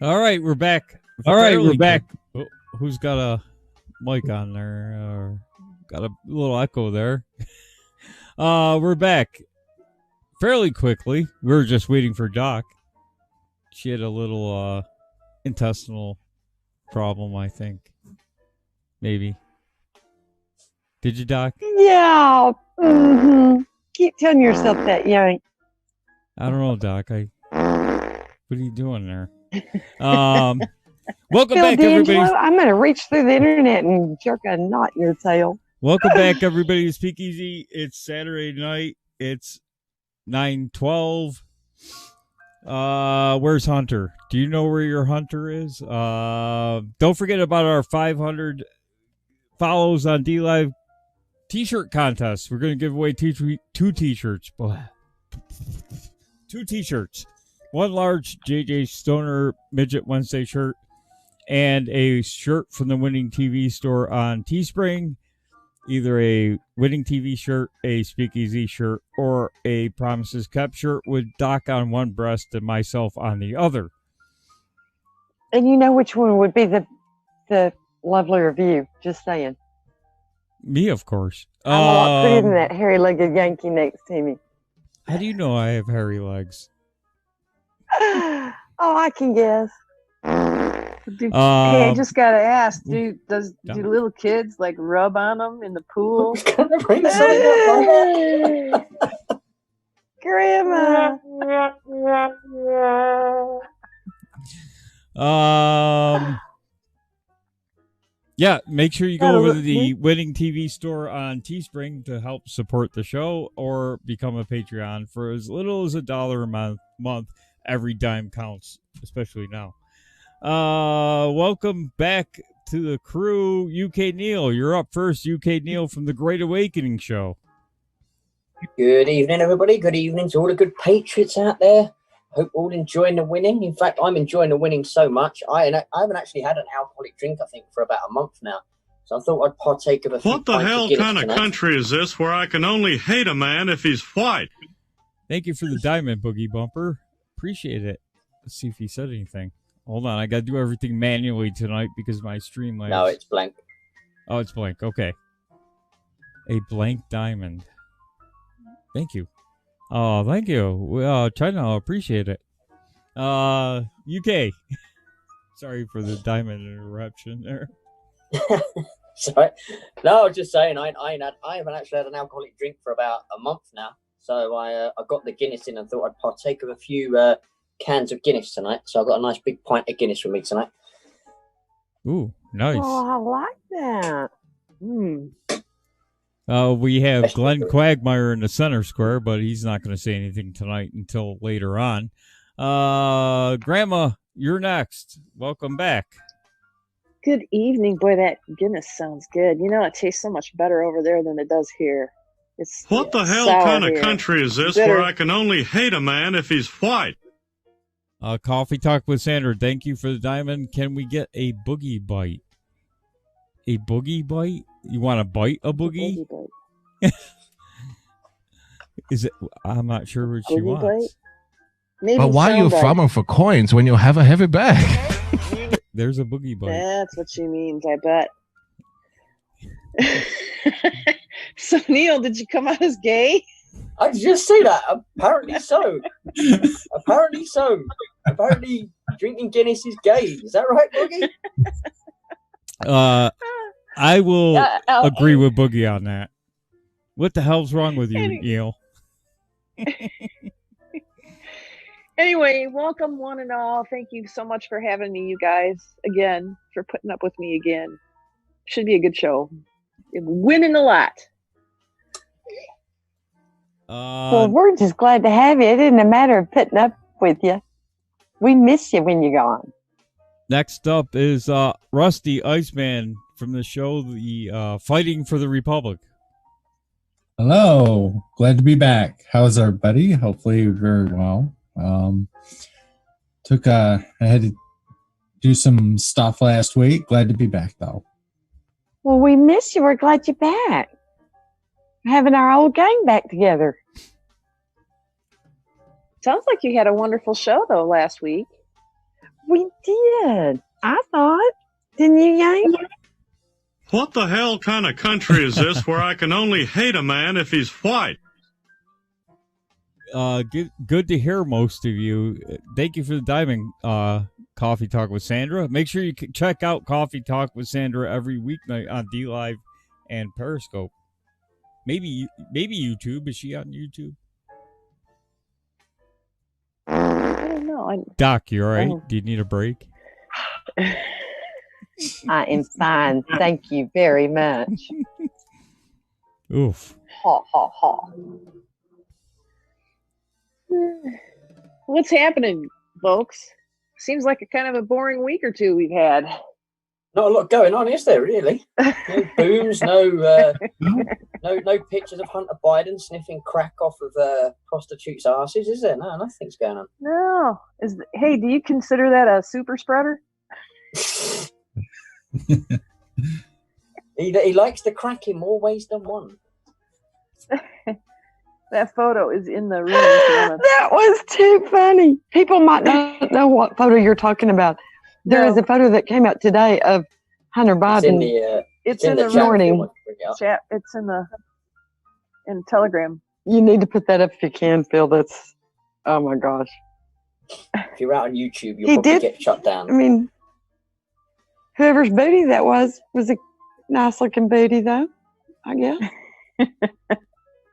All right, we're back. Fairly quick. Oh, who's got a mic on there? Got a little echo there. We're back fairly quickly. We were just waiting for Doc. She had a little intestinal problem, I think. Maybe. Did you, Doc? Yeah. Mm-hmm. Keep telling yourself that, young. I don't know, Doc. What are you doing there? Welcome back, everybody. I'm going to reach through the internet and jerk a knot in your tail. Welcome back, everybody, to Speakeasy. It's Saturday night. It's 9:12. Where's Hunter? Do you know where your Hunter is? Don't forget about our 500 follows on DLive t-shirt contest. We're going to give away two t-shirts. Two t-shirts. One large JJ Stoner Midget Wednesday shirt and a shirt from the Winning TV store on Teespring. Either a Winning TV shirt, a Speakeasy shirt, or a Promises Kept shirt with Doc on one breast and myself on the other. And you know which one would be the lovelier view? Just saying. Me, of course. I'm a lot prettier than that hairy-legged Yankee next to me. How do you know I have hairy legs? Oh, I can guess. Hey, I just gotta ask, do little kids like rub on them in the pool? Grandma. Yeah, make sure you go over to the Winning TV store on Teespring to help support the show or become a Patreon for as little as $1 a month. Every dime counts, especially now. Welcome back to the crew. UK Neil, you're up first. UK Neil from the Great Awakening show. Good evening, everybody. Good evening to all the good Patriots out there. Hope all enjoying the winning. In fact, I'm enjoying the winning so much. I haven't actually had an alcoholic drink, I think, for about a month now. So I thought I'd partake of a few. What the hell kind of country is this where I can only hate a man if he's white? Thank you for the Diamond Boogie bumper. Appreciate it. Let's see if he said anything. Hold on, I got to do everything manually tonight because my stream lights. No, it's blank. Oh, it's blank. Okay. A blank diamond. Thank you. Oh, thank you. China, I appreciate it. UK. Sorry for the diamond interruption there. Sorry. No, I was just saying, I haven't actually had an alcoholic drink for about a month now. So I got the Guinness in and thought I'd partake of a few cans of Guinness tonight. So I've got a nice big pint of Guinness with me tonight. Ooh, nice. Oh, I like that. We have Glenn Quagmire in the center square, but he's not going to say anything tonight until later on. Grandma, you're next. Welcome back. Good evening. Boy, that Guinness sounds good. You know, it tastes so much better over there than it does here. What the hell kind of country is this where I can only hate a man if he's white? Coffee Talk with Sandra, thank you for the diamond. Can we get a boogie bite? A boogie bite? You want to bite a boogie? Is it? I'm not sure what she wants. But why are you farming for coins when you have a heavy bag? There's a boogie bite. That's what she means, I bet. So, Neil, did you come out as gay? I just say that. Apparently so. Apparently so. Apparently drinking Guinness is gay. Is that right, Boogie? I will agree with Boogie on that. What the hell's wrong with you, Neil? Anyway, welcome one and all. Thank you so much for having me, you guys, again, for putting up with me again. Should be a good show. Winning a lot. Well, we're just glad to have you. It isn't a matter of putting up with you. We miss you when you're gone. Next up is Rusty Iceman from the show The Fighting for the Republic. Hello. Glad to be back. How's everybody? Hopefully very well. I had to do some stuff last week. Glad to be back, though. Well, we miss you. We're glad you're back. Having our old gang back together. Sounds like you had a wonderful show, though, last week. We did. I thought. Didn't you, Yank? What the hell kind of country is this where I can only hate a man if he's white? Good to hear most of you. Thank you for the diving Coffee Talk with Sandra. Make sure you check out Coffee Talk with Sandra every weeknight on DLive and Periscope. Maybe YouTube. Is she on YouTube? I don't know. Doc, you all right? Do you need a break? I am fine. Thank you very much. Oof. Ha, ha, ha. What's happening, folks? Seems like a kind of a boring week or two we've had. Not a lot going on, is there, really? No booms, no pictures of Hunter Biden sniffing crack off of prostitutes' asses, is there? No, nothing's going on. No. Hey, do you consider that a super spreader? He likes to crack in more ways than one. That photo is in the room. That was too funny. People might not know what photo you're talking about. There is a photo that came out today of Hunter Biden. It's in the morning chat. It's in Telegram. You need to put that up if you can, Phil. That's, oh my gosh. If you're out on YouTube, you'll probably get shut down. I mean, whoever's booty that was a nice looking booty, though, I guess.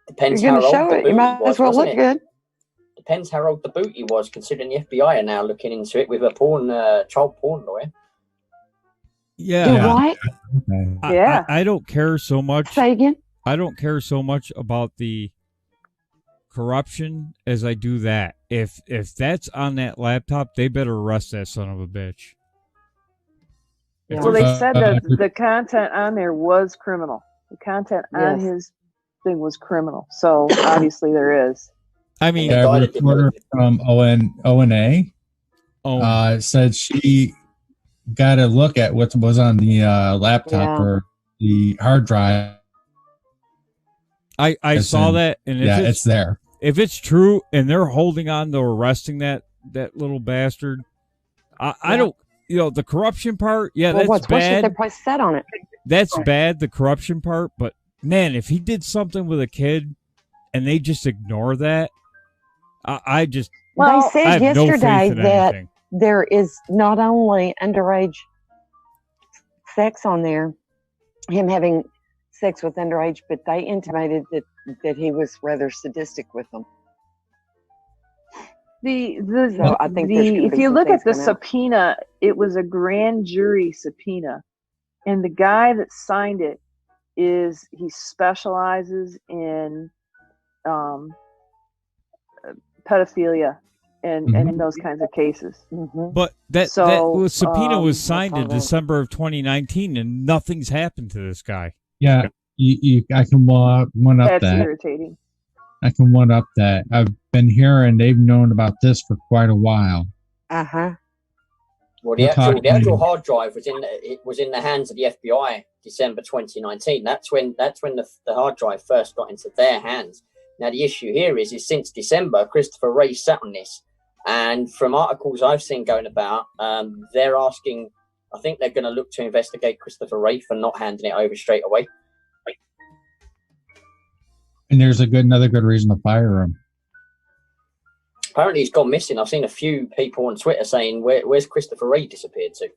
Depends you're how going to old show the it. booty You might was, as well wasn't look it? good. Depends how old the booty was, considering the FBI are now looking into it with a child porn lawyer. Yeah. Do what? Yeah. I don't care so much. Say again? I don't care so much about the corruption as I do that. If that's on that laptop, they better arrest that son of a bitch. Well, they said that the content on there was criminal. The content on his thing was criminal. So obviously there is. I mean, a reporter from ONA said she got a look at what was on the laptop or the hard drive. I saw that, and it's there. If it's true, and they're holding on to arresting that little bastard, I don't. You know, the corruption part, that's what bad. should they probably set on it? That's bad, the corruption part. But man, if he did something with a kid, and they just ignore that, I just they said yesterday that anything. There is not only underage sex on there, him having sex with underage, but they intimated that he was rather sadistic with them. So I think if you look at the subpoena, it was a grand jury subpoena, and the guy that signed it he specializes in pedophilia and those kinds of cases. But that subpoena was signed in December of 2019, and nothing's happened to this guy. Yeah, I can one up that. That's irritating. I can one up that. I've been hearing they've known about this for quite a while. Uh-huh. Well, the actual hard drive was in the hands of the FBI December 2019. That's when the hard drive first got into their hands. Now the issue here is since December, Christopher Wray sat on this, and from articles I've seen going about, they're asking. I think they're going to look to investigate Christopher Wray for not handing it over straight away. And there's another good reason to fire him. Apparently he's gone missing. I've seen a few people on Twitter saying, where's Christopher Wray disappeared to?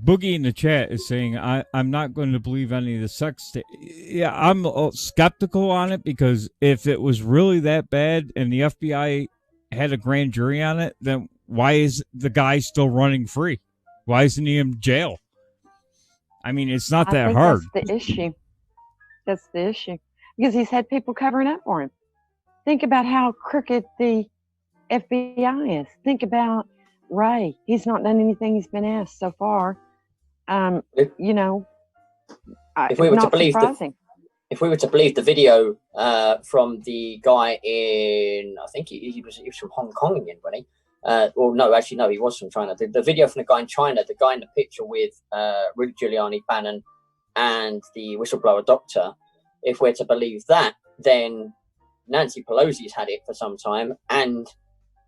Boogie in the chat is saying, I'm not going to believe any of the sex. Yeah, I'm skeptical on it, because if it was really that bad and the FBI had a grand jury on it, then why is the guy still running free? Why isn't he in jail? I mean, it's not that hard. That's the issue. That's the issue. Because he's had people covering up for him. Think about how crooked the FBI is. Think about Ray. He's not done anything he's been asked so far. If we were to believe the video from the guy in, I think he was from Hong Kong again, wasn't he? No, he was from China. The video from the guy in China, the guy in the picture with Rudy Giuliani, Bannon, and the whistleblower doctor, if we're to believe that, then Nancy Pelosi's had it for some time, and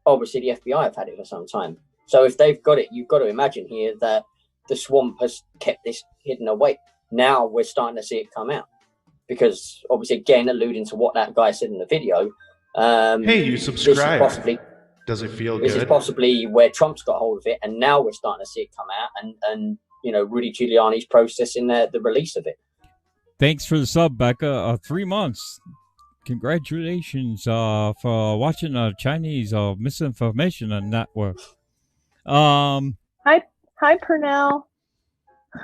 obviously the FBI have had it for some time. So if they've got it, you've got to imagine here that the swamp has kept this hidden away. Now we're starting to see it come out, because obviously, again, alluding to what that guy said in the video. Hey, you subscribe. Does it feel good? This is possibly where Trump's got hold of it, and now we're starting to see it come out, and Rudy Giuliani's processing the release of it. Thanks for the sub, Becca. 3 months. Congratulations for watching Chinese misinformation network. Hi, Pernell.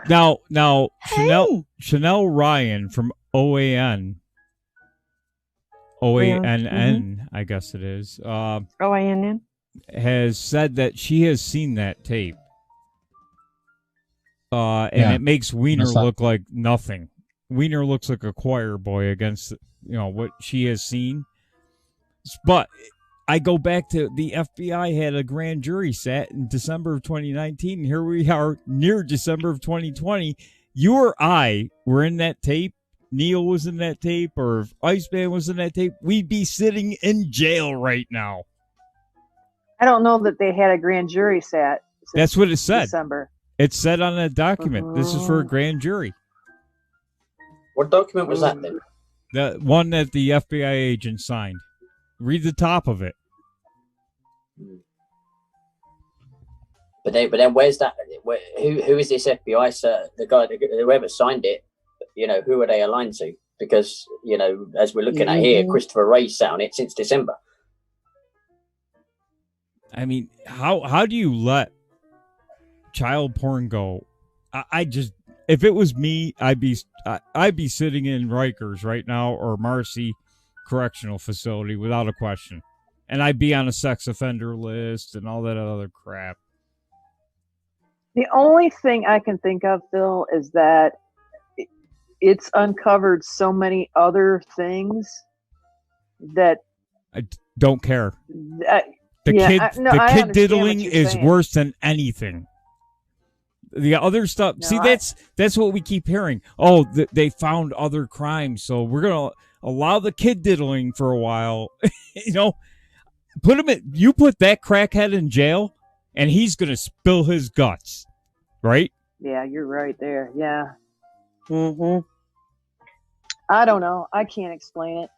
Now, Hey. Chanel Ryan from OANN, I guess it is. OANN has said that she has seen that tape, and it makes Wiener look like nothing. Wiener looks like a choir boy against what she has seen. But I go back to the FBI had a grand jury sat in December of 2019. And here we are near December of 2020. You or I were in that tape. Neil was in that tape, or if Iceman was in that tape, we'd be sitting in jail right now. I don't know that they had a grand jury sat. That's what it said. December. It said on a document, this is for a grand jury. What document was that then? The one that the FBI agent signed. Read the top of it. But then where's that? Who is this FBI, sir? The guy, whoever signed it, who are they aligned to? Because, as we're looking at here, Christopher Wray's sat on it since December. I mean, how do you let child porn go? I just, if it was me, I'd be sitting in Rikers right now, or Marcy Correctional Facility without a question. And I'd be on a sex offender list and all that other crap. The only thing I can think of, Phil, is that it's uncovered so many other things that I don't care. The kid diddling is worse than anything. The other stuff. No, that's what we keep hearing. Oh, they found other crimes, so we're gonna allow the kid diddling for a while. Put that crackhead in jail, and he's gonna spill his guts, right? Yeah, you're right there. Yeah. I don't know. I can't explain it.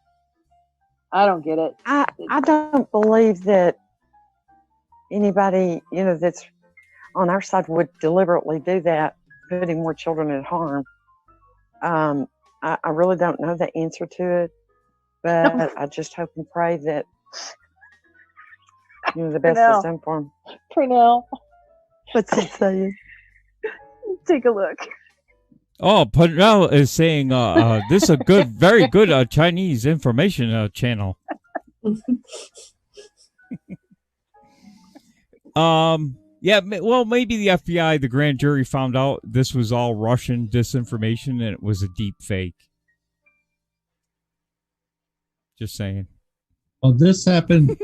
I don't get it. I don't believe that anybody, that's on our side would deliberately do that, putting more children at harm. I really don't know the answer to it, but I just hope and pray that the best is done for them. Pernell. What's it saying? Take a look. Oh, Pernell is saying this is a very good Chinese information channel. Yeah, well, maybe the FBI, the grand jury, found out this was all Russian disinformation and it was a deep fake. Just saying. Well, this happened.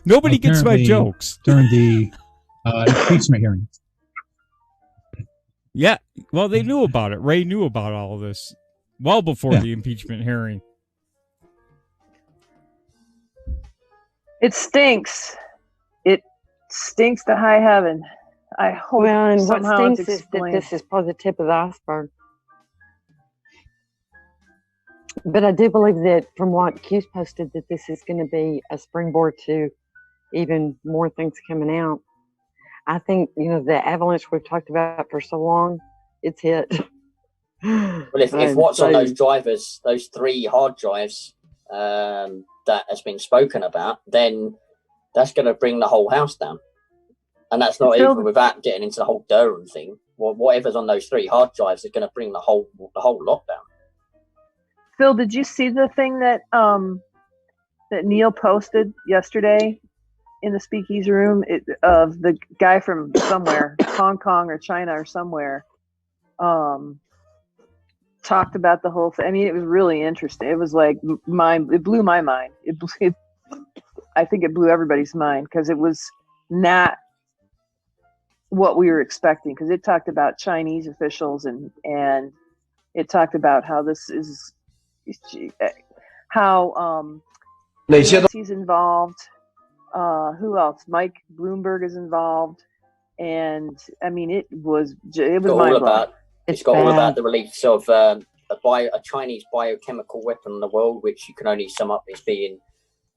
Nobody gets my jokes. During the impeachment hearings. Yeah, well, they knew about it. Ray knew about all of this well before the impeachment hearing. It stinks. It stinks to high heaven. I hope and what stinks is that this is probably the tip of the iceberg. But I do believe that from what Q's posted, that this is going to be a springboard to even more things coming out. I think, the avalanche we've talked about for so long, it's hit. Well, if what's on those drivers, those 3 hard drives that has been spoken about, then that's going to bring the whole house down. And that's not even without getting into the whole Durham thing. Well, whatever's on those 3 hard drives is going to bring the whole lot down. Phil, did you see the thing that that Neil posted yesterday in the Speakeasy room of the guy from somewhere, Hong Kong or China or somewhere, talked about the whole thing? I mean, it was really interesting. It was like it blew my mind. I think it blew everybody's mind because it was not what we were expecting. Because it talked about Chinese officials and it talked about how this is how Nancy's involved. Who else? Mike Bloomberg is involved, and I mean, it was all about. It's got all about the release of a Chinese biochemical weapon in the world, which you can only sum up as being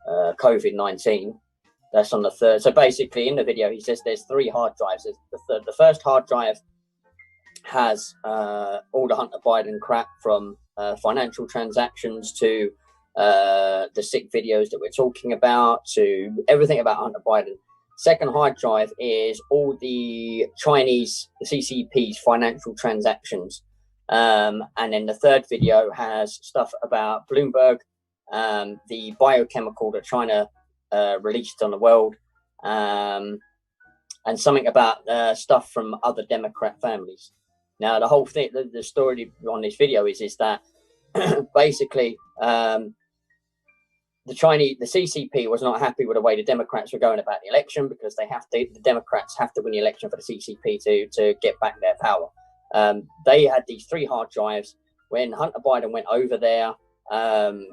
COVID-19. That's on the third. So basically, in the video, he says there's 3 hard drives. The first hard drive has all the Hunter Biden crap from financial transactions to the sick videos that we're talking about to everything about Hunter Biden. Second hard drive is all the Chinese, the CCP's financial transactions. And then the third video has stuff about Bloomberg, the biochemical that China released on the world, and something about stuff from other Democrat families. Now, the whole thing, the story on this video is that basically the CCP was not happy with the way the Democrats were going about the election, because the Democrats have to win the election for the CCP to get back their power. They had these 3 hard drives. When Hunter Biden went over there,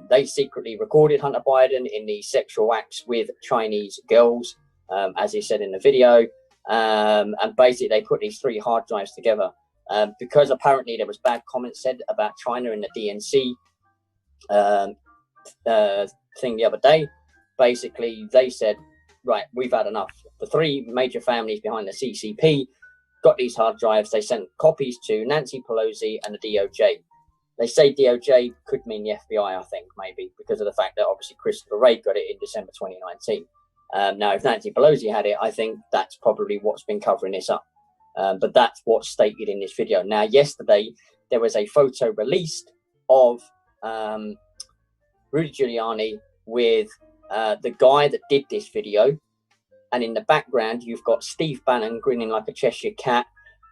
they secretly recorded Hunter Biden in the sexual acts with Chinese girls, as he said in the video. And basically, they put these 3 hard drives together because apparently there was bad comments said about China in the DNC thing the other day. Basically, they said, right, we've had enough. The 3 major families behind the CCP got these hard drives. They sent copies to Nancy Pelosi and the DOJ. They say DOJ could mean the FBI, I think, maybe, because of the fact that obviously Christopher Wray got it in December 2019. Now, if Nancy Pelosi had it, I think that's probably what's been covering this up. But that's what's stated in this video. Now, yesterday, there was a photo released of Rudy Giuliani with the guy that did this video. And in the background, you've got Steve Bannon grinning like a Cheshire cat.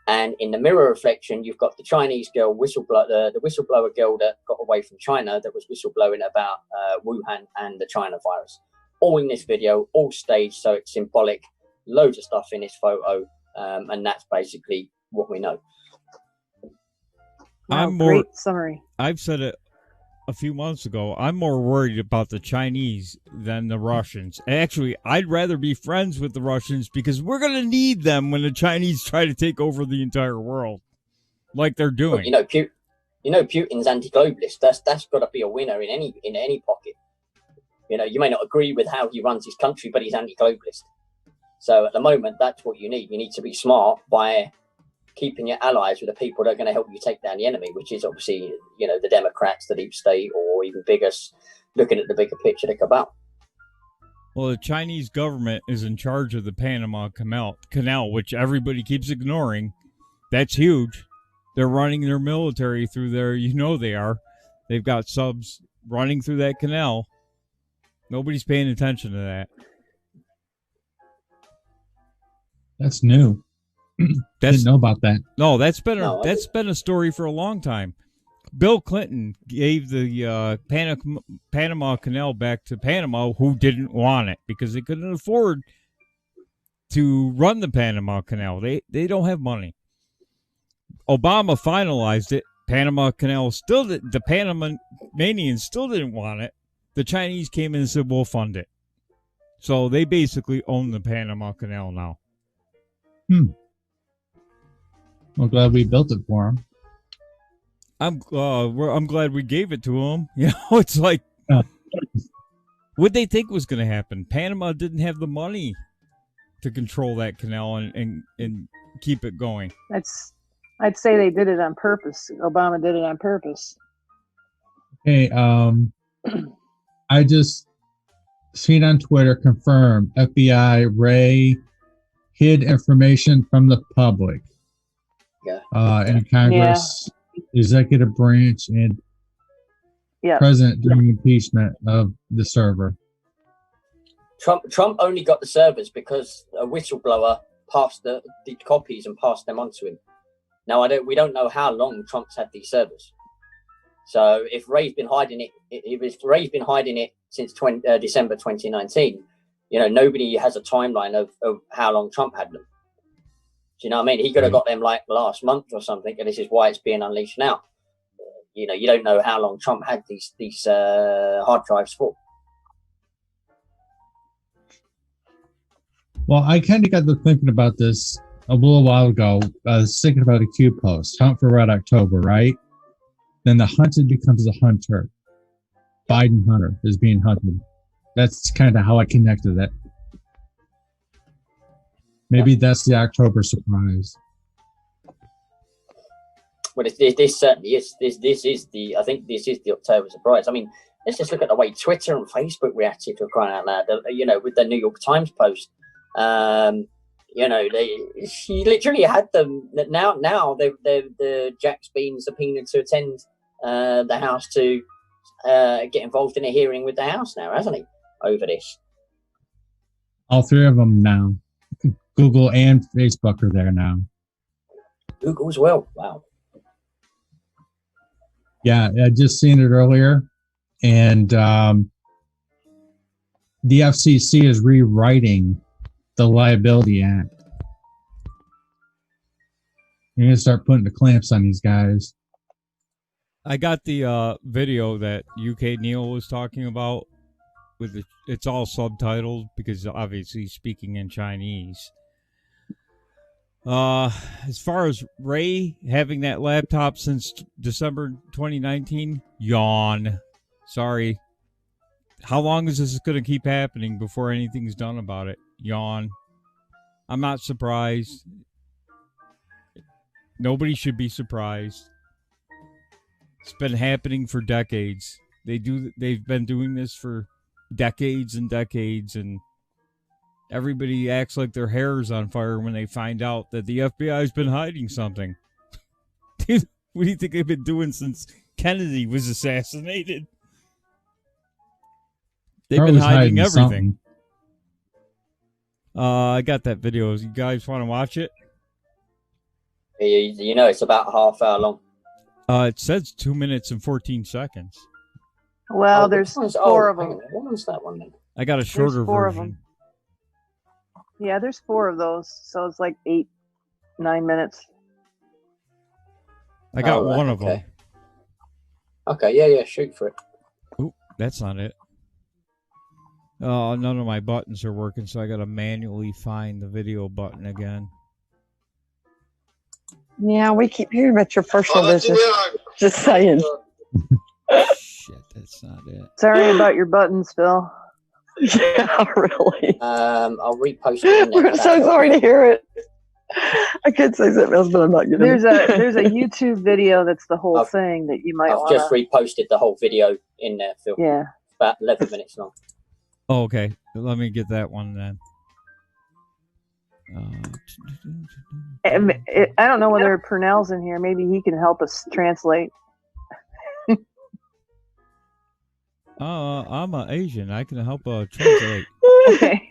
And in the mirror reflection, you've got the Chinese girl, the whistleblower girl that got away from China that was whistleblowing about Wuhan and the China virus. All in this video, all staged, so it's symbolic. Loads of stuff in this photo. And that's basically what we know. Wow, great summary. I've said it a few months ago. I'm more worried about the Chinese than the Russians. Actually, I'd rather be friends with the Russians because we're going to need them when the Chinese try to take over the entire world, like they're doing. Well, Putin's anti-globalist. That's got to be a winner in any pocket. You may not agree with how he runs his country, but he's anti-globalist. So at the moment, that's what you need. You need to be smart by keeping your allies with the people that are going to help you take down the enemy, which is obviously, the Democrats, the deep state, or even bigger, looking at the bigger picture, the cabal. Well, the Chinese government is in charge of the Panama Canal, which everybody keeps ignoring. That's huge. They're running their military through there. They are. They've got subs running through that canal. Nobody's paying attention to that. That's new. Didn't know about that. No, that's been a story for a long time. Bill Clinton gave the Panama Canal back to Panama, who didn't want it because they couldn't afford to run the Panama Canal. They don't have money. Obama finalized it. Panama Canal the Panamanians still didn't want it. The Chinese came in and said, we'll fund it. So they basically own the Panama Canal now. Well, glad we built it for him. I'm glad we gave it to him. It's like, what they think was going to happen? Panama didn't have the money to control that canal and keep it going. I'd say they did it on purpose. Obama did it on purpose. Hey, I just seen on Twitter confirmed FBI Wray hid information from the public. In Congress, executive branch, and president during impeachment of the server. Trump only got the servers because a whistleblower passed the copies and passed them on to him. Now we don't know how long Trump's had these servers. So if Ray's been hiding it since December 2019, nobody has a timeline of how long Trump had them. Do you know what I mean? He could have got them like last month or something, and this is why it's being unleashed now. you don't know how long Trump had these hard drives for. Well, I kind of got to thinking about this a little while ago. I was thinking about a Q post, Hunt for Red October, right? Then the hunted becomes the hunter. Biden hunter is being hunted. That's kind of how I connected it. Maybe that's the October surprise. Well, this certainly is. I think this is the October surprise. I mean, let's just look at the way Twitter and Facebook reacted to crying out loud. With the New York Times post. She literally had them. Now the Jack's been subpoenaed to attend the House to get involved in a hearing with the House now, hasn't he? Over this. All three of them now. Google and Facebook are there now. Google as well. Wow. Yeah, I just seen it earlier, and the FCC is rewriting the Liability Act. You're gonna start putting the clamps on these guys. I got the video that UK Neil was talking about. It's all subtitled because obviously speaking in Chinese. As far as Ray having that laptop since December 2019, yawn. Sorry. How long is this going to keep happening before anything's done about it? Yawn. I'm not surprised. Nobody should be surprised. It's been happening for decades. They've been doing this for decades and decades, and everybody acts like their hair is on fire when they find out that the FBI's been hiding something. What do you think they've been doing since Kennedy was assassinated? They've been hiding everything. I got that video. You guys want to watch it? It's about a half hour long. It says 2 minutes and 14 seconds. Well, there's four of them. What one's that one then? I got a shorter version. Yeah, there's 4 of those, so it's like 8-9 minutes. I got one of them. Okay, yeah, shoot for it. Oop, that's not it. Oh, none of my buttons are working, so I got to manually find the video button again. Yeah, we keep hearing about your personal business. Just saying. Shit, that's not it. Sorry about your buttons, Phil. Yeah, really. I'll repost it. We're so sorry to hear it. I could say something else, but I'm not gonna. There's a YouTube video that's the whole thing that you might. I've just reposted the whole video in there, Phil. Yeah. It's about 11 minutes long. Oh, okay. Let me get that one then. I don't know whether Purnell's in here. Maybe he can help us translate. I'm Asian. I can help translate. Okay.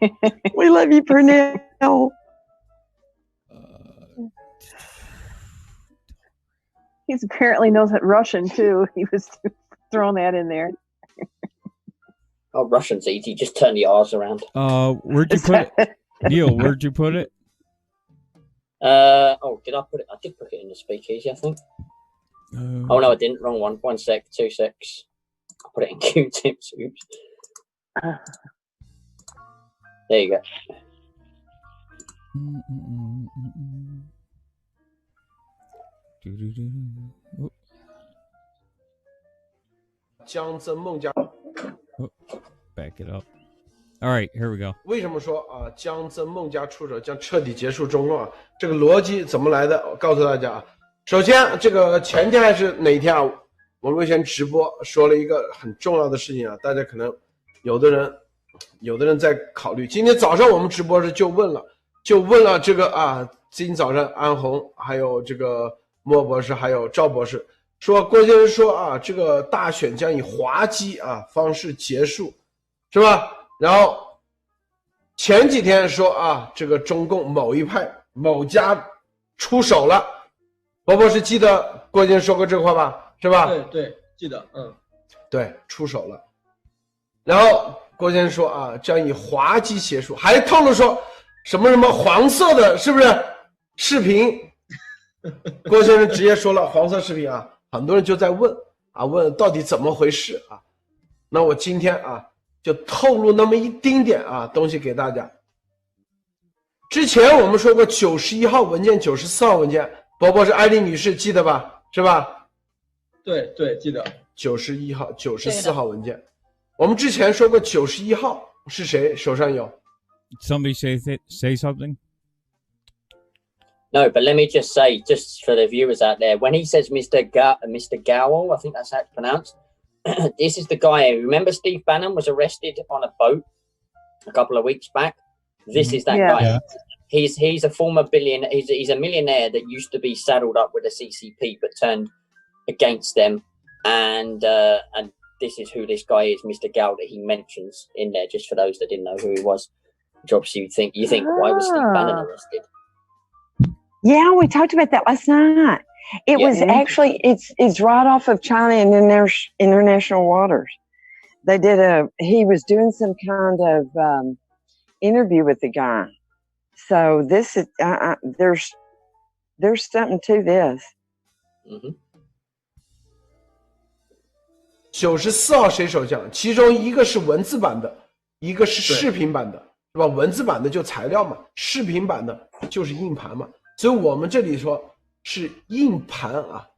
We love you, Purnell. He apparently knows Russian too. He was throwing that in there. Oh, Russian's easy. Just turn the R's around. Where'd you put it? Neil, where'd you put it? Did I put it? I did put it in the Speakeasy, I think. Oh, no, I didn't. Wrong one. 1 sec, 2 secs. I put it in Q-tips. Oops. There you go. Back it up. All right, here we go. 为什么说啊，江增孟加出手将彻底结束中共啊？这个逻辑怎么来的？我告诉大家啊，首先这个前天还是哪一天啊？我们先直播说了一个很重要的事情啊，大家可能有的人在考虑。今天早上我们直播时就问了这个啊，今天早上安红还有这个莫博士还有赵博士说，郭先生说啊，这个大选将以滑稽啊方式结束，是吧？然后前几天说啊，这个中共某一派某家出手了，博博士记得郭先生说过这话吧？是吧？对，记得，对，出手了。然后郭先生说啊，将以滑稽结束，还透露说什么黄色的，是不是视频？郭先生直接说了黄色视频啊，很多人就在问啊，问到底怎么回事啊？那我今天啊就透露那么一丁点啊东西给大家。之前我们说过91号文件、94号文件，伯伯是艾丽女士记得吧？是吧？对对，记得。91号、94号文件，我们之前说过91号是谁手上有 ？Somebody say something. No, but let me just say, just for the viewers out there, when he says Mr. Gowell, I think that's how it's pronounced. This is the guy. Remember, Steve Bannon was arrested on a boat a couple of weeks back. This is that guy. Yeah. He's a former billionaire. He's a millionaire that used to be saddled up with the CCP, but turned against them. And this is who this guy is, Mr. Gowell, that he mentions in there. Just for those that didn't know who he was, which obviously you think, why was Steve Bannon arrested? Yeah, we talked about that last night. It was actually it's right off of China and then there's international waters. They did he was doing some kind of interview with the guy. So this is there's something to this. 94号谁手上？其中一个是文字版的，一个是视频版的，是吧？文字版的就材料嘛，视频版的就是硬盘嘛。所以我们这里说是硬盘啊。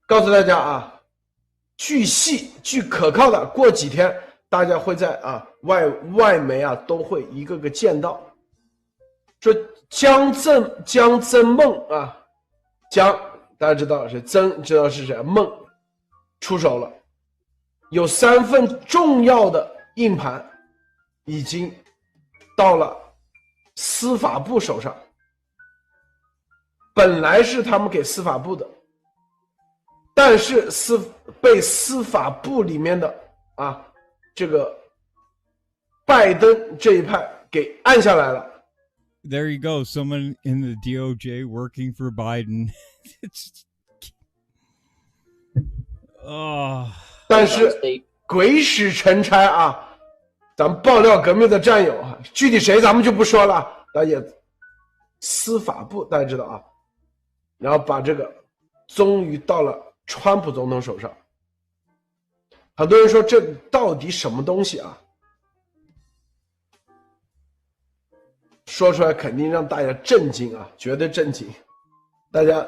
告诉大家啊，据细据可靠的，过几天大家会在啊外媒啊都会一个个见到。说江增梦啊，江大家知道是增，知道是谁？梦出手了，有3份重要的硬盘已经到了司法部手上，本来是他们给司法部的，但是被司法部里面的啊这个拜登这一派给按下来了。There you go, someone in the DOJ working for Biden. 但是鬼使神差啊，咱们爆料革命的战友啊，具体谁咱们就不说了，大家也司法部大家知道啊，然后把这个终于到了川普总统手上。很多人说这到底什么东西啊？说出来肯定让大家震惊啊，绝对震惊。大家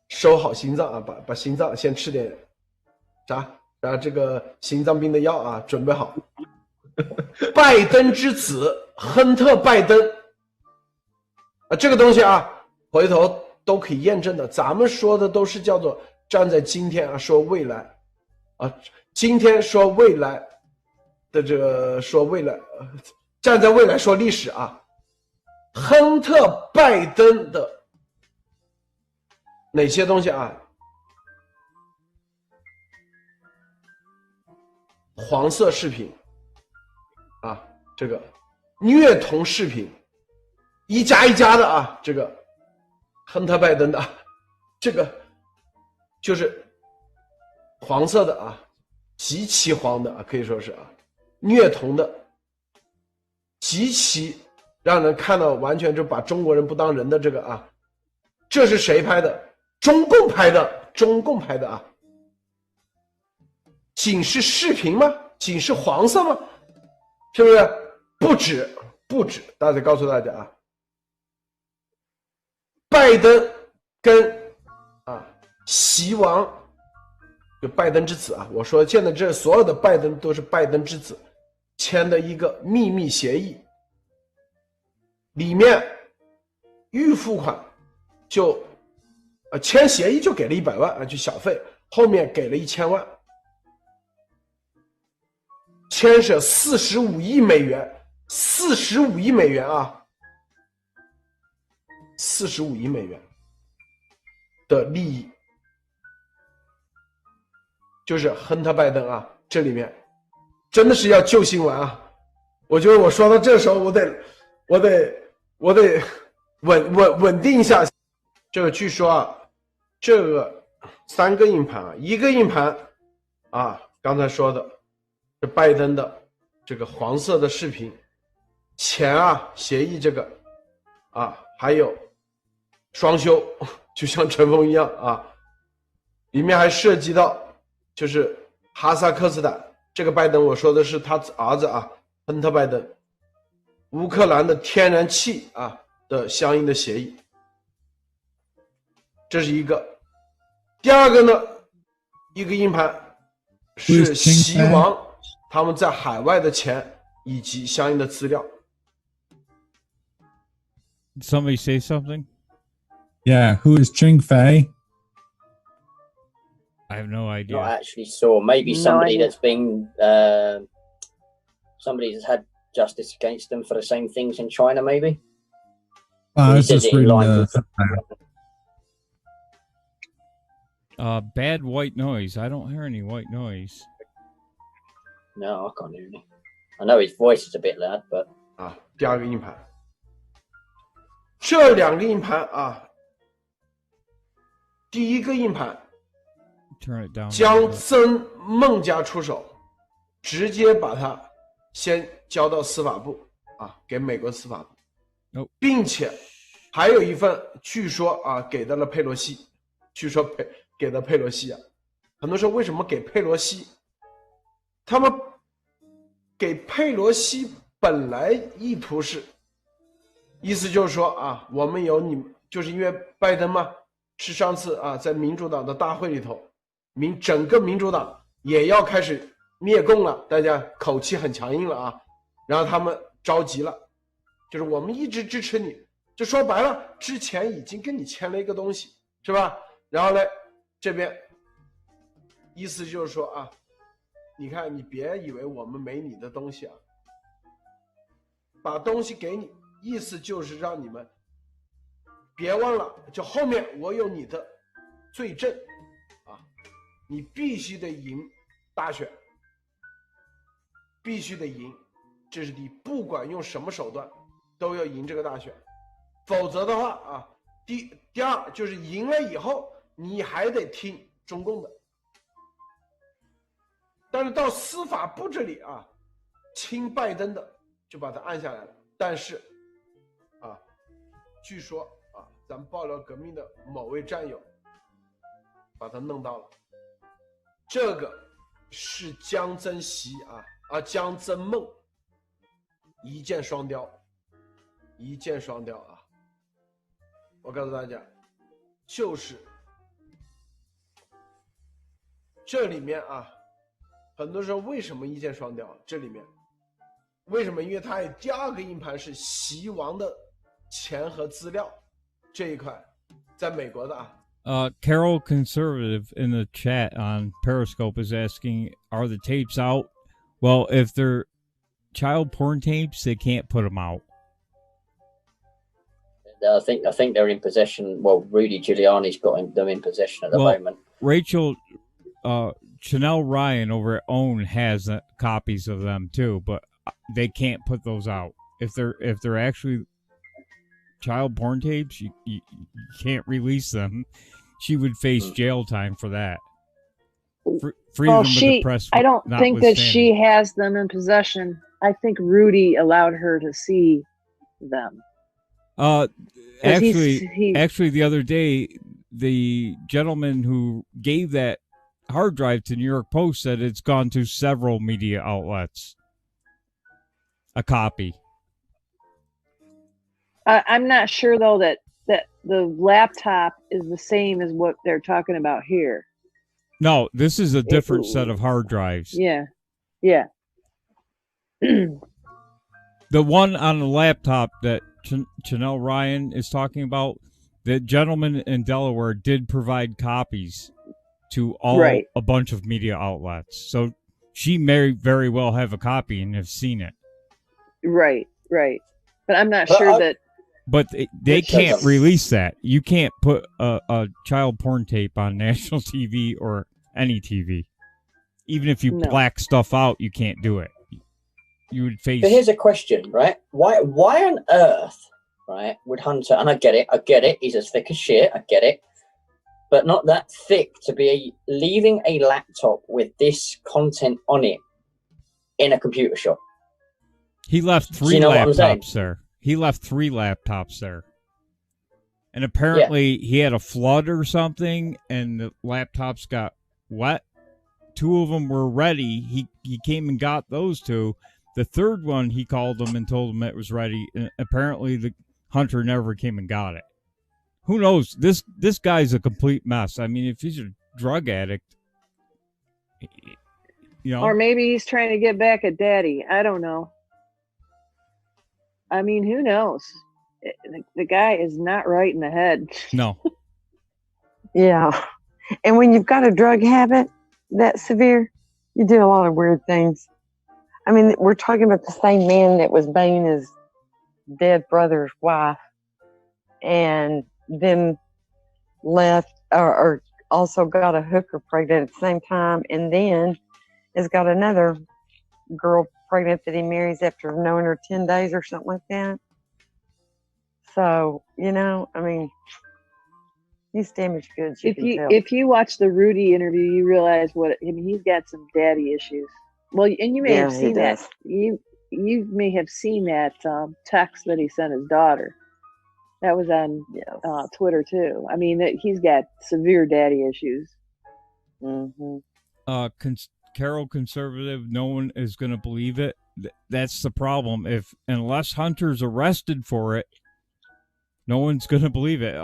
收好心脏啊，把心脏先吃点啥这个心脏病的药啊，准备好。拜登之子亨特拜登啊，这个东西啊，回头都可以验证的。咱们说的都是叫做站在今天啊说未来啊，今天说未来的这个说未来，站在未来说历史啊。亨特拜登的哪些东西啊？黄色视频啊，这个虐童视频，一家一家的啊，这个亨特拜登的这个就是黄色的啊，极其黄的啊，可以说是啊，虐童的，极其让人看到完全就把中国人不当人的这个啊，这是谁拍的？中共拍的啊。仅是视频吗？仅是黄色吗？是不是？不止，大家告诉大家啊，拜登跟习王，就拜登之子啊，我说现在这所有的拜登都是拜登之子签的一个秘密协议，里面预付款就签协议就给了100万啊，就小费，后面给了1000万。牵涉45亿美元，45亿美元啊，45亿美元的利益，就是亨特拜登啊，这里面真的是要救新闻啊！我觉得我说到这时候，我得稳定一下。这个据说啊，这个3个硬盘啊，一个硬盘啊，刚才说的。这拜登的这个黄色的视频，钱啊协议这个啊，还有双休，就像陈峰一样啊，里面还涉及到就是哈萨克斯坦这个拜登，我说的是他儿子啊，亨特拜登，乌克兰的天然气啊的相应的协议，这是一个。第二个呢，一个硬盘是习王他们在海外的钱以及相应的资料。Somebody say something? Yeah, who is Ching Fei? I have no idea. Not actually saw. Maybe somebody that's been somebody that's had justice against them for the same things in China. Maybe. I was just reading bad white noise. I don't hear any white noise. No, I can't hear any. I know his voice is a bit loud, but 第二个硬盘，这两个硬盘啊，第一个硬盘将曾孟家出手，直接把它先交到司法部啊，给美国司法部，并且还有一份据说啊给到了佩洛西，据说给到佩洛西啊，很多人说为什么给佩洛西？他们给佩洛西本来意图是，意思就是说啊，我们有你们，就是因为拜登嘛，是上次啊在民主党的大会里头，整个民主党也要开始灭共了，大家口气很强硬了啊，然后他们着急了，就是我们一直支持你，就说白了，之前已经跟你签了一个东西，是吧？然后呢，这边意思就是说啊，你看你别以为我们没你的东西啊，把东西给你，意思就是让你们别忘了，就后面我有你的罪证啊，你必须得赢大选，必须得赢，这是第一，不管用什么手段都要赢这个大选，否则的话啊，第二就是赢了以后你还得听中共的，但是到司法部这里啊，亲拜登的就把它按下来了，但是啊，据说啊，咱们爆料革命的某位战友把它弄到了，这个是江增习江增梦一箭双雕，一箭双雕啊！我告诉大家，就是这里面啊，很多时候为什么一箭双雕？这里面为什么？因为它第二个硬盘是习王的钱和资料这一块，在美国的啊。Carol Conservative in the chat on Periscope is asking, are the tapes out? Well, if they're child porn tapes, they can't put them out. I think they're in possession. Well, Rudy Giuliani's got them in possession at the moment. Rachel, Chanel Ryan over at OWN has copies of them too, but they can't put those out. If they're actually child porn tapes, you can't release them. She would face jail time for that. Freedom of the press. I don't think that she has them in possession. I think Rudy allowed her to see them. Actually, the other day, the gentleman who gave that hard drive to New York Post said it's gone to several media outlets. A copy. I'm not sure though that the laptop is the same as what they're talking about here. No, this is a different set of hard drives. Yeah. The one on the laptop that Chanel Ryan is talking about, the gentleman in Delaware did provide copies to a bunch of media outlets. So she may very well have a copy and have seen it. Right. But I'm not sure that... But they can't release that. You can't put a child porn tape on national TV or any TV. Even if you black stuff out, you can't do it. You would face... But here's a question, right? Why on earth, right, would Hunter... And I get it. He's as thick as shit. I get it. But not that thick to be leaving a laptop with this content on it in a computer shop. He left 3 laptops there. He left 3 laptops there. And apparently he had a flood or something, and the laptops got wet. 2 of them were ready. He came and got those 2. The third one, he called them and told them it was ready. And apparently the hunter never came and got it. Who knows? This guy's a complete mess. I mean, if he's a drug addict, you know. Or maybe he's trying to get back at Daddy. I don't know. I mean, who knows? The guy is not right in the head. No. Yeah. And when you've got a drug habit that severe, you do a lot of weird things. I mean, we're talking about the same man that was banging his dead brother's wife and then left or also got a hooker pregnant at the same time, and then has got another girl pregnant that he marries after knowing her 10 days or something like that. So, you know, I mean, he's damaged goods. If you watch the Rudy interview, you realize he's got some daddy issues. Well, and you may have seen that. You may have seen that text that he sent his daughter. That was on Twitter too. I mean, he's got severe daddy issues. Mm-hmm. Carol Conservative, no one is going to believe it. That's the problem. Unless Hunter's arrested for it, no one's going to believe it.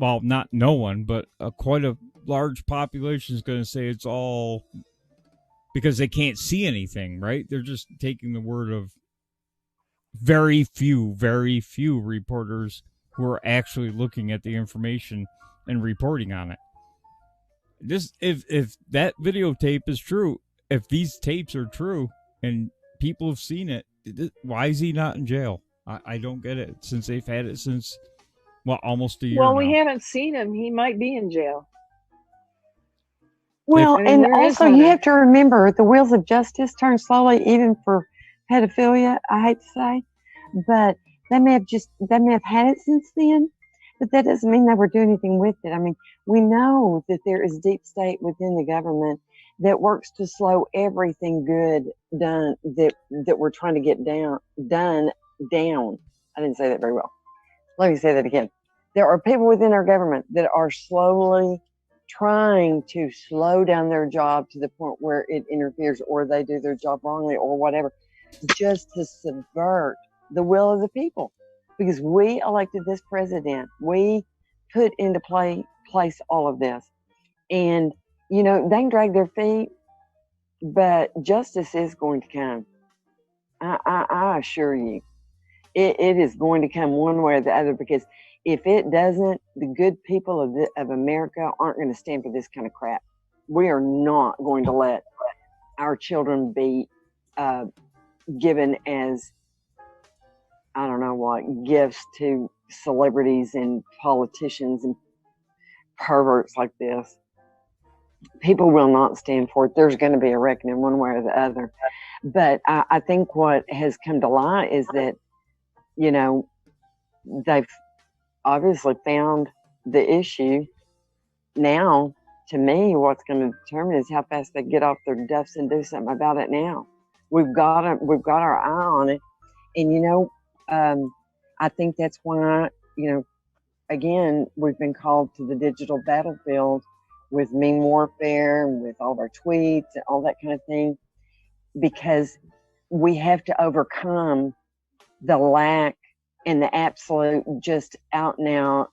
Well, not no one, but quite a large population is going to say it's all because they can't see anything, right? They're just taking the word of very few reporters who are actually looking at the information and reporting on it. If that videotape is true, if these tapes are true and people have seen it, why is he not in jail? I don't get it. Since they've had it since, almost a year Well, now. we haven't seen him. He might be in jail. Well, and also you have to remember the wheels of justice turn slowly, even for pedophilia. I hate to say, but they may have had it since then, but that doesn't mean they were doing anything with it. I mean, we know that there is deep state within the government that works to slow everything good done that we're trying to get done down. I didn't say that very well. Let me say that again. There are people within our government that are slowly trying to slow down their job to the point where it interferes or they do their job wrongly or whatever, just to subvert the will of the people. Because we elected this president. We put into place all of this. And, you know, they can drag their feet, but justice is going to come. I assure you. It is going to come one way or the other, because if it doesn't, the good people of America aren't going to stand for this kind of crap. We are not going to let our children be given as, I don't know what, gifts to celebrities and politicians and perverts like this. People will not stand for it. There's going to be a reckoning one way or the other. But I think what has come to light is that, you know, they've obviously found the issue. Now, to me, what's going to determine is how fast they get off their duffs and do something about it now. We've got our eye on it. And, you know, I think that's why, you know, again, we've been called to the digital battlefield with meme warfare and with all of our tweets and all that kind of thing, because we have to overcome the lack and the absolute just out and out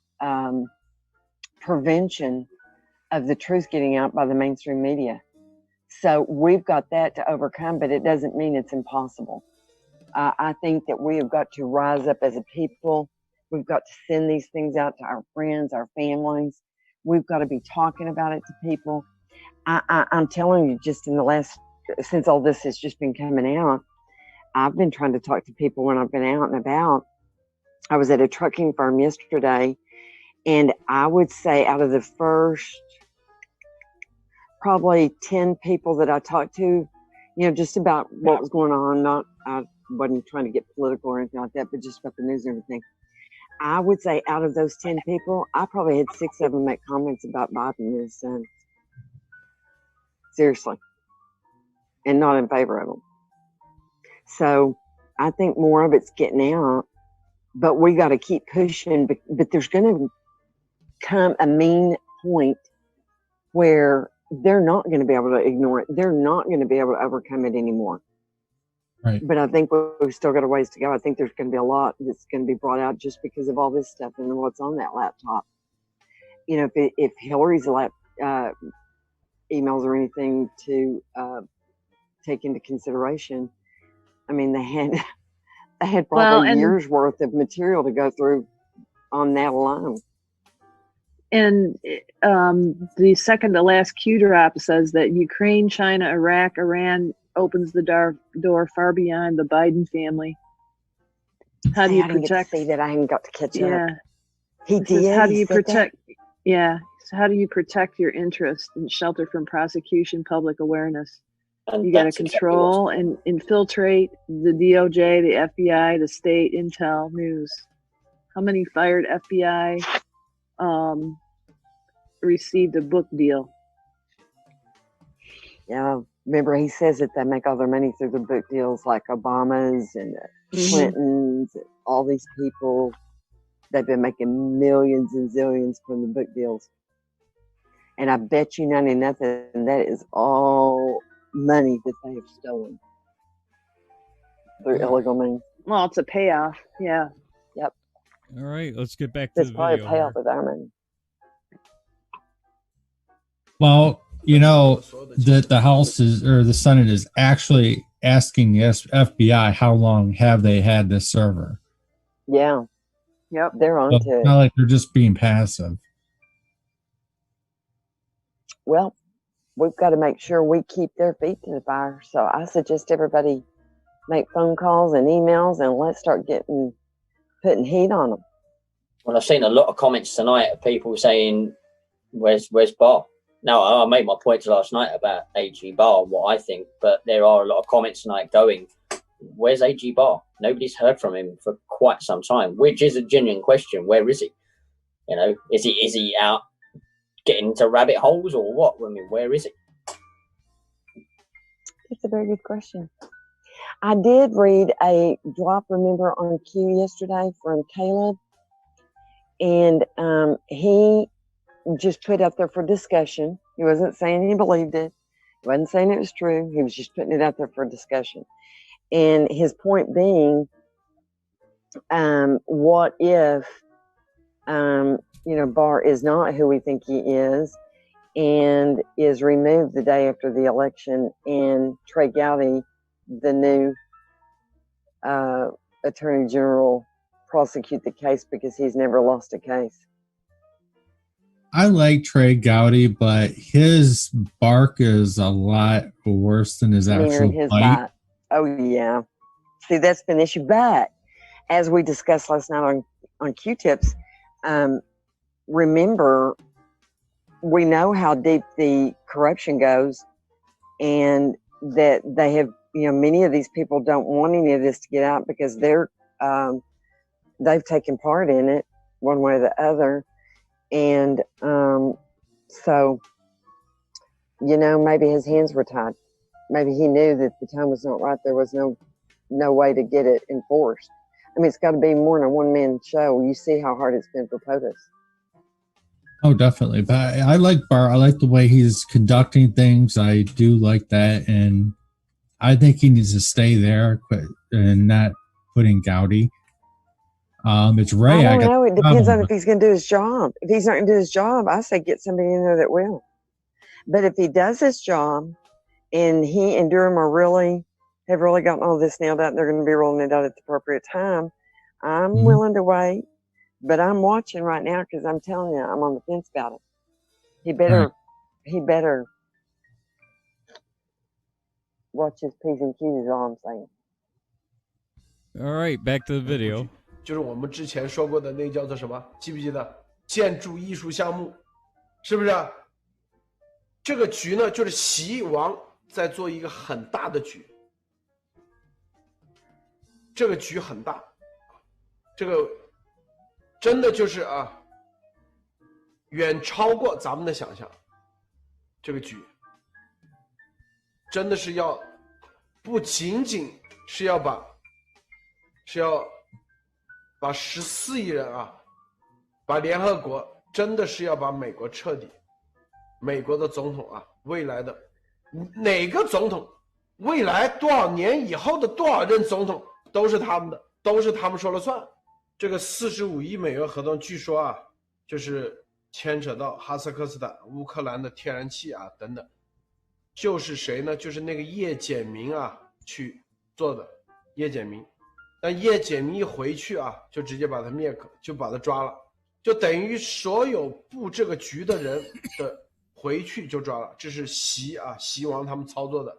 prevention of the truth getting out by the mainstream media. So we've got that to overcome, but it doesn't mean it's impossible. I think that we have got to rise up as a people. We've got to send these things out to our friends, our families. We've got to be talking about it to people. I'm telling you, just in the last, since all this has just been coming out, I've been trying to talk to people when I've been out and about. I was at a trucking firm yesterday, and I would say out of the first probably 10 people that I talked to, you know, just about what was going on, I wasn't trying to get political or anything like that, but just about the news and everything. I would say out of those 10 people, I probably had 6 of them make comments about Biden and his son. Seriously. And not in favor of them. So I think more of it's getting out, but we got to keep pushing. But there's going to come a mean point where they're not going to be able to ignore it. They're not going to be able to overcome it anymore. Right. But I think we've still got a ways to go. I think there's going to be a lot that's going to be brought out just because of all this stuff and what's on that laptop. You know, if Hillary's emails or anything to take into consideration, I mean, they had probably years worth of material to go through on that alone. And the second to last Q drop says that Ukraine, China, Iraq, Iran opens the door far beyond the Biden family. How do you protect? I didn't get to see that. I haven't got to catch up. Yeah, he did. How do you protect? That? Yeah. So how do you protect your interest and shelter from prosecution, public awareness? And you got to control and infiltrate the DOJ, the FBI, the state intel news. How many fired FBI received a book deal? Yeah, remember he says that they make all their money through the book deals, like Obama's and Clintons, and all these people. They've been making millions and zillions from the book deals. And I bet you nothing, that is all money that they have stolen through illegal means. Well, it's a payoff. Yeah. Yep. All right, let's get back to the video. It's probably a payoff with our money. Well, you know that the House is, or the Senate is actually asking the FBI how long have they had this server. Yeah. Yep. They're on to it. It's not like they're just being passive. Well, we've got to make sure we keep their feet to the fire. So I suggest everybody make phone calls and emails, and let's start putting heat on them. Well, I've seen a lot of comments tonight of people saying, where's Barr? Now, I made my points last night about AG Barr, what I think, but there are a lot of comments tonight going, where's AG Barr? Nobody's heard from him for quite some time, which is a genuine question. Where is he? You know, is he out getting into rabbit holes or what? I mean, where is he? That's a very good question. I did read a drop, remember, on Q yesterday from Caleb, and he just put out there for discussion. He wasn't saying he believed it. He wasn't saying it was true. He was just putting it out there for discussion. And his point being, what if, Barr is not who we think he is and is removed the day after the election, and Trey Gowdy, the new Attorney General, prosecute the case because he's never lost a case. I like Trey Gowdy, but his bark is a lot worse than his actual bite. Oh, yeah. See, that's been an issue. But as we discussed last night on Q-Tips, remember, we know how deep the corruption goes, and that they have, many of these people don't want any of this to get out because they've taken part in it one way or the other. And so, maybe his hands were tied. Maybe he knew that the time was not right. There was no way to get it enforced. I mean, it's got to be more than a one-man show. You see how hard it's been for POTUS. Oh, definitely. But I like Barr. I like the way he's conducting things. I do like that. And I think he needs to stay there and not put in Gowdy. It's Ray. I don't know. It depends on if he's going to do his job. If he's not going to do his job, I say get somebody in there that will. But if he does his job and he and Durham have really gotten all this nailed out and they're going to be rolling it out at the appropriate time, I'm willing to wait. But I'm watching right now because I'm telling you, I'm on the fence about it. He better watch his P's and Q's is all I'm saying. All right, back to the video. 就是我们之前说过的那叫做什么？记不记得？建筑艺术项目，是不是？这个局呢，就是习王在做一个很大的局。这个局很大，这个真的就是远超过咱们的想象。这个局真的是不仅仅是要把14亿人把联合国真的是要把美国彻底，美国的总统啊，未来的哪个总统，未来多少年以后的多少任总统都是他们的，都是他们说了算。这个45亿美元合同，据说啊，就是牵扯到哈萨克斯坦、乌克兰的天然气啊等等，就是谁呢？就是那个叶简明啊去做的，叶简明。但叶简明一回去啊，就直接把他灭口，就把他抓了，就等于所有布这个局的人的回去就抓了。这是习王他们操作的，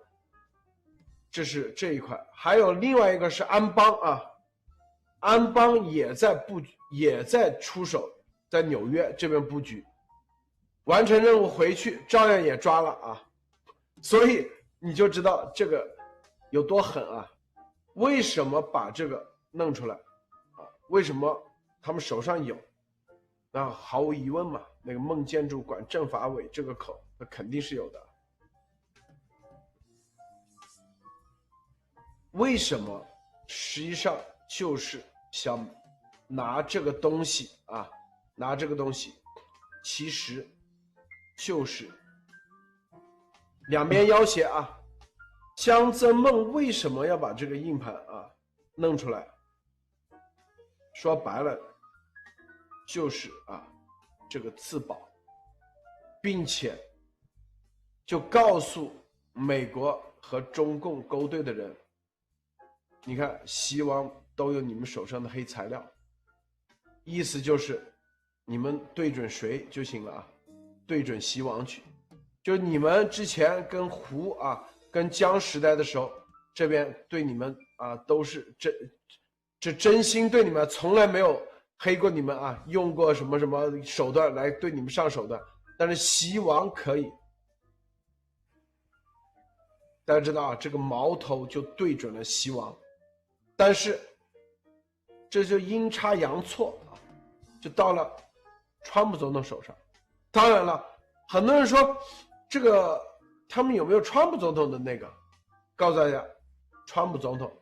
这是这一块。还有另外一个是安邦啊，安邦也在布局，也在出手，在纽约这边布局，完成任务回去照样也抓了啊。所以你就知道这个有多狠啊。为什么把这个弄出来啊？为什么他们手上有？那毫无疑问嘛，那个孟建柱管政法委这个口，那肯定是有的。为什么？实际上就是想拿这个东西啊，拿这个东西，其实就是两边要挟啊。江泽梦为什么要把这个硬盘啊弄出来？说白了，就是啊这个自保，并且就告诉美国和中共勾兑的人，你看西方都有你们手上的黑材料，意思就是你们对准谁就行了啊，对准西王去，就你们之前跟胡啊。跟江时代的时候，这边对你们啊都是真心对你们，从来没有黑过你们啊，用过什么什么手段来对你们上手段。但是习王可以，大家知道啊，这个矛头就对准了习王，但是这就阴差阳错啊，就到了川普总统手上。当然了，很多人说这个。他们有没有川普总统的那个？告诉大家，川普总统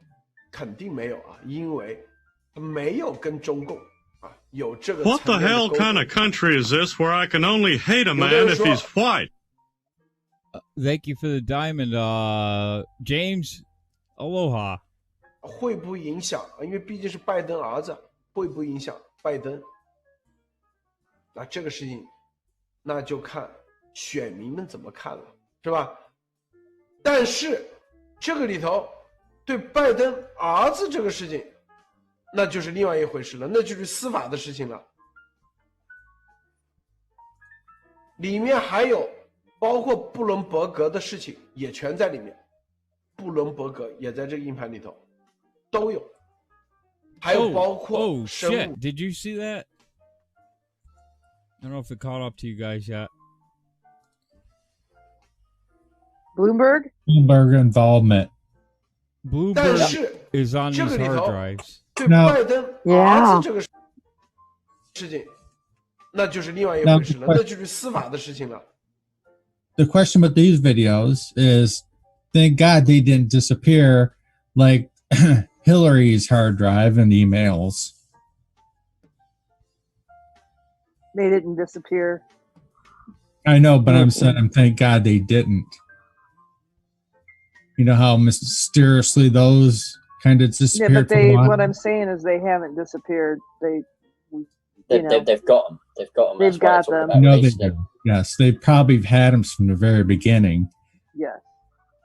肯定没有啊，因为他没有跟中共啊有这个。What the hell kind of country is this where I can only hate a man if he's white? Thank you for the diamond, James. Aloha. 会不会影响？因为毕竟是拜登儿子，会不会影响拜登？那这个事情，那就看选民们怎么看了。是吧？但是这个里头对拜登儿子这个事情，那就是另外一回事了，那就是司法的事情了。里面还有包括布伦伯格的事情也全在里面，布伦伯格也在这个硬盘里头都有，还有包括生物。Oh shit! Did you see that? I don't know if it caught up to you guys yet. Bloomberg involvement. Bloomberg is on these hard drives. 对拜登儿子这个事情，那就是另外一回事了，那就是司法的事情了。The question with these videos is, thank God they didn't disappear like Hillary's hard drive and emails. They didn't disappear. I know, but I'm saying, thank God they didn't. You know how mysteriously those kind of disappeared. Yeah, but what I'm saying is they haven't disappeared. They've got them. They've got them. They've got them. No, they do. Yes, they probably had them from the very beginning. Yes.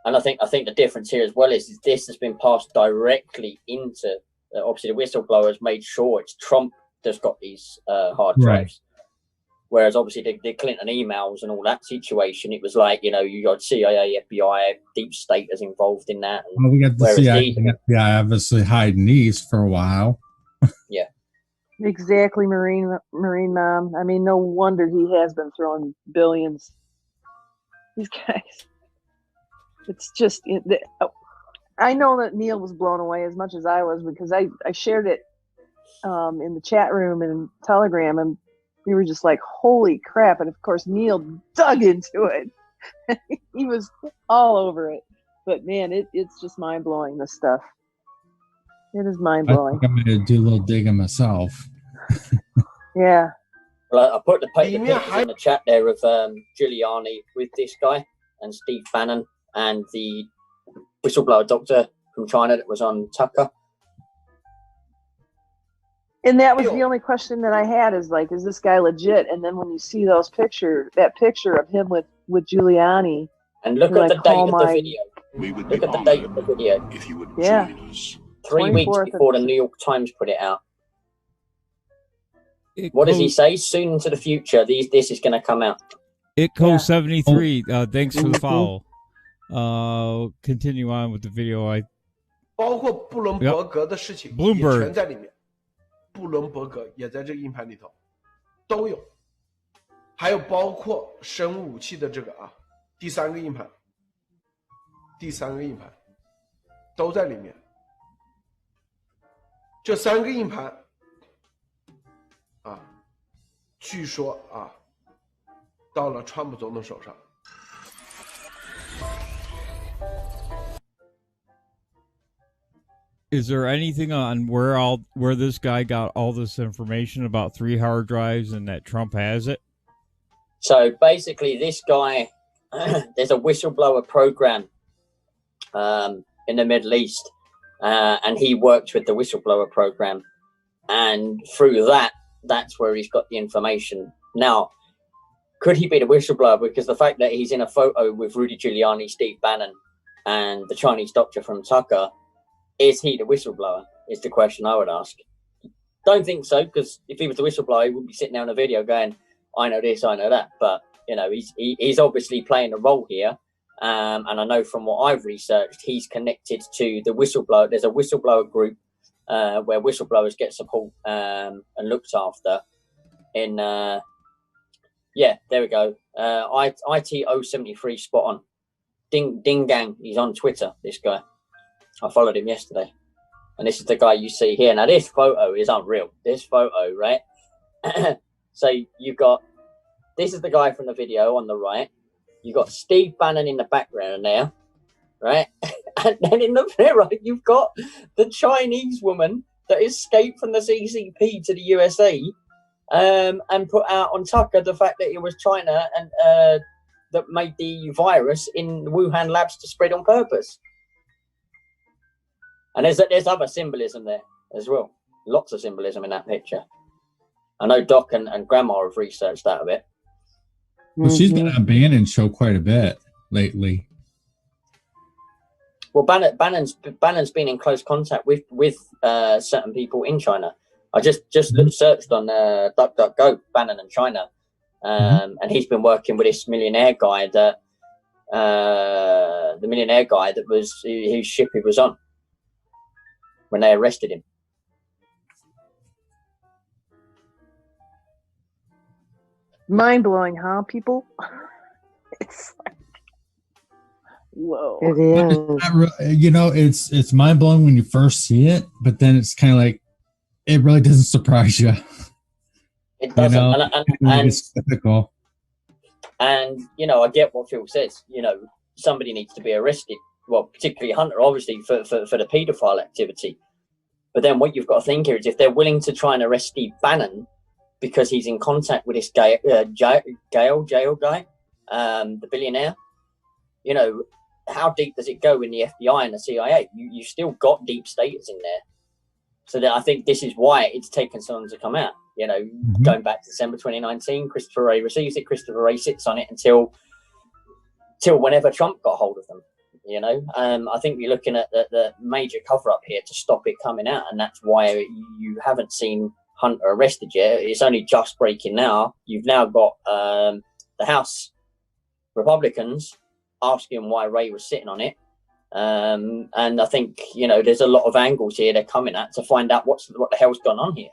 And I think the difference here as well is this has been passed directly into. Obviously, the whistleblowers made sure it's Trump that's got these hard drives. Right. Whereas obviously the Clinton emails and all that situation, it was like, you got CIA, FBI, deep state is involved in that. Well, we got the CIA and FBI obviously hiding these for a while. Yeah. Exactly, Marine Mom. I mean, no wonder he has been throwing billions. These guys. It's just, I know that Neil was blown away as much as I was because I shared it in the chat room and Telegram, and we were just like, holy crap. And of course, Neil dug into it. He was all over it. But man, it's just mind blowing, this stuff. It is mind blowing. I'm going to do a little digging myself. Yeah. Well, I put the pictures in the chat there of Giuliani with this guy and Steve Bannon and the whistleblower doctor from China that was on Tucker. And that was the only question that I had is like, is this guy legit? And then when you see that picture of him with Giuliani, and look at the date of the video. Look at the date of the video. If you would join us. 3 weeks before the New York Times put it out. What does he say? Soon into the future, this is going to come out. Itco73, thanks for the follow. Continue on with the video. 包括布伦伯格的事情也全在里面，布伦伯格也在这个硬盘里头都有，还有包括生物武器的这个第三个硬盘都在里面。这3个硬盘据说到了川普总统手上。Is there anything on where this guy got all this information about 3 hard drives and that Trump has it? So basically, this guy, there's a whistleblower program in the Middle East, and he works with the whistleblower program, and through that's where he's got the information. Now, could he be the whistleblower? Because the fact that he's in a photo with Rudy Giuliani, Steve Bannon, and the Chinese doctor from Tucker, is he the whistleblower? Is the question I would ask. Don't think so, because if he was the whistleblower, he would be sitting there on a video going, I know this, I know that. But, you know, he's obviously playing a role here. And I know from what I've researched, he's connected to the whistleblower. There's a whistleblower group where whistleblowers get support and looked after. Yeah, there we go. IT073, spot on. Ding Gang, he's on Twitter, this guy. I followed him yesterday. And this is the guy you see here. Now, this photo is unreal. This photo, right? So you've got, this is the guy from the video on the right. You've got Steve Bannon in the background there, right? And then in the mirror, you've got the Chinese woman that escaped from the CCP to the USA and put out on Tucker the fact that it was China and that made the virus in Wuhan labs to spread on purpose. And there's other symbolism there as well. Lots of symbolism in that picture. I know Doc and Grandma have researched that a bit. Well, she's been on Bannon's show quite a bit lately. Well, Bannon's been in close contact with certain people in China. I just searched on DuckDuckGo, Bannon and China, and he's been working with this millionaire guy that was whose ship he was on when they arrested him. Mind blowing, huh, people? It's like, whoa. It is. You know, it's mind blowing when you first see it, but then it's kind of like it really doesn't surprise you. It doesn't, you know? and it's typical. And you know, I get what Phil says. You know, somebody needs to be arrested. Well, particularly Hunter, obviously, for the paedophile activity. But then what you've got to think here is if they're willing to try and arrest Steve Bannon because he's in contact with this jail guy, the billionaire, you know, how deep does it go in the FBI and the CIA? You still got deep staters in there. So that I think this is why it's taken so long to come out. You know, going back to December 2019, Christopher Wray receives it. Christopher Wray sits on it until whenever Trump got hold of them. You know, I think you're looking at the major cover-up here to stop it coming out, and that's why you haven't seen Hunter arrested yet. It's only just breaking now. You've now got the House Republicans asking why Wray was sitting on it, and I think, you know, there's a lot of angles here they're coming at to find out what the hell's gone on here.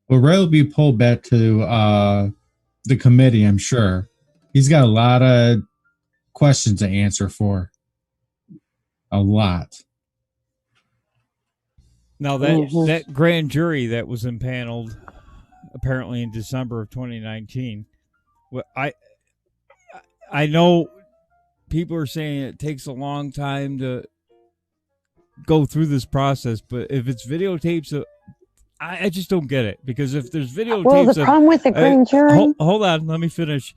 Well, Wray will be pulled back to the committee, I'm sure. He's got a lot of questions to answer for. A lot. Now that grand jury that was impaneled apparently in December of 2019, I know people are saying it takes a long time to go through this process, but if it's videotapes, I just don't get it, because if there's videotapes, well, the problem with the grand jury. Hold on, let me finish.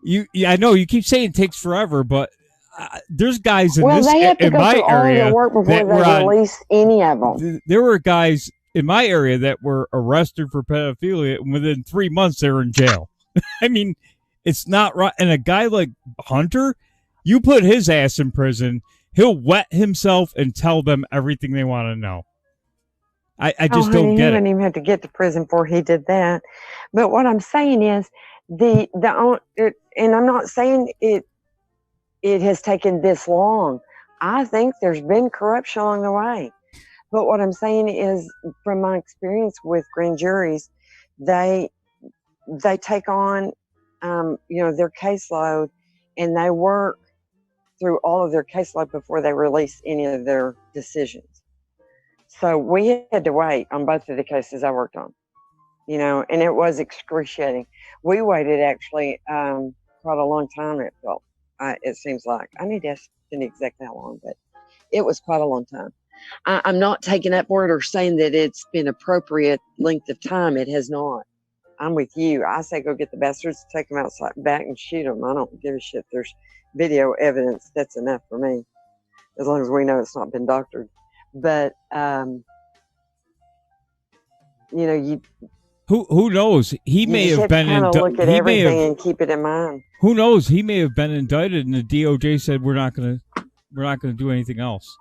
I know you keep saying it takes forever, but there's guys in well, they have to go through all of their work before they release any of them. There were guys in my area that were arrested for pedophilia, and within 3 months they were in jail. I mean, it's not right. And a guy like Hunter, you put his ass in prison, he'll wet himself and tell them everything they want to know. I just don't get it. He didn't even have to get to prison before he did that. But what I'm saying is and I'm not saying it has taken this long. I think there's been corruption along the way. But what I'm saying is, from my experience with grand juries, they take on their caseload, and they work through all of their caseload before they release any of their decisions. So we had to wait on both of the cases I worked on, and it was excruciating. We waited actually quite a long time. It seems like. I need to ask Cindy exactly how long, but it was quite a long time. I'm not taking up for it or saying that it's been appropriate length of time. It has not. I'm with you. I say go get the bastards, take them outside back and shoot them. I don't give a shit. There's video evidence. That's enough for me, as long as we know it's not been doctored. But who knows? He may have been look at everything and keep it in mind. Who knows? He may have been indicted, and the DOJ said we're not going to do anything else.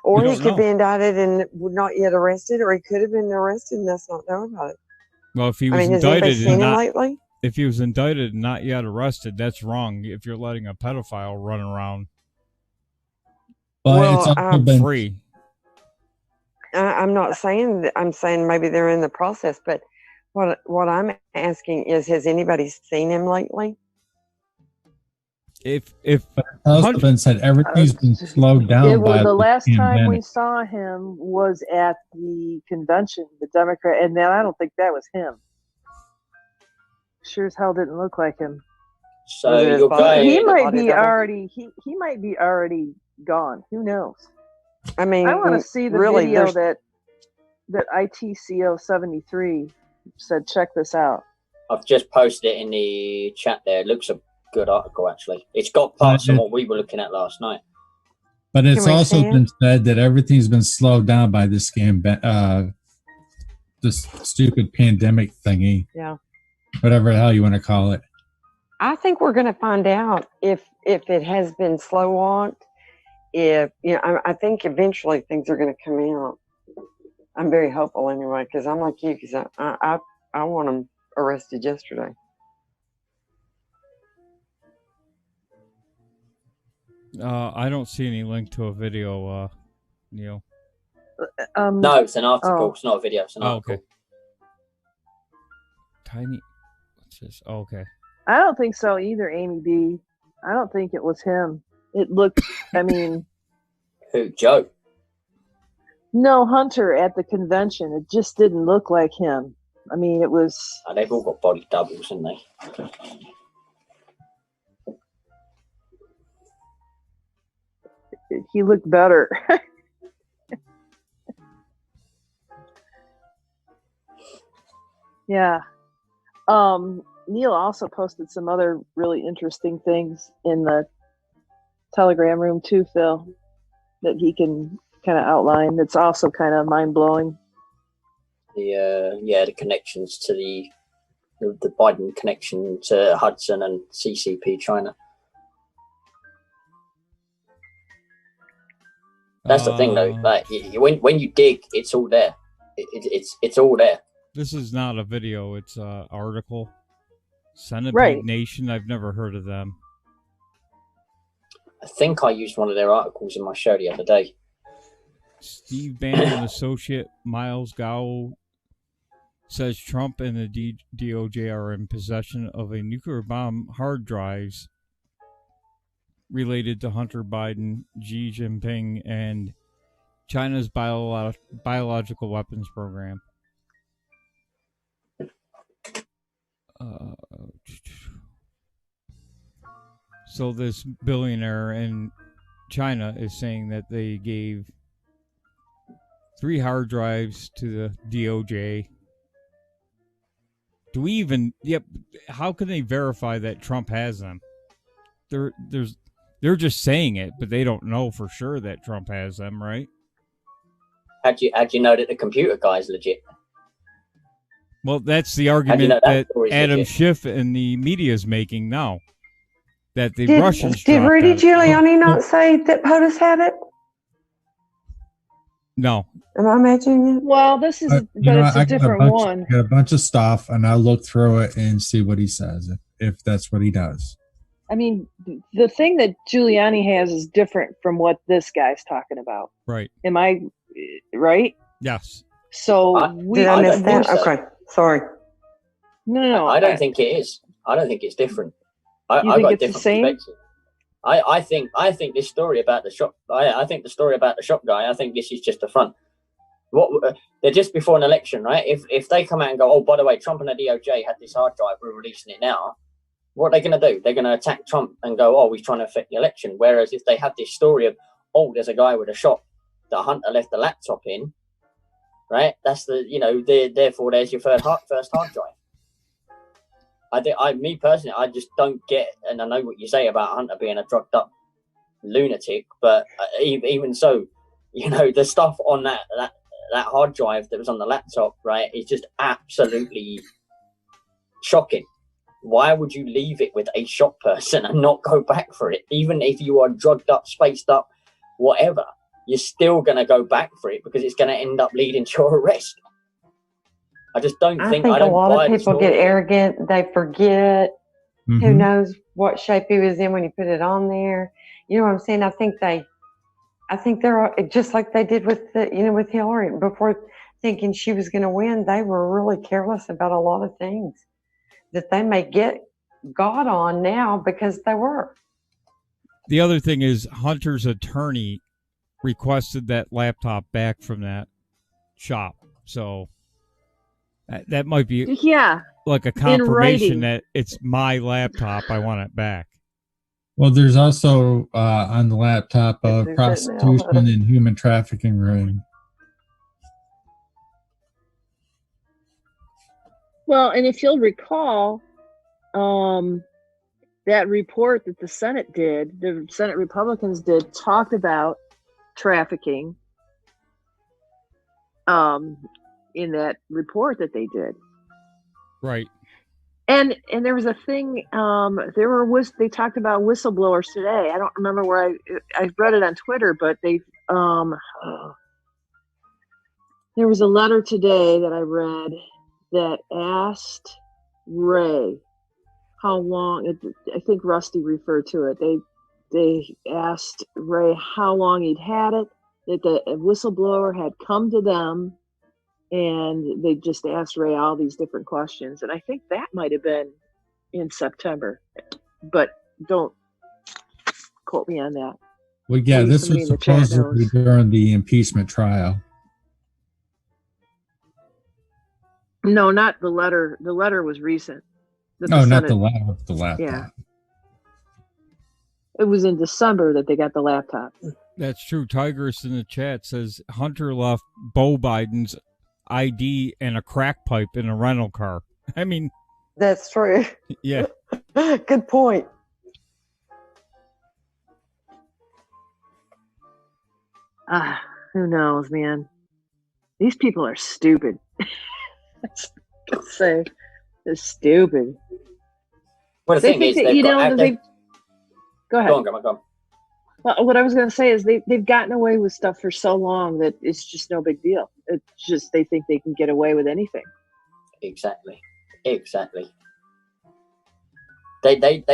Or he could be indicted and not yet arrested, or he could have been arrested and us not know about it. Well, if he was indicted if he was indicted and not yet arrested, that's wrong. If you're letting a pedophile run around, it's also been free. I'm not saying that. I'm saying maybe they're in the process, but what I'm asking is, has anybody seen him lately? If husband said everything's been slowed down by the last pandemic. time we saw him was at the convention, the Democrat, and then I don't think that was him. Sure as hell didn't look like him. So your guy, he might be already he might be already gone. Who knows? I mean, I want to see the video that ITCO 73 said. Check this out. I've just posted it in the chat there. It looks a good article, actually. It's got parts of what we were looking at last night. But it's also been said that everything's been slowed down by this this stupid pandemic thingy. Yeah. Whatever the hell you want to call it. I think we're going to find out if it has been slow walked. I think eventually things are going to come out. I'm very hopeful anyway, because I'm like you, because I want them arrested yesterday. I don't see any link to a video, Neil. No, it's an article. It's not a video. It's an article. Okay. Tiny. What's this? Oh, okay. I don't think so either, Amy B. I don't think it was him. It looked, I mean... Who, Joe? No, Hunter at the convention. It just didn't look like him. I mean, it was... They've all got body doubles, haven't they? He looked better. Yeah. Neil also posted some other really interesting things in the Telegram room too, Phil, that he can kind of outline. It's also kind of mind-blowing. The connections to the Biden connection to Hudson and CCP China. That's the thing, though. Like when you dig, it's all there. It's all there. This is not a video; it's an article. Centipede right. Nation. I've never heard of them. I think I used one of their articles in my show the other day. Steve Bannon associate Miles Gow says Trump and the DOJ are in possession of a nuclear bomb hard drives related to Hunter Biden, Xi Jinping, and China's biological weapons program. So this billionaire in China is saying that they gave 3 hard drives to the DOJ. Do we even? Yep. How can they verify that Trump has them? They're just saying it, but they don't know for sure that Trump has them, right? How'd you know that the computer guy's legit? Well, that's the argument that Adam Schiff and the media is making now. That the Russians did Rudy Giuliani not say that POTUS had it? No. Am I imagining it? Well, this is, it's a different one. I got a bunch of stuff, and I'll look through it and see what he says, if that's what he does. I mean, the thing that Giuliani has is different from what this guy's talking about. Right. Am I right? Yes. So did I miss that? So. Okay. Sorry. No. I don't think it is. I don't think it's different. I think got it's different the same? perspective. I think this story about the shop. I think the story about the shop guy. I think this is just a front. They're just before an election, right? If they come out and go, oh, by the way, Trump and the DOJ had this hard drive, we're releasing it now. What are they going to do? They're going to attack Trump and go, oh, he's trying to affect the election. Whereas if they have this story of, oh, there's a guy with a shop that Hunter left the laptop in, right? That's therefore there's your first hard drive. Me personally, I just don't get, and I know what you say about Hunter being a drugged up lunatic, but even so, the stuff on that hard drive that was on the laptop, right, is just absolutely shocking. Why would you leave it with a shop person and not go back for it? Even if you are drugged up, spaced up, whatever, you're still going to go back for it because it's going to end up leading to your arrest. I just don't think. I think a lot of people get arrogant. They forget. Mm-hmm. Who knows what shape he was in when he put it on there? You know what I'm saying? I think they're just like they did with with Hillary. Before thinking she was going to win, they were really careless about a lot of things that they may get God on now because they were. The other thing is Hunter's attorney requested that laptop back from that shop, so. That might be like a confirmation that it's my laptop. I want it back. Well, there's also on the laptop prostitution and human trafficking ring. Well, and if you'll recall, that report that the Senate did, the Senate Republicans did, talked about trafficking. In that report that they did, right? And there was a thing. They talked about whistleblowers today. I don't remember where I read it on Twitter, but they there was a letter today that I read that asked Ray how long. I think Rusty referred to it. They asked Ray how long he'd had it. That the whistleblower had come to them. And they just asked Ray all these different questions. And I think that might have been in September. But don't quote me on that. Well, yeah, this was supposedly during the impeachment trial. No, not the letter. The letter was recent. No, not the letter, the laptop. Yeah. It was in December that they got the laptop. That's true. Tigress in the chat says Hunter left Beau Biden's ID and a crack pipe in a rental car. I mean, that's true. Yeah. Good point. Who knows, man? These people are stupid. Let's say they're stupid. Well, the thing is, go ahead. Go on. Well, what I was going to say is they've gotten away with stuff for so long that it's just no big deal. It's just they think they can get away with anything. Exactly. They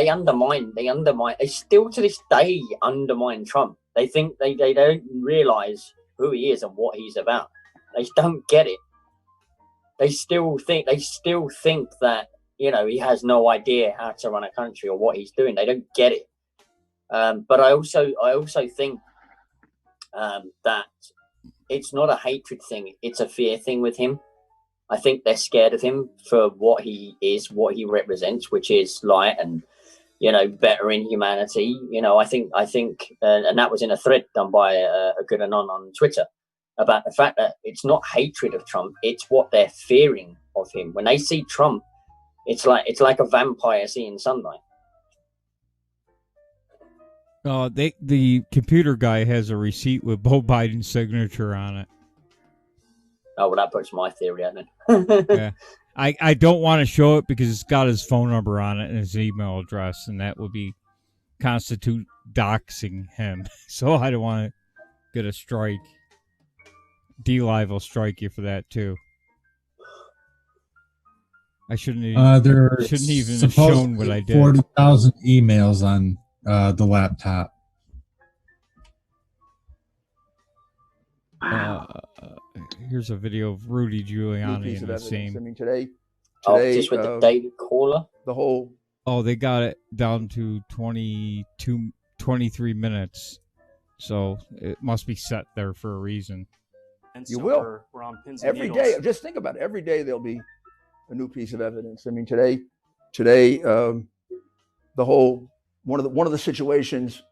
undermine. They still to this day undermine Trump. They think they don't realize who he is and what he's about. They don't get it. They still think that he has no idea how to run a country or what he's doing. They don't get it. But I also think that it's not a hatred thing; it's a fear thing with him. I think they're scared of him for what he is, what he represents, which is light and better in humanity. I think, and that was in a thread done by a good anon on Twitter. about the fact that it's not hatred of Trump, it's what they're fearing of him. When they see Trump, it's like a vampire seeing sunlight. The computer guy has a receipt with Beau Biden's signature on it. Oh, well, that puts my theory out then. Yeah. I don't want to show it because it's got his phone number on it and his email address, and that would be constitute doxing him. So I don't want to get a strike. D-Live will strike you for that too. I shouldn't even have shown what I did. 40,000 emails on the laptop. Here's a video of Rudy Giuliani in the same. I mean, today, just with the David caller. The whole. Oh, they got it down to 23 minutes. So it must be set there for a reason. And you so will. We're on pins and every needles. day. Just think about it. Every day there'll be a new piece of evidence. I mean, today, the whole one of the situations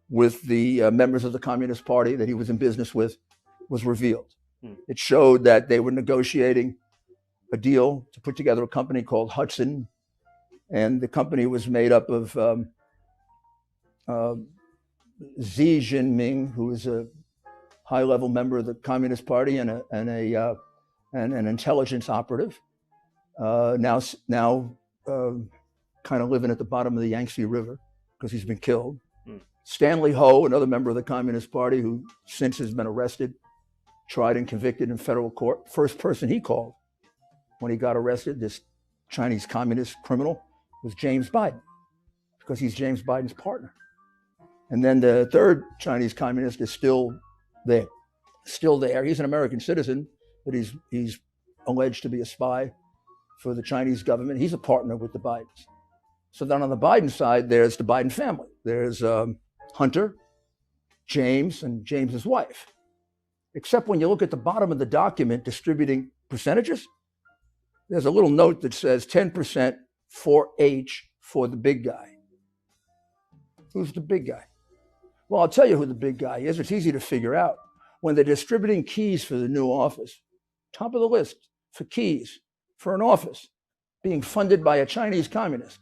with the members of the Communist Party that he was in business with was revealed. It showed that they were negotiating a deal to put together a company called Hudson, and the company was made up of Xi Jinping, who is a high-level member of the Communist Party and an intelligence operative, now kind of living at the bottom of the Yangtze River because he's been killed. Stanley Ho, another member of the Communist Party who since has been arrested, tried and convicted in federal court. First person he called when he got arrested, this Chinese communist criminal, was James Biden, because he's James Biden's partner. And then the third Chinese communist is still there. He's an American citizen, but he's alleged to be a spy for the Chinese government. He's a partner with the Bidens. So then on the Biden side, there's the Biden family. There's Hunter, James, and James's wife. Except when you look at the bottom of the document distributing percentages, there's a little note that says 10% for H for the big guy. Who's the big guy? Well, I'll tell you who the big guy is. It's easy to figure out. When they're distributing keys for the new office, top of the list for keys for an office being funded by a Chinese communist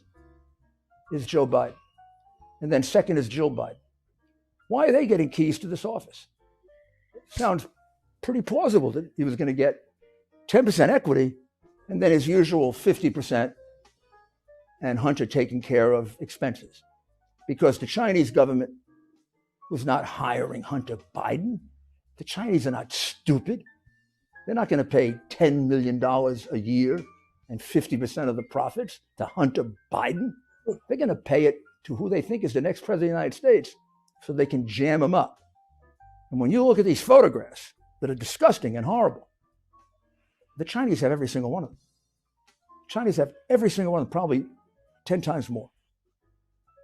is Joe Biden. And then second is Jill Biden. Why are they getting keys to this office? Sounds pretty plausible that he was going to get 10% equity and then his usual 50% and Hunter taking care of expenses. Because the Chinese government was not hiring Hunter Biden. The Chinese are not stupid. They're not going to pay $10 million a year and 50% of the profits to Hunter Biden. They're going to pay it to who they think is the next president of the United States so they can jam him up. And when you look at these photographs that are disgusting and horrible, the Chinese have every single one of them. Chinese have every single one of them, probably 10 times more.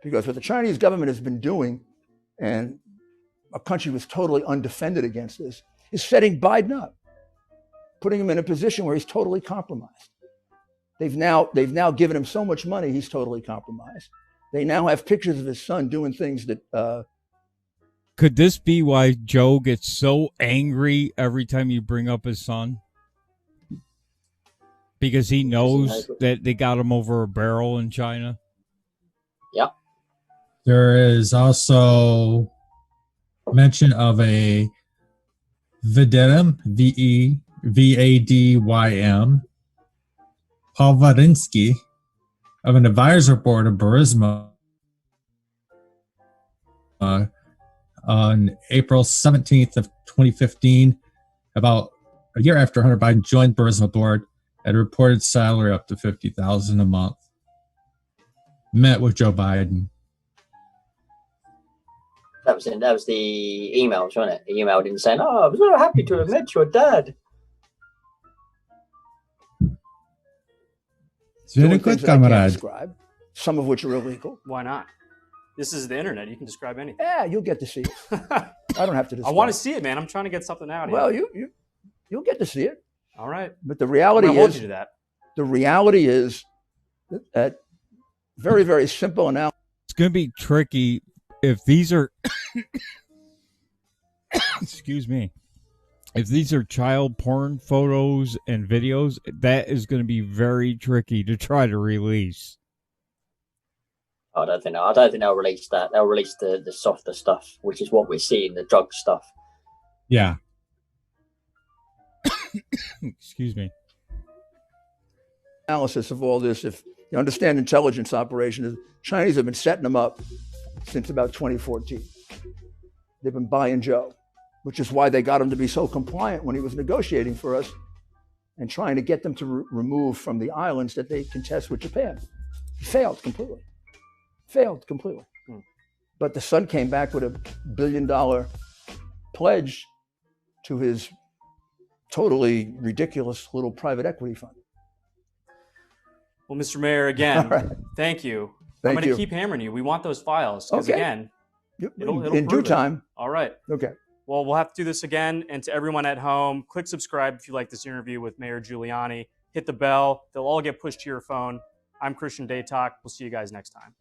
Because what the Chinese government has been doing, and a country was totally undefended against this, is setting Biden up, putting him in a position where he's totally compromised. They've now given him so much money, he's totally compromised. They now have pictures of his son doing things that... Could this be why Joe gets so angry every time you bring up his son? Because he knows that they got him over a barrel in China? Yep. There is also mention of a Vidym, V-A-D-Y-M, Paul Vadinsky, of an advisor board of Burisma on April 17th of 2015, about a year after Hunter Biden joined Burisma board, at a reported salary up to $50,000 a month. Met with Joe Biden. That was the emails, wasn't it? He emailed him saying, "Oh, I was so happy to have met your dad." Very good, comrade. Some of which are illegal. Why not? This is the internet. You can describe anything. Yeah, you'll get to see it. I don't have to describe. I want to see it, man. I'm trying to get something out. Well, you'll get to see it. All right. But the reality is, you to that. The reality is that very, very simple analysis. It's going to be tricky if these are, excuse me, if these are child porn photos and videos, that is going to be very tricky to try to release. I don't think they'll release that. They'll release the softer stuff, which is what we're seeing, the drug stuff. Yeah. Excuse me. Analysis of all this, if you understand intelligence operations, the Chinese have been setting them up since about 2014. They've been buying Joe, which is why they got him to be so compliant when he was negotiating for us and trying to get them to remove from the islands that they contest with Japan. He failed completely. But the son came back with $1 billion pledge to his totally ridiculous little private equity fund. Well, Mr. Mayor, again, thank you. I'm going to keep hammering you. We want those files because, again, it'll in due time. All right. Okay. Well, we'll have to do this again. And to everyone at home, click subscribe if you like this interview with Mayor Giuliani. Hit the bell. They'll all get pushed to your phone. I'm Christian Daytalk. We'll see you guys next time.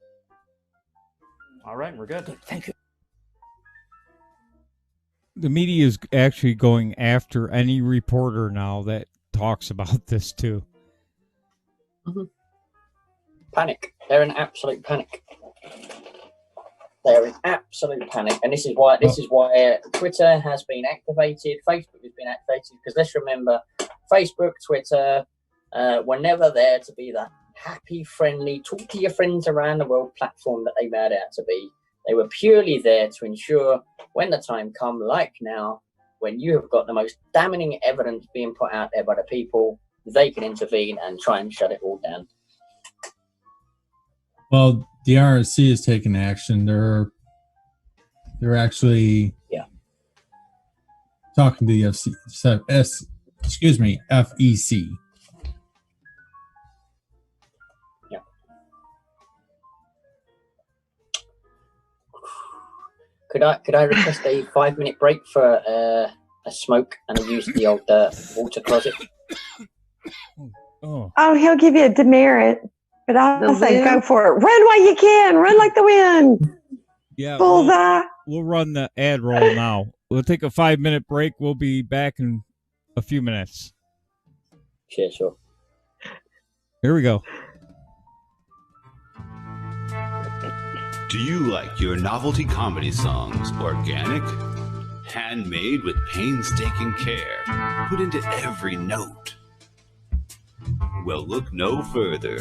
All right, we're good. Thank you. The media is actually going after any reporter now that talks about this too. Mm-hmm. Panic. They're in absolute panic. They're in absolute panic, and this is why Twitter has been activated. Facebook has been activated because let's remember, Facebook, Twitter were never there to be the happy, friendly, talk to your friends around the world platform that they made out to be. They were purely there to ensure when the time come, like now, when you have got the most damning evidence being put out there by the people, they can intervene and try and shut it all down. Well, the RNC is taking action. They're actually talking to the FEC. Could I request a 5-minute break for a smoke and a use of the old water closet? Oh, he'll give you a demerit, but I'll say go for it. Run while you can. Run like the wind. Yeah, bullseye. We'll run the ad roll now. We'll take a 5-minute break. We'll be back in a few minutes. Sure. Here we go. Do you like your novelty comedy songs organic? Handmade with painstaking care, put into every note? Well, look no further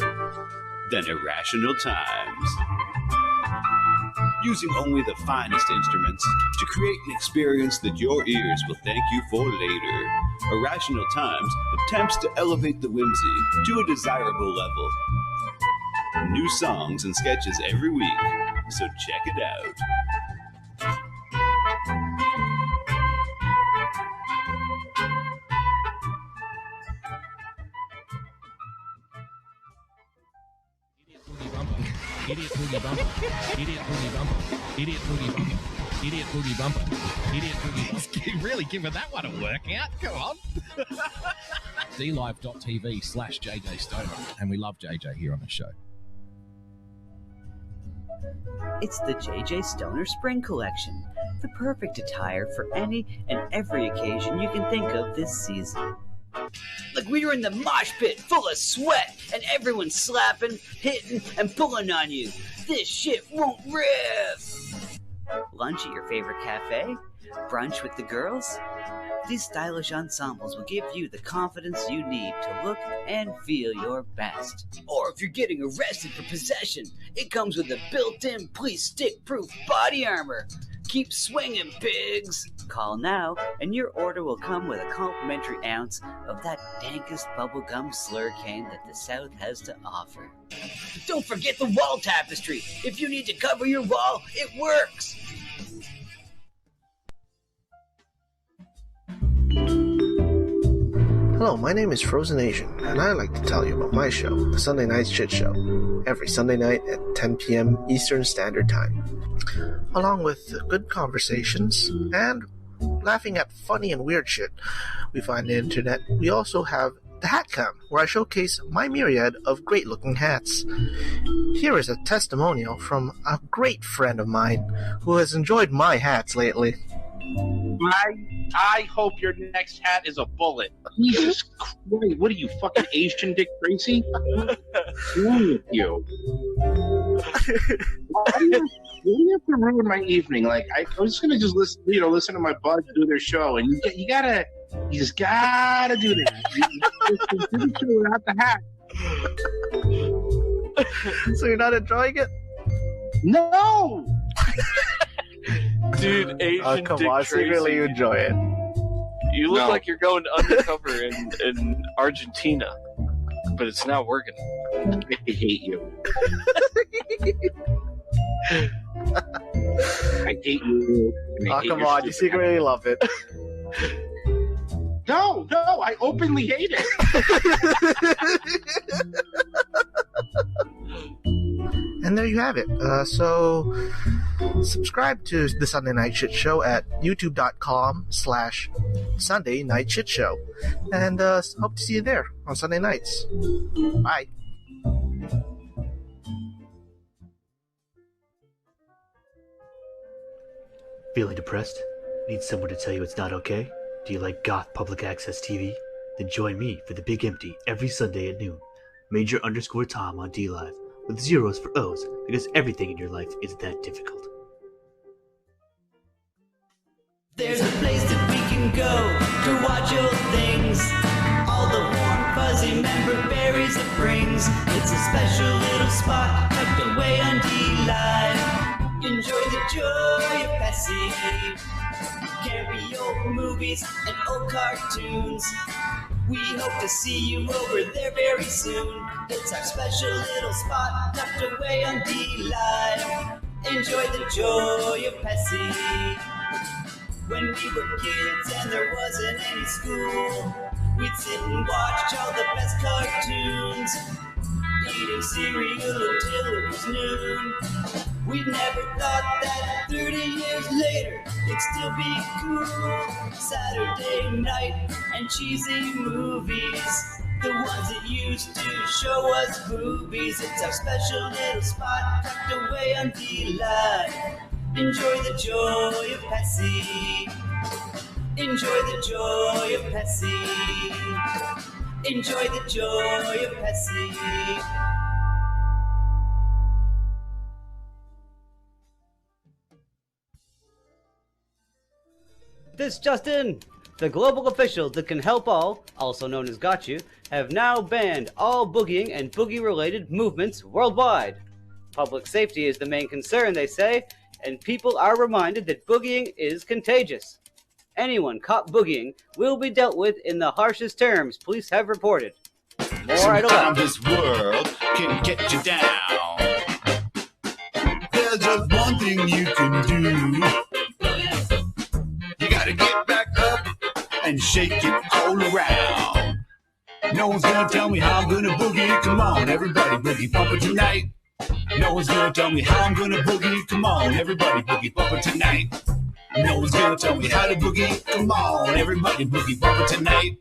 than Irrational Times. Using only the finest instruments to create an experience that your ears will thank you for later, Irrational Times attempts to elevate the whimsy to a desirable level. New songs and sketches every week, so check it out. Idiot boogie bumper. Idiot boogie bumper. Idiot boogie bumper. Idiot boogie bumper. Idiot boogie bumper. He's really giving that one a workout. Come on. DLive.tv/JJ Stoner. And we love JJ here on the show. It's the JJ Stoner Spring Collection, the perfect attire for any and every occasion you can think of this season. Like we were in the mosh pit full of sweat and everyone's slapping, hitting, and pulling on you. This shit won't riff! Lunch at your favorite cafe? Brunch with the girls? These stylish ensembles will give you the confidence you need to look and feel your best. Or if you're getting arrested for possession, it comes with a built-in police stick-proof body armor. Keep swinging, pigs! Call now, and your order will come with a complimentary ounce of that dankest bubblegum slurricane that the South has to offer. Don't forget the wall tapestry! If you need to cover your wall, it works! Hello, my name is Frozen Asian, and I'd like to tell you about my show, The Sunday Night Shit Show, every Sunday night at 10 p.m. Eastern Standard Time. Along with good conversations and laughing at funny and weird shit we find on the internet, we also have the Hat Cam, where I showcase my myriad of great-looking hats. Here is a testimonial from a great friend of mine who has enjoyed my hats lately. I hope your next hat is a bullet. Jesus Christ! What are you, fucking Asian Dick Tracy? What's wrong with you? Why do you have to ruin my evening? Like I was just gonna listen to my buds do their show, and you just gotta do this. You do the show without the hat. So you're not enjoying it? No. Dude, Asian come Dick on, Tracy. secretly you enjoy it. You look like you're going undercover in Argentina, but it's not working. I hate you. I hate you. Oh, come on, you secretly love it. No, I openly hate it. And there you have it. So subscribe to the Sunday Night Shit Show at youtube.com/Sunday Night Shit Show. And hope to see you there on Sunday nights. Bye. Feeling depressed? Need someone to tell you it's not okay? Do you like goth public access TV? Then join me for The Big Empty every Sunday at noon. Major_Tom on DLive, with zeros for O's, because everything in your life is that difficult. There's a place that we can go to watch old things. All the warm, fuzzy member berries it brings. It's a special little spot tucked away on DLive. Enjoy the joy of Bessie. Campy old movies and old cartoons. We hope to see you over there very soon. It's our special little spot tucked away on DLive. Enjoy the joy of Bessie. When we were kids and there wasn't any school, we'd sit and watch all the best cartoons, eating cereal until it was noon. We never thought that 30 years later it'd still be cool. Saturday night and cheesy movies, the ones that used to show us boobies. It's our special little spot tucked away on DLive. Enjoy the joy of Bessie. Enjoy the joy of Bessie. Enjoy the joy of Bessie. This just in! The global officials that can help all, also known as Got You, have now banned all boogieing and boogie-related movements worldwide. Public safety is the main concern, they say, and people are reminded that boogieing is contagious. Anyone caught boogieing will be dealt with in the harshest terms police have reported. More idle Sometimes this world can get you down. There's just one thing you can do. You gotta get back up and shake it all around. No one's gonna tell me how I'm gonna boogie. Come on, everybody boogie bumper tonight. No one's gonna tell me how I'm gonna boogie. Come on, everybody boogie bumper tonight. No one's gonna tell me how to boogie. Come on, everybody boogie bumper tonight.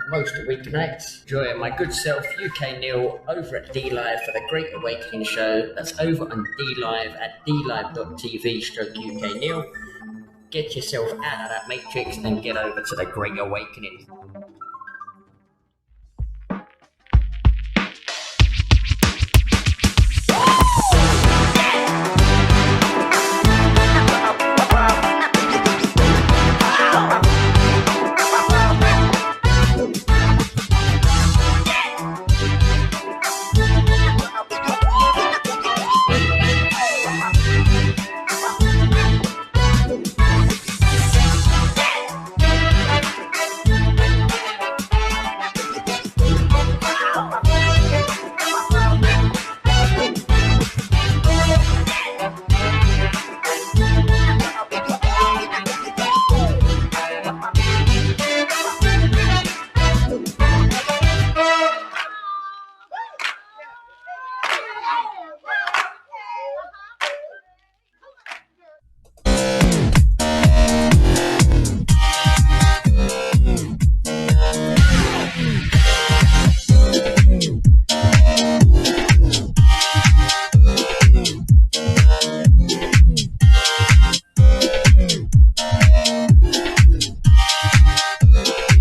Most weeknights, join my good self UK Neil over at DLive for the Great Awakening show. That's over on DLive at dlive.tv/UK Neil. Get yourself out of that matrix and get over to the Great Awakening.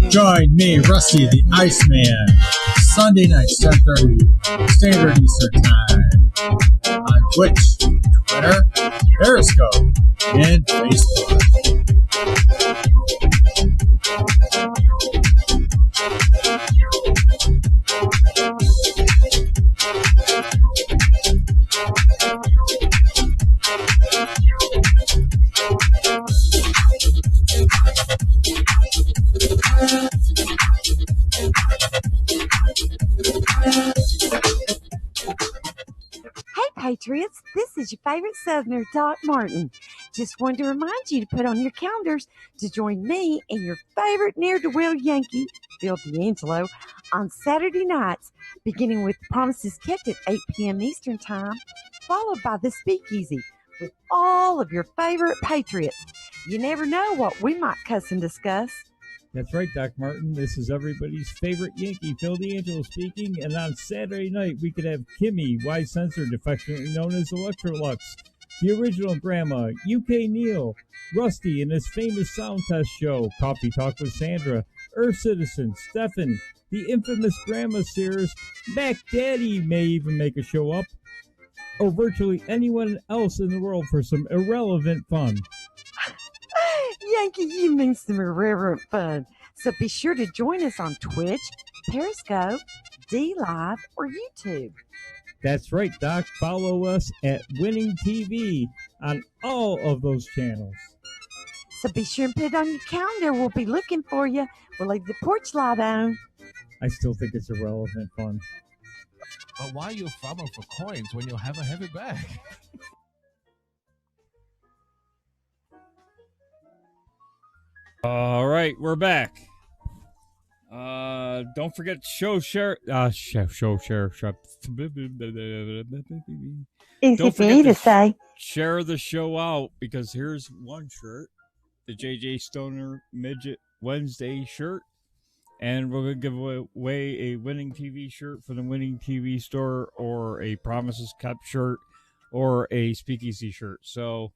Join me, Rusty the Iceman, Sunday nights, 10:30 Standard Eastern Time on Twitch, Twitter, Periscope, and Facebook. Patriots, this is your favorite Southerner, Doc Martin. Just wanted to remind you to put on your calendars to join me and your favorite ne'er-do-well Yankee, Phil D'Angelo, on Saturday nights, beginning with Promises Kept at 8 p.m. Eastern Time, followed by the Speakeasy with all of your favorite Patriots. You never know what we might cuss and discuss. That's right, Doc Martin. This is everybody's favorite Yankee, Phil D'Angelo speaking. And on Saturday night, we could have Kimmy, Y Censored, affectionately known as Electrolux, the original Grandma, UK Neil, Rusty in his famous sound test show, Coffee Talk with Sandra, Earth Citizen, Stefan, the infamous Grandma Sears, Mac Daddy may even make a show up, or virtually anyone else in the world for some irrelevant fun. Yankee, you mean some irreverent fun. So be sure to join us on Twitch, Periscope, D-Live, or YouTube. That's right, Doc. Follow us at Winning TV on all of those channels. So be sure and put it on your calendar. We'll be looking for you. We'll leave the porch light on. I still think it's irrelevant fun. But why you farming for coins when you'll have a heavy bag? All right, we're back. Don't forget to share. Easy Don't for you to say. Share the show out, because here's one shirt, the JJ Stoner Midget Wednesday shirt, and we're going to give away a Winning TV shirt for the Winning TV store, or a Promises Kept shirt, or a Speakeasy shirt. So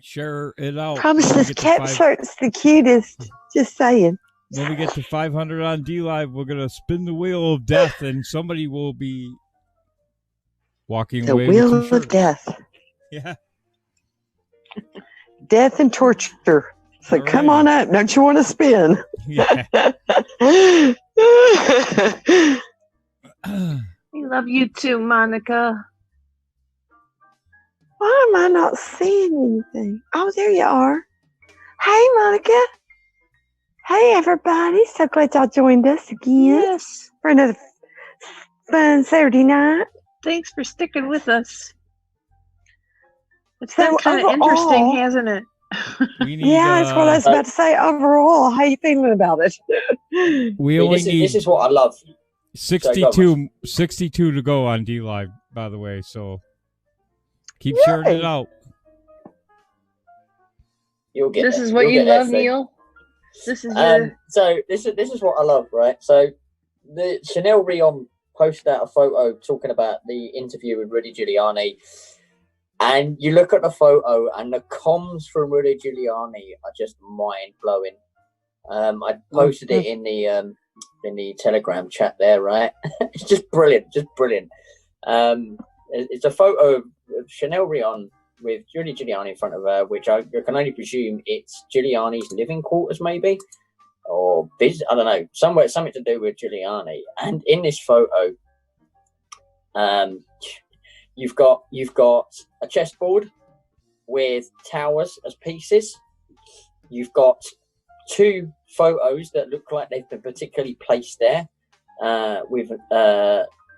share it out. Promises Kept shirt's the cutest. Just saying. When we get to 500 on D-Live, we're going to spin the wheel of death, and somebody will be walking away with some shirts. The wheel of death. Yeah. Death and torture. So come on up. Don't you want to spin? Yeah. We love you too, Monica. Why am I not seeing anything? Oh, there you are. Hey, Monica. Hey, everybody. So glad y'all joined us again. Yes. For another fun Saturday night. Thanks for sticking with us. It's been kind of interesting, hasn't it? Yeah, that's what I was about to say. Overall, how you feeling about it? We only need this is what I love. 62 to go on D-Live, by the way, so keep sharing it out. You'll get this there. is what You'll you get there, love, Fred. Neil? This is your... So this is what I love, right? So the Chanel Rion posted out a photo talking about the interview with Rudy Giuliani, and you look at the photo, and the comms from Rudy Giuliani are just mind blowing. I posted it in the Telegram chat there, right? It's just brilliant, It's a photo of Chanel Rion with Rudy Giuliani in front of her, which I can only presume it's Giuliani's living quarters, maybe, or I don't know, something to do with Giuliani. And in this photo, you've got a chessboard with towers as pieces. You've got two photos that look like they've been particularly placed there, with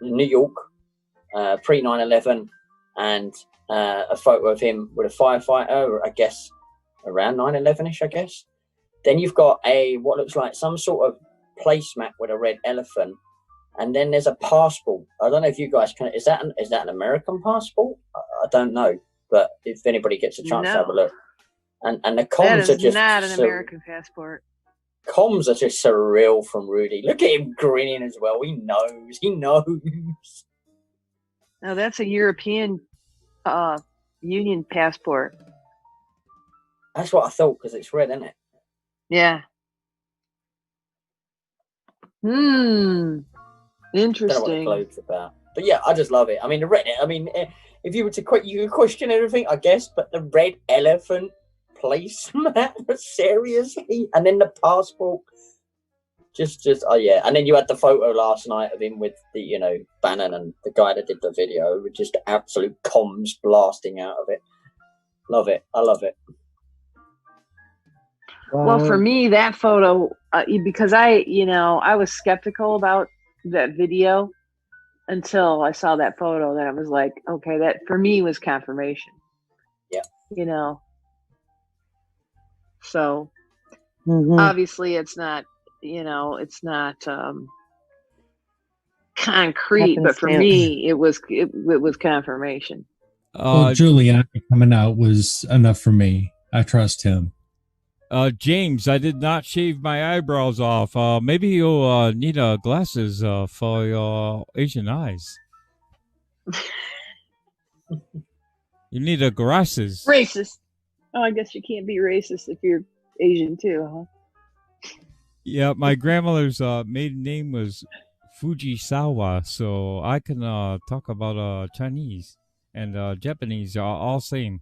New York pre 9/11, and a photo of him with a firefighter, I guess around 9/11ish, I guess. Then you've got what looks like some sort of placemat with a red elephant, and then there's a passport. I don't know if you guys can. Is that an American passport? I don't know, but if anybody gets a chance to have a look, and the comms are just not an American passport. Comms are just surreal from Rudy. Look at him grinning as well. He knows. No, that's a European Union passport. That's what I thought because it's red, isn't it? Yeah. Interesting. Don't know what the globe's about, but yeah, I just love it. I mean, the red. I mean, if you were to you could question everything, I guess, but the red elephant placemat, seriously, and then the passport. Just oh yeah, and then you had the photo last night of him with the Bannon and the guy that did the video with just absolute comms blasting out of it. Love it. I love it. Well, for me, that photo, because I was skeptical about that video until I saw that photo. Then I was like, okay, that for me was confirmation. Yeah. So obviously it's not, concrete, but for me, it was confirmation. Well, Giuliani coming out was enough for me. I trust him. James, I did not shave my eyebrows off. Maybe you'll need glasses for your Asian eyes. You need glasses. Racist. Oh, I guess you can't be racist if you're Asian too, huh? Yeah, my grandmother's maiden name was Fujisawa, so I can talk about Chinese and Japanese are all same.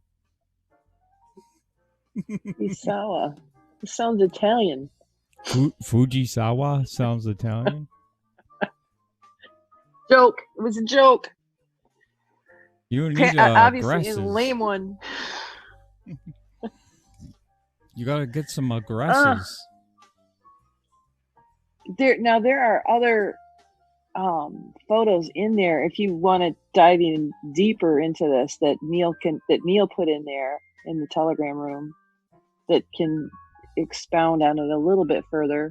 Fujisawa. It sounds Italian. Fujisawa sounds Italian. Joke. It was a joke. You need obviously glasses. a lame one. You gotta get some glasses. There are other photos in there if you want to dive in deeper into this that Neil put in there in the Telegram room that can expound on it a little bit further.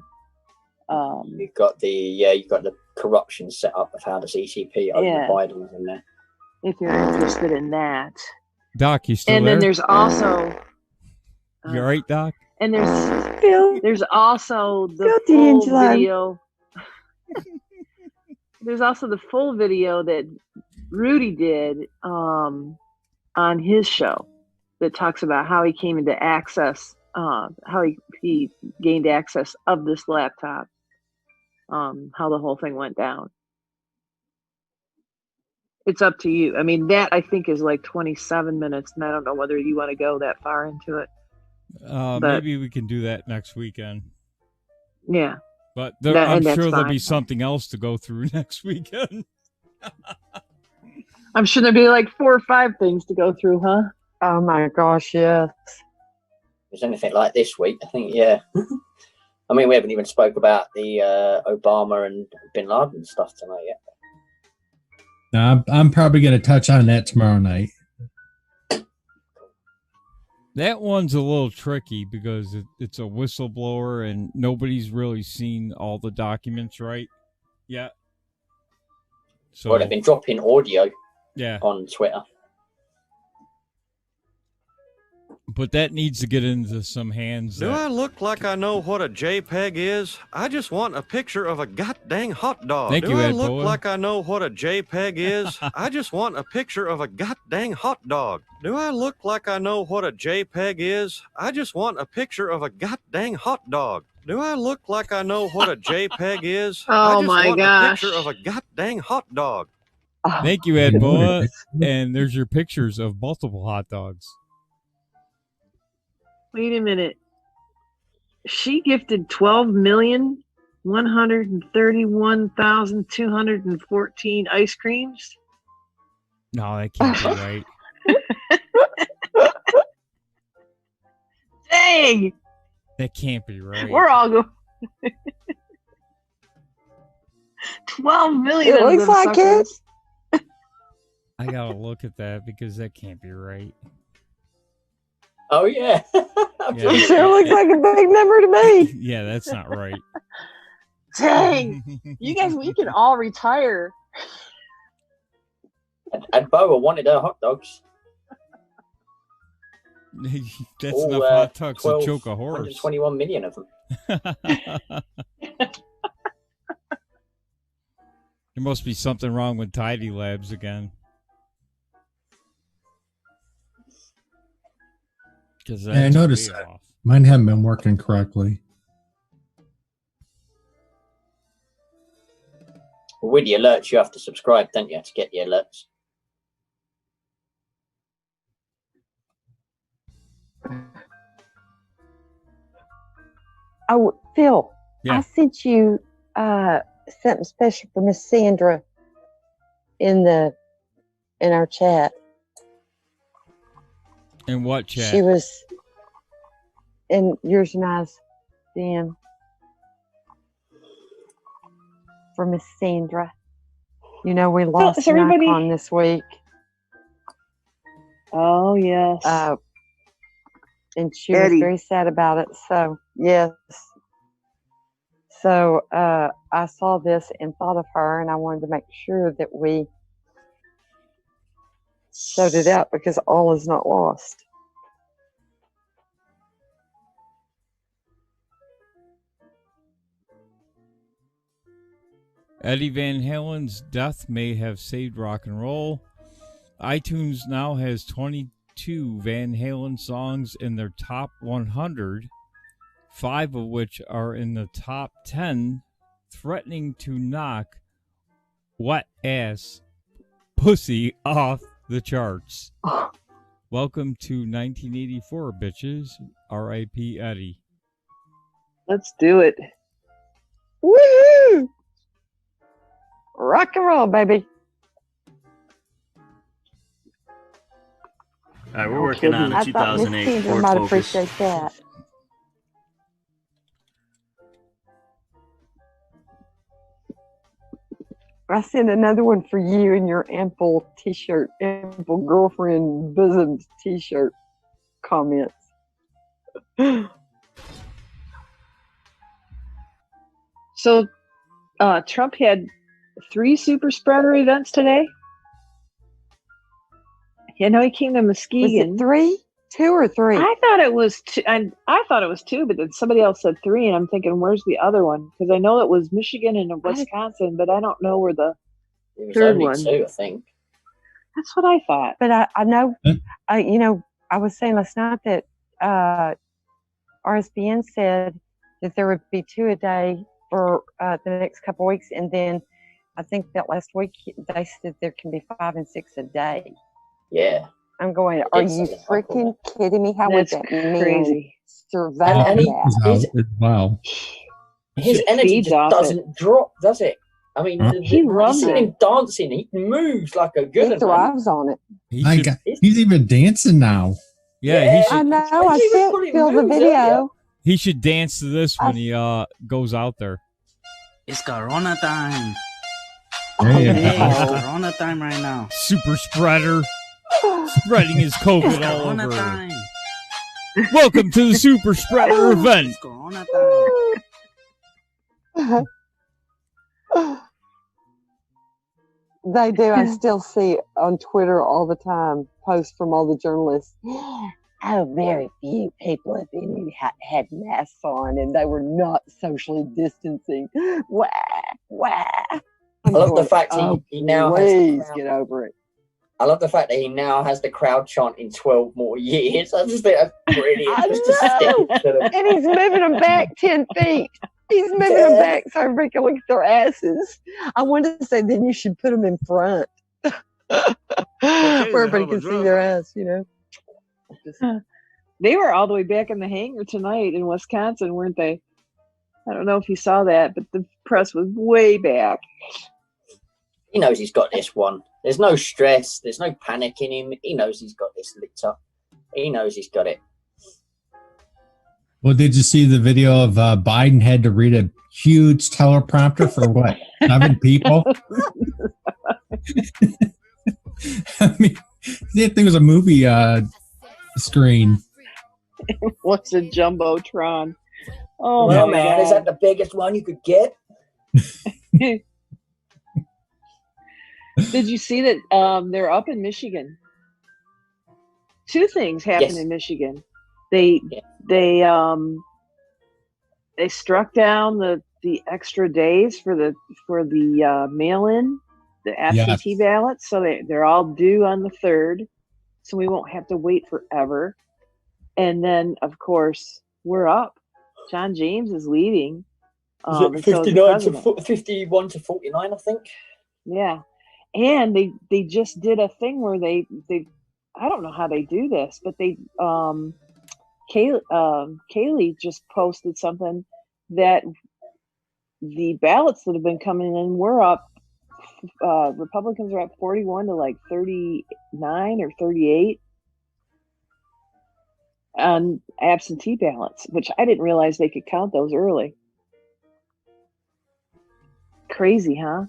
You've got the corruption set up of how the CCP own the Biden's in there. If you're interested in that. Doc, you still and there? Then there's also you all right, Doc? And there's also the full video. There's also the full video that Rudy did on his show that talks about how he came into access, how he gained access of this laptop, how the whole thing went down. It's up to you. I mean, that I think is like 27 minutes, and I don't know whether you want to go that far into it. Maybe we can do that next weekend. Yeah. But I'm sure there'll be something else to go through next weekend. I'm sure there'll be like 4 or 5 things to go through, huh? Oh my gosh, yes. If there's anything like this week, I think, yeah. I mean, we haven't even spoke about the Obama and Bin Laden stuff tonight yet. Now, I'm probably going to touch on that tomorrow night. That one's a little tricky because it's a whistleblower and nobody's really seen all the documents, right? Yeah. So well, they've been dropping audio yeah. on Twitter. But that needs to get into some hands. Do I look like I know what a JPEG is? I just want a picture of a goddamn hot dog. Thank you, Do I Ed look Boy. like I know what a JPEG is? I just want a picture of a goddamn hot dog. Do I look like I know what a JPEG is? I just want a picture of a goddamn hot dog. Do I look like I know what a JPEG is? I just want a picture of a goddamn hot dog. Thank you, Ed Boa. And there's your pictures of multiple hot dogs. Wait a minute. She gifted 12,131,214 ice creams? No, that can't be right. Dang! That can't be right. We're all going. 12 million. It looks like it. I gotta look at that because that can't be right. Oh yeah. It sure looks like a big number to me. Yeah, that's not right. Dang, you guys, we can all retire. And Boa wanted her hot dogs. That's All, enough hot dogs to choke a horse. 121 million of them. There must be something wrong with Tidy Labs again. Yeah, I noticed that. Mine haven't been working correctly. With the alerts, you have to subscribe, don't you, to get the alerts? Oh, Phil, Yeah. I sent you something special for Miss Sandra in our chat. In what chat? She was in yours and I's DM for Miss Sandra. You know, we lost is an everybody- icon this week. Oh, yes. And she was Eddie. very sad about it. So, yes. So, I saw this and thought of her, and I wanted to make sure that we showed it out because all is not lost. Eddie Van Halen's death may have saved rock and roll. iTunes now has 22 Van Halen songs in their top 100, 5 of which are in the top 10, threatening to knock Wet Ass Pussy off the charts. Welcome to 1984, bitches. R.I.P. Eddie. Let's do it. Woohoo! Rock and roll, baby. All right, we're working on a I thought Miss 2008 Sandra Ford might Focus. appreciate that. I sent another one for you in your ample t-shirt, ample girlfriend bosom t-shirt comments. So, Trump had 3 super spreader events today. You know, he came to Muskegon. Was it 3? 2 or 3? I thought it was 2. And I thought it was 2, but then somebody else said 3, and I'm thinking, where's the other one? Because I know it was Michigan and Wisconsin, but I don't know where the It was third only one. 2, I think. That's what I thought. But I know, you know, I was saying last night that RSBN said that there would be 2 a day for the next couple of weeks, and then I think that last week they said there can be 5 and 6 a day. Yeah. I'm going, are you freaking kidding me? How would That's that man crazy. survive And he- that? Wow. His energy feeds just off doesn't drop, does it? I mean, He loves you see it. him dancing. He moves like a good He one. thrives on it. My God, he's even dancing now. Yeah, he should. I know. I He was sent pulling Phil the moves video. earlier. He should dance to this when he goes out there. It's Corona time. There you Hey, go. it's Corona time right now. Super spreader, spreading his COVID all Corona over. time. Welcome to the super spreader event. It's Corona time. They do. I still see on Twitter all the time posts from all the journalists. Oh, very few people, if any, had masks on, and they were not socially distancing. Wah, wah. I love the fact he now has the please crowd. get over it. I love the fact that he now has the crowd chanting 12 more years. I just think that's brilliant. I Just to stick to them. And he's moving them back 10 feet. He's moving them back so everybody can look at their asses. I wanted to say, then you should put them in front where everybody can see their ass, you know. They were all the way back in the hangar tonight in Wisconsin, weren't they? I don't know if you saw that, but the press was way back. He knows he's got this one. There's no stress. There's no panic in him. He knows he's got this licked up. He knows he's got it. Well, did you see the video of Biden had to read a huge teleprompter for what, 7 people? I mean, that thing was a movie screen. What's a jumbotron? Oh Well, my man, God. is that the biggest one you could get? Did you see that they're up in Michigan? Two things happened in Michigan. They struck down the extra days for the mail-in, the absentee ballots, so they're all due on the 3rd, so we won't have to wait forever. And then, of course, we're up. John James is leading. Is it 59 to 51 to 49, I think? Yeah. And they just did a thing where they I don't know how they do this, but they Kaylee just posted something that the ballots that have been coming in were up. Republicans are up 41 to like 39 or 38 on absentee ballots, which I didn't realize they could count those early. Crazy, huh?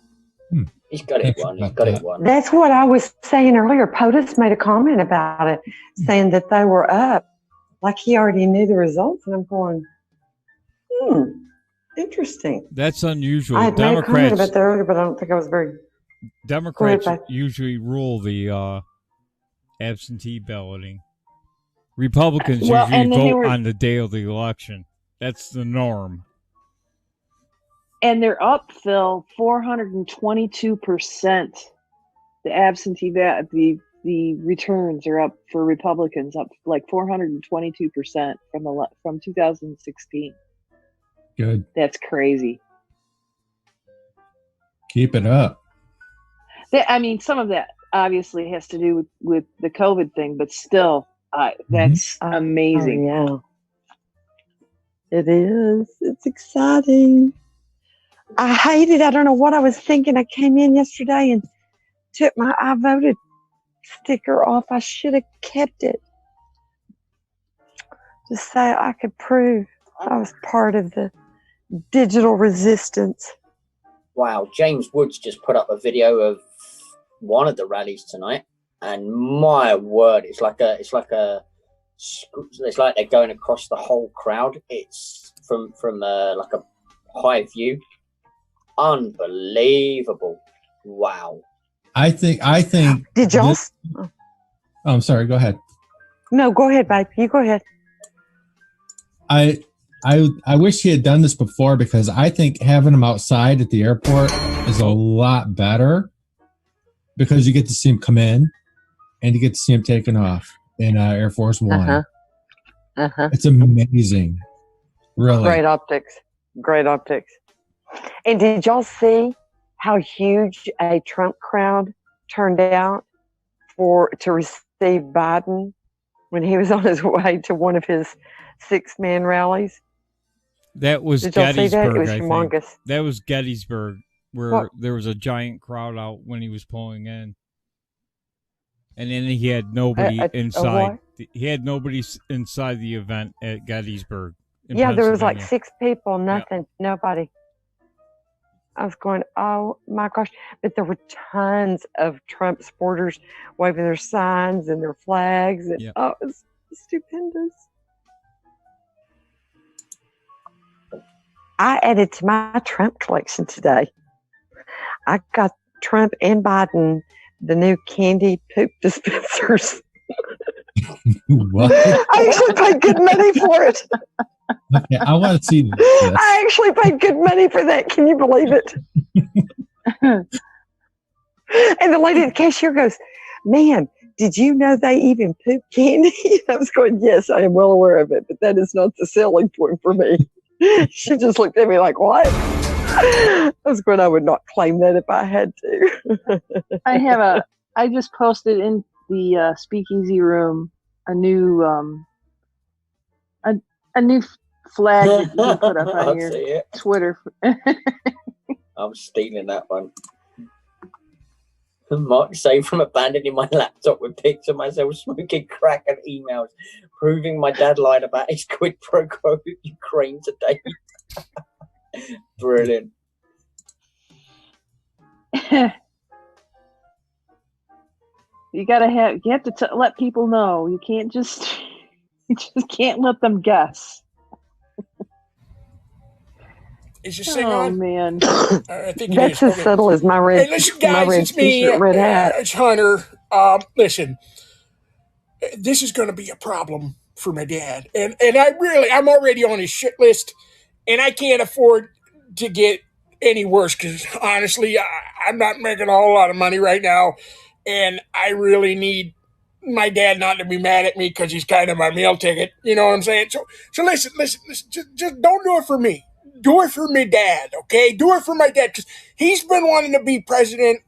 He's got it won. He's got it won. That's what I was saying earlier. POTUS made a comment about it, saying that they were up, like he already knew the results. And I'm going, interesting. That's unusual. I had made a comment about that earlier, but I don't think I was very. Democrats usually rule the absentee balloting. Republicans usually vote on the day of the election. That's the norm. And they're up, Phil, 422%. The absentee the returns are up for Republicans, up like 422% from 2016. Good. That's crazy. Keep it up. I mean, some of that obviously has to do with the COVID thing, but still, that's amazing. Oh, yeah. It is. It's exciting. I hate it. I don't know what I was thinking. I came in yesterday and took my I voted sticker off. I should have kept it. Just so I could prove I was part of the digital resistance. Wow, James Woods just put up a video of one of the rallies tonight, and my word, it's like they're going across the whole crowd. It's from like a high view. Unbelievable. Wow. I think did y'all I'm sorry, go ahead. No, go ahead, babe. You go ahead. I wish he had done this before, because I think having him outside at the airport is a lot better, because you get to see him come in and you get to see him taking off in Air Force One. It's amazing. Really. Great optics. And did y'all see how huge a Trump crowd turned out to receive Biden when he was on his way to one of his 6-man rallies? That was Did y'all see that? Gettysburg, It was I humongous. think. That was Gettysburg, where there was a giant crowd out when he was pulling in. And then he had nobody inside. He had nobody inside the event at Gettysburg. Yeah, there was like 6 people, nothing, nobody. I was going, oh my gosh. But there were tons of Trump supporters waving their signs and their flags. And, oh, it was stupendous. I added to my Trump collection today. I got Trump and Biden the new candy poop dispensers. What? I actually paid good money for it. Okay, I want to see this. I actually paid good money for that. Can you believe it? And the lady at the cashier goes, "Man, did you know they even poop candy?" I was going, "Yes, I am well aware of it, but that is not the selling point for me." She just looked at me like, "What?" I was going, "I would not claim that if I had to." I just posted in the Speakeasy room a new flag that you can put up on your Twitter. I'm stealing that one. Mark saved from abandoning my laptop with pics of myself smoking crack and emails proving my dad lied about his quid pro quo with Ukraine today. Brilliant. You have to let people know. You can't you just can't let them guess. Is this thing Oh on? man. I think it That's is. as subtle as my red, Hey, listen, my guys, red it's me. t-shirt, red hat. It's Hunter. Listen, this is going to be a problem for my dad, and I'm already on his shit list, and I can't afford to get any worse because honestly, I'm not making a whole lot of money right now, and I really need my dad not to be mad at me because he's kind of my meal ticket. You know what I'm saying? So listen. Just don't do it for me. Do it for my dad, okay? Do it for my dad because he's been wanting to be president.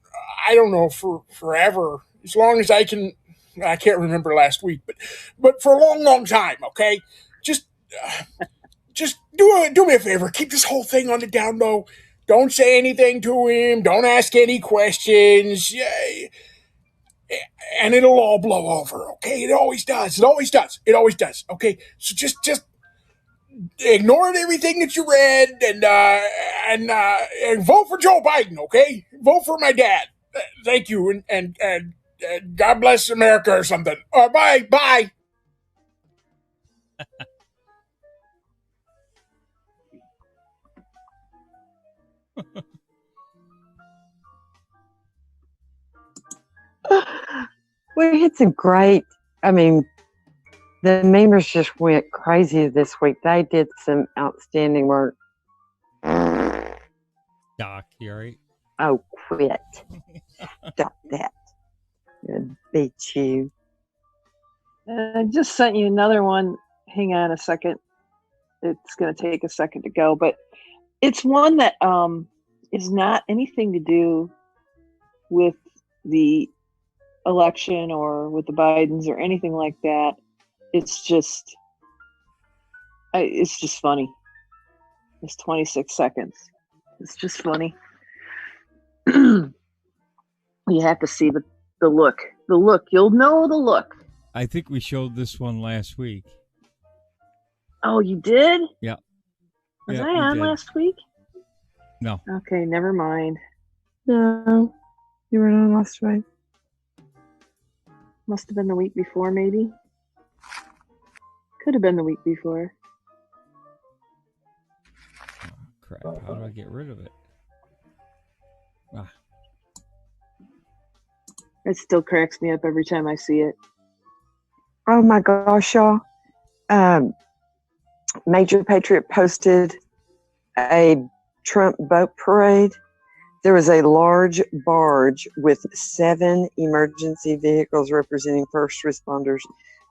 I don't know for forever, as long as I can. I can't remember last week, but for a long time, okay? Just do me a favor. Keep this whole thing on the down low. Don't say anything to him. Don't ask any questions. Yeah, and it'll all blow over, okay? It always does. It always does. It always does. Okay, so just ignore everything that you read and vote for Joe Biden, okay? Vote for my dad. Thank you, and God bless America or something. Bye. We had some great. I mean, the memers just went crazy this week. They did some outstanding work. Doc, you all right? Oh, quit. Stop that. I'd beat you. I just sent you another one. Hang on a second. It's going to take a second to go, but it's one that is not anything to do with the election or with the Bidens or anything like that. It's just funny. It's 26 seconds. It's just funny. You have to see the look. The look. You'll know the look. I think we showed this one last week. Oh, you did? Yeah. Was Yeah, I we on did. last week? No. Okay, never mind. No, you were on last week. Must have been the week before, maybe. Could have been the week before. Crap, how do I get rid of it? Ah. It still cracks me up every time I see it. Oh my gosh, y'all. Major Patriot posted a Trump boat parade. There was a large barge with 7 emergency vehicles representing first responders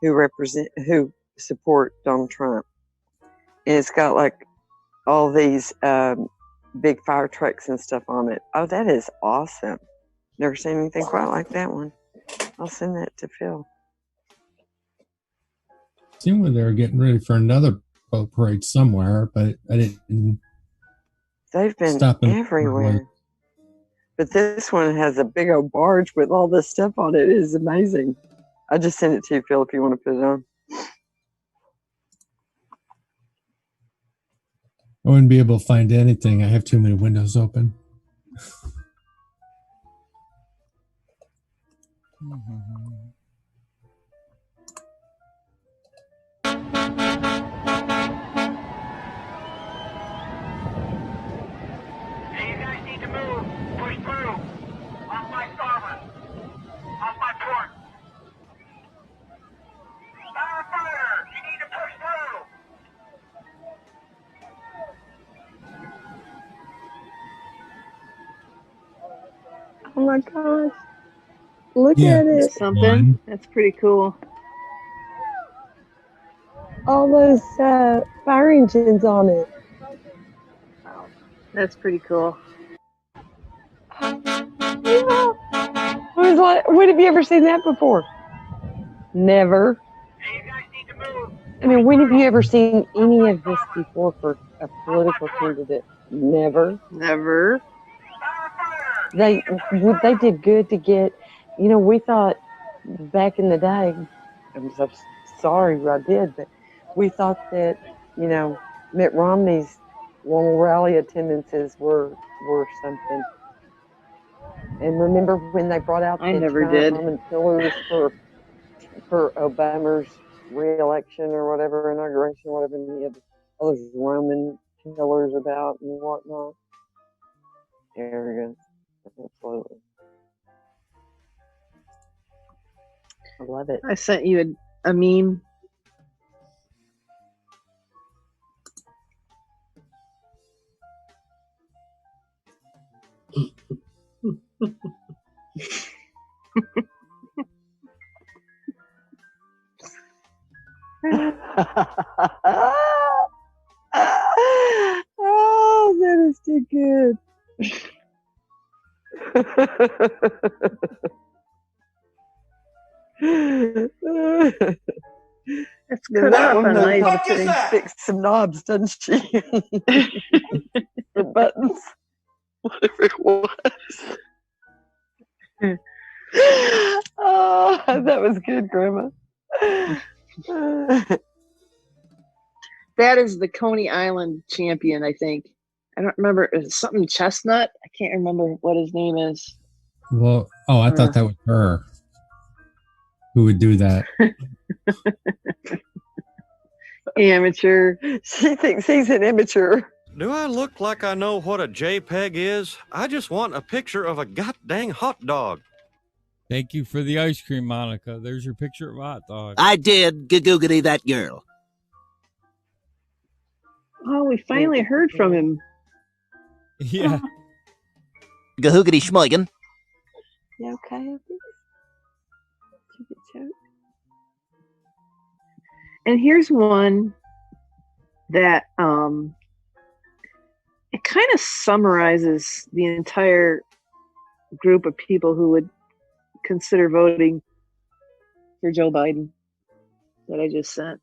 who support Donald Trump. And it's got like all these big fire trucks and stuff on it. Oh, that is awesome. Never seen anything quite like that one. I'll send that to Phil. Seemed like they were getting ready for another boat parade somewhere, but I didn't. They've been stop them everywhere. But this one has a big old barge with all this stuff on it. It is amazing. I just sent it to you, Phil, if you want to put it on. I wouldn't be able to find anything. I have too many windows open. Hey, you guys need to move. Push through. Off my starboard. Off my port. Firefighter, you need to push through. Oh my gosh. Look Yeah, at it. Something. That's pretty cool. All those fire engines on it. That's pretty cool. Yeah. When have you ever seen that before? Never. I mean, when have you ever seen any of this before for a political candidate? Never. Never. They did good to get, we thought back in the day, I'm so sorry I did, but we thought that, Mitt Romney's long rally attendances were something. And remember when they brought out I the never giant did. Roman pillars for Obama's re-election or whatever, inauguration, whatever, and he had all those Roman killers about and whatnot. Arrogance, absolutely. I love it. I sent you a meme. Oh, that is too good. It's Now cut that off one on knows how ice. to fix some knobs, doesn't she? The buttons. Whatever it was. Oh, that was good, Grandma. That is the Coney Island champion, I think. I don't remember. It's something Chestnut. I can't remember what his name is. Well, oh, I thought that was her who would do that. Amateur. She thinks he's an immature. Do I look like I know what a JPEG is? I just want a picture of a goddamn hot dog. Thank you for the ice cream, Monica. There's your picture of a hot dog. I did gagoogity that girl. Oh, we finally heard from him. Yeah. Gahoogity schmoigan. You okay? And here's one that it kind of summarizes the entire group of people who would consider voting for Joe Biden that I just sent.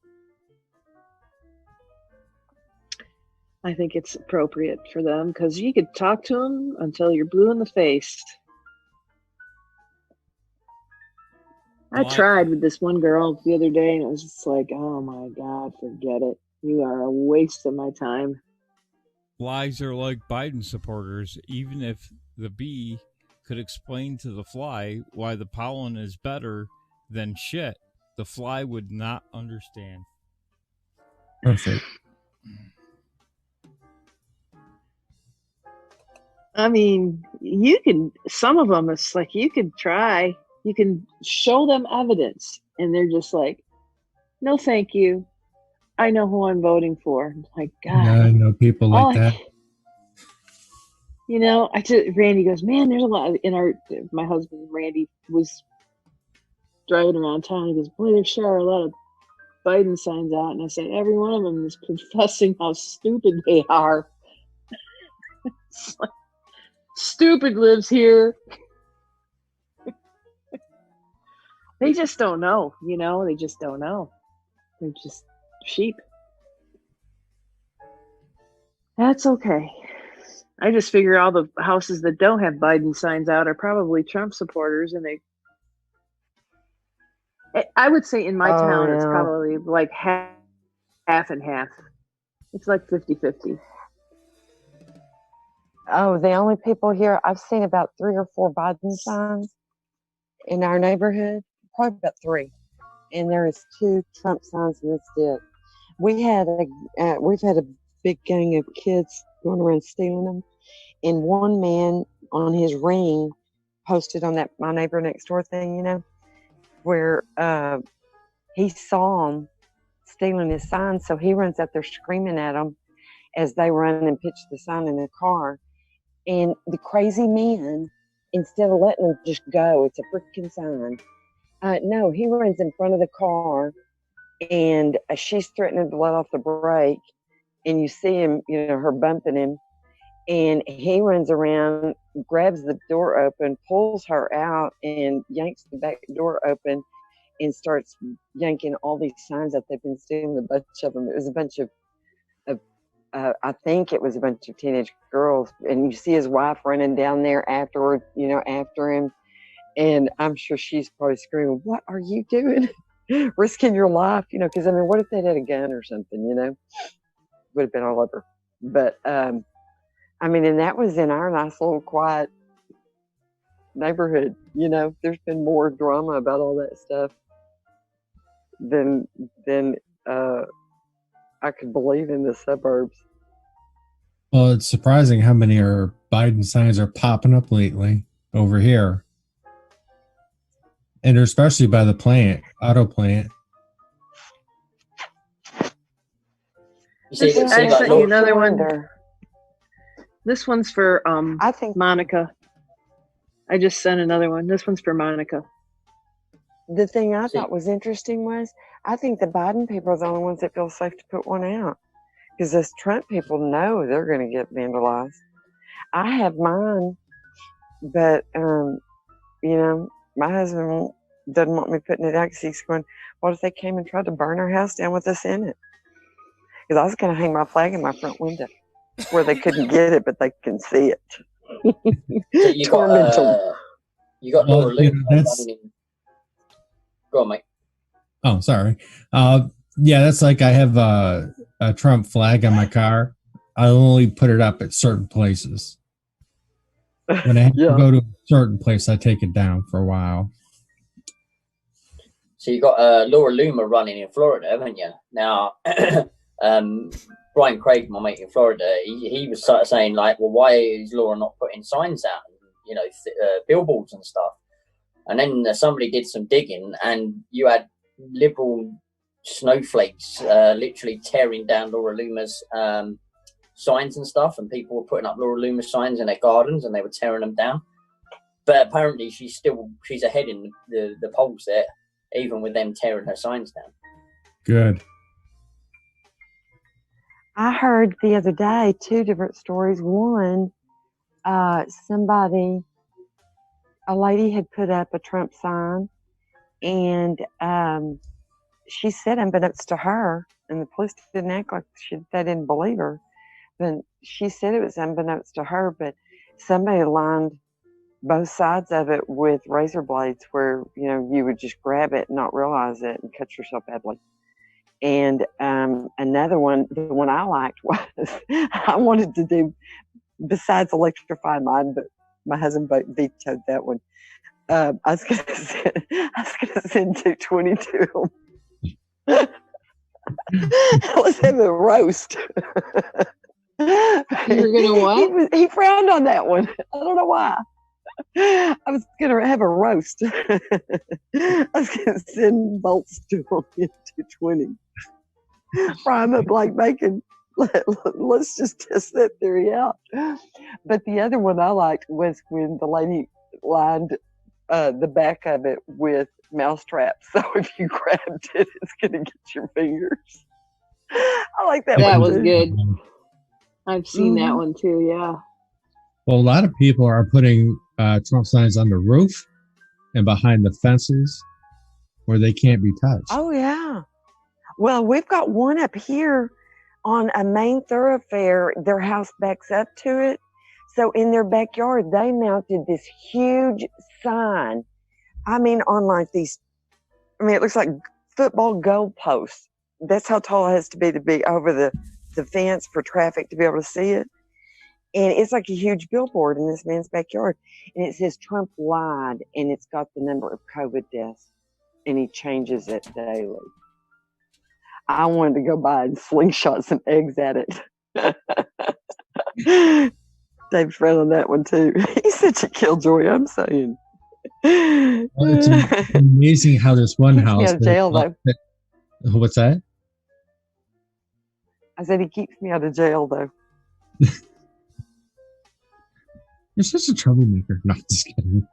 I think it's appropriate for them because you could talk to them until you're blue in the face. I tried with this one girl the other day, and it was just like, oh my God, forget it. You are a waste of my time. Flies are like Biden supporters. Even if the bee could explain to the fly why the pollen is better than shit, the fly would not understand. Perfect. I mean, you can, some of them, it's like you could try, you can show them evidence, and they're just like, no, thank you. I know who I'm voting for. Like, God. Yeah, I know people like that. You know, Randy goes, man, there's a lot my husband, Randy, was driving around town. He goes, boy, there sure are a lot of Biden signs out. And I said, every one of them is confessing how stupid they are. It's like, stupid lives here. They just don't know, you know, they just don't know. They're just sheep. That's okay. I just figure all the houses that don't have Biden signs out are probably Trump supporters, and I would say in my town it's probably like half and half. It's like 50-50. Oh, the only people here, I've seen about 3 or 4 Biden signs in our neighborhood, probably about 3. And there is 2 Trump signs, and that's it. We've had a big gang of kids going around stealing them. And one man on his ring posted on that My Neighbor Next Door thing, you know, where he saw them stealing his sign. So he runs out there screaming at them as they run and pitch the sign in their car. And the crazy man, instead of letting them just go, it's a freaking sign. No, he runs in front of the car, and she's threatening to let off the brake. And you see him, you know, her bumping him. And he runs around, grabs the door open, pulls her out, and yanks the back door open and starts yanking all these signs that they've been stealing, a bunch of them. It was a bunch of I think it was a bunch of teenage girls. And you see his wife running down there afterward, you know, after him. And I'm sure she's probably screaming, what are you doing? Risking your life, you know, because, I mean, what if they had a gun or something, you know? Would have been all over. But, I mean, and that was in our nice little quiet neighborhood, you know. There's been more drama about all that stuff than I could believe in the suburbs. Well, it's surprising how many Biden signs are popping up lately over here. And especially by the auto plant. I sent you another one. This one's for Monica. I just sent another one. This one's for Monica. The thing I thought was interesting was I think the Biden people are the only ones that feel safe to put one out because those Trump people know they're going to get vandalized. I have mine, but my husband doesn't want me putting it out because he's going, what if they came and tried to burn our house down with us in it? Because I was going to hang my flag in my front window where they couldn't get it, but they can see it. So you got Laura Loomer. Go on, mate. Oh, sorry. Yeah, that's like I have a Trump flag on my car. I only put it up at certain places. When I have to go to a certain place, I take it down for a while. So you got Laura Loomer running in Florida, haven't you? Now, Brian Craig, my mate in Florida, he was sort of saying like, well, why is Laura not putting signs out, billboards and stuff? And then somebody did some digging, and you had liberal snowflakes literally tearing down Laura Loomer's signs and stuff, and people were putting up Laura Loomer signs in their gardens, and they were tearing them down. But apparently, she's ahead in the polls there, even with them tearing her signs down. Good. I heard the other day 2 different stories. One, a lady had put up a Trump sign, and she said, unbeknownst to her, and the police didn't act like they didn't believe her, but she said it was unbeknownst to her, but somebody lined both sides of it with razor blades where, you would just grab it and not realize it and cut yourself badly. And another one, the one I liked was, I wanted to do, besides electrify mine, but my husband vetoed that one. I was going to send 220 to him. Let's have a roast. You're gonna what? He frowned on that one. I don't know why. I was going to have a roast. I was going to send bolts to him in 220. Fry them up like bacon. Let's just test that theory out. But the other one I liked was when the lady lined the back of it with mouse traps. So if you grabbed it, it's going to get your fingers. I like that one. That was too. good. I've seen that one too, yeah. Well, a lot of people are putting Trump signs on the roof and behind the fences where they can't be touched. Oh, yeah. Well, we've got one up here on a main thoroughfare. Their house backs up to it. So in their backyard, they mounted this huge sign. I mean, on like these, it looks like football goal posts. That's how tall it has to be over the fence for traffic to be able to see it. And it's like a huge billboard in this man's backyard. And it says Trump lied, and it's got the number of COVID deaths. And he changes it daily. I wanted to go by and slingshot some eggs at it. Dave's friend on that one too. He's such a killjoy, I'm saying. Well, it's amazing how this one Keeps house. me out of jail, though. What's that? I said he keeps me out of jail, though. You're such a troublemaker. No, just kidding.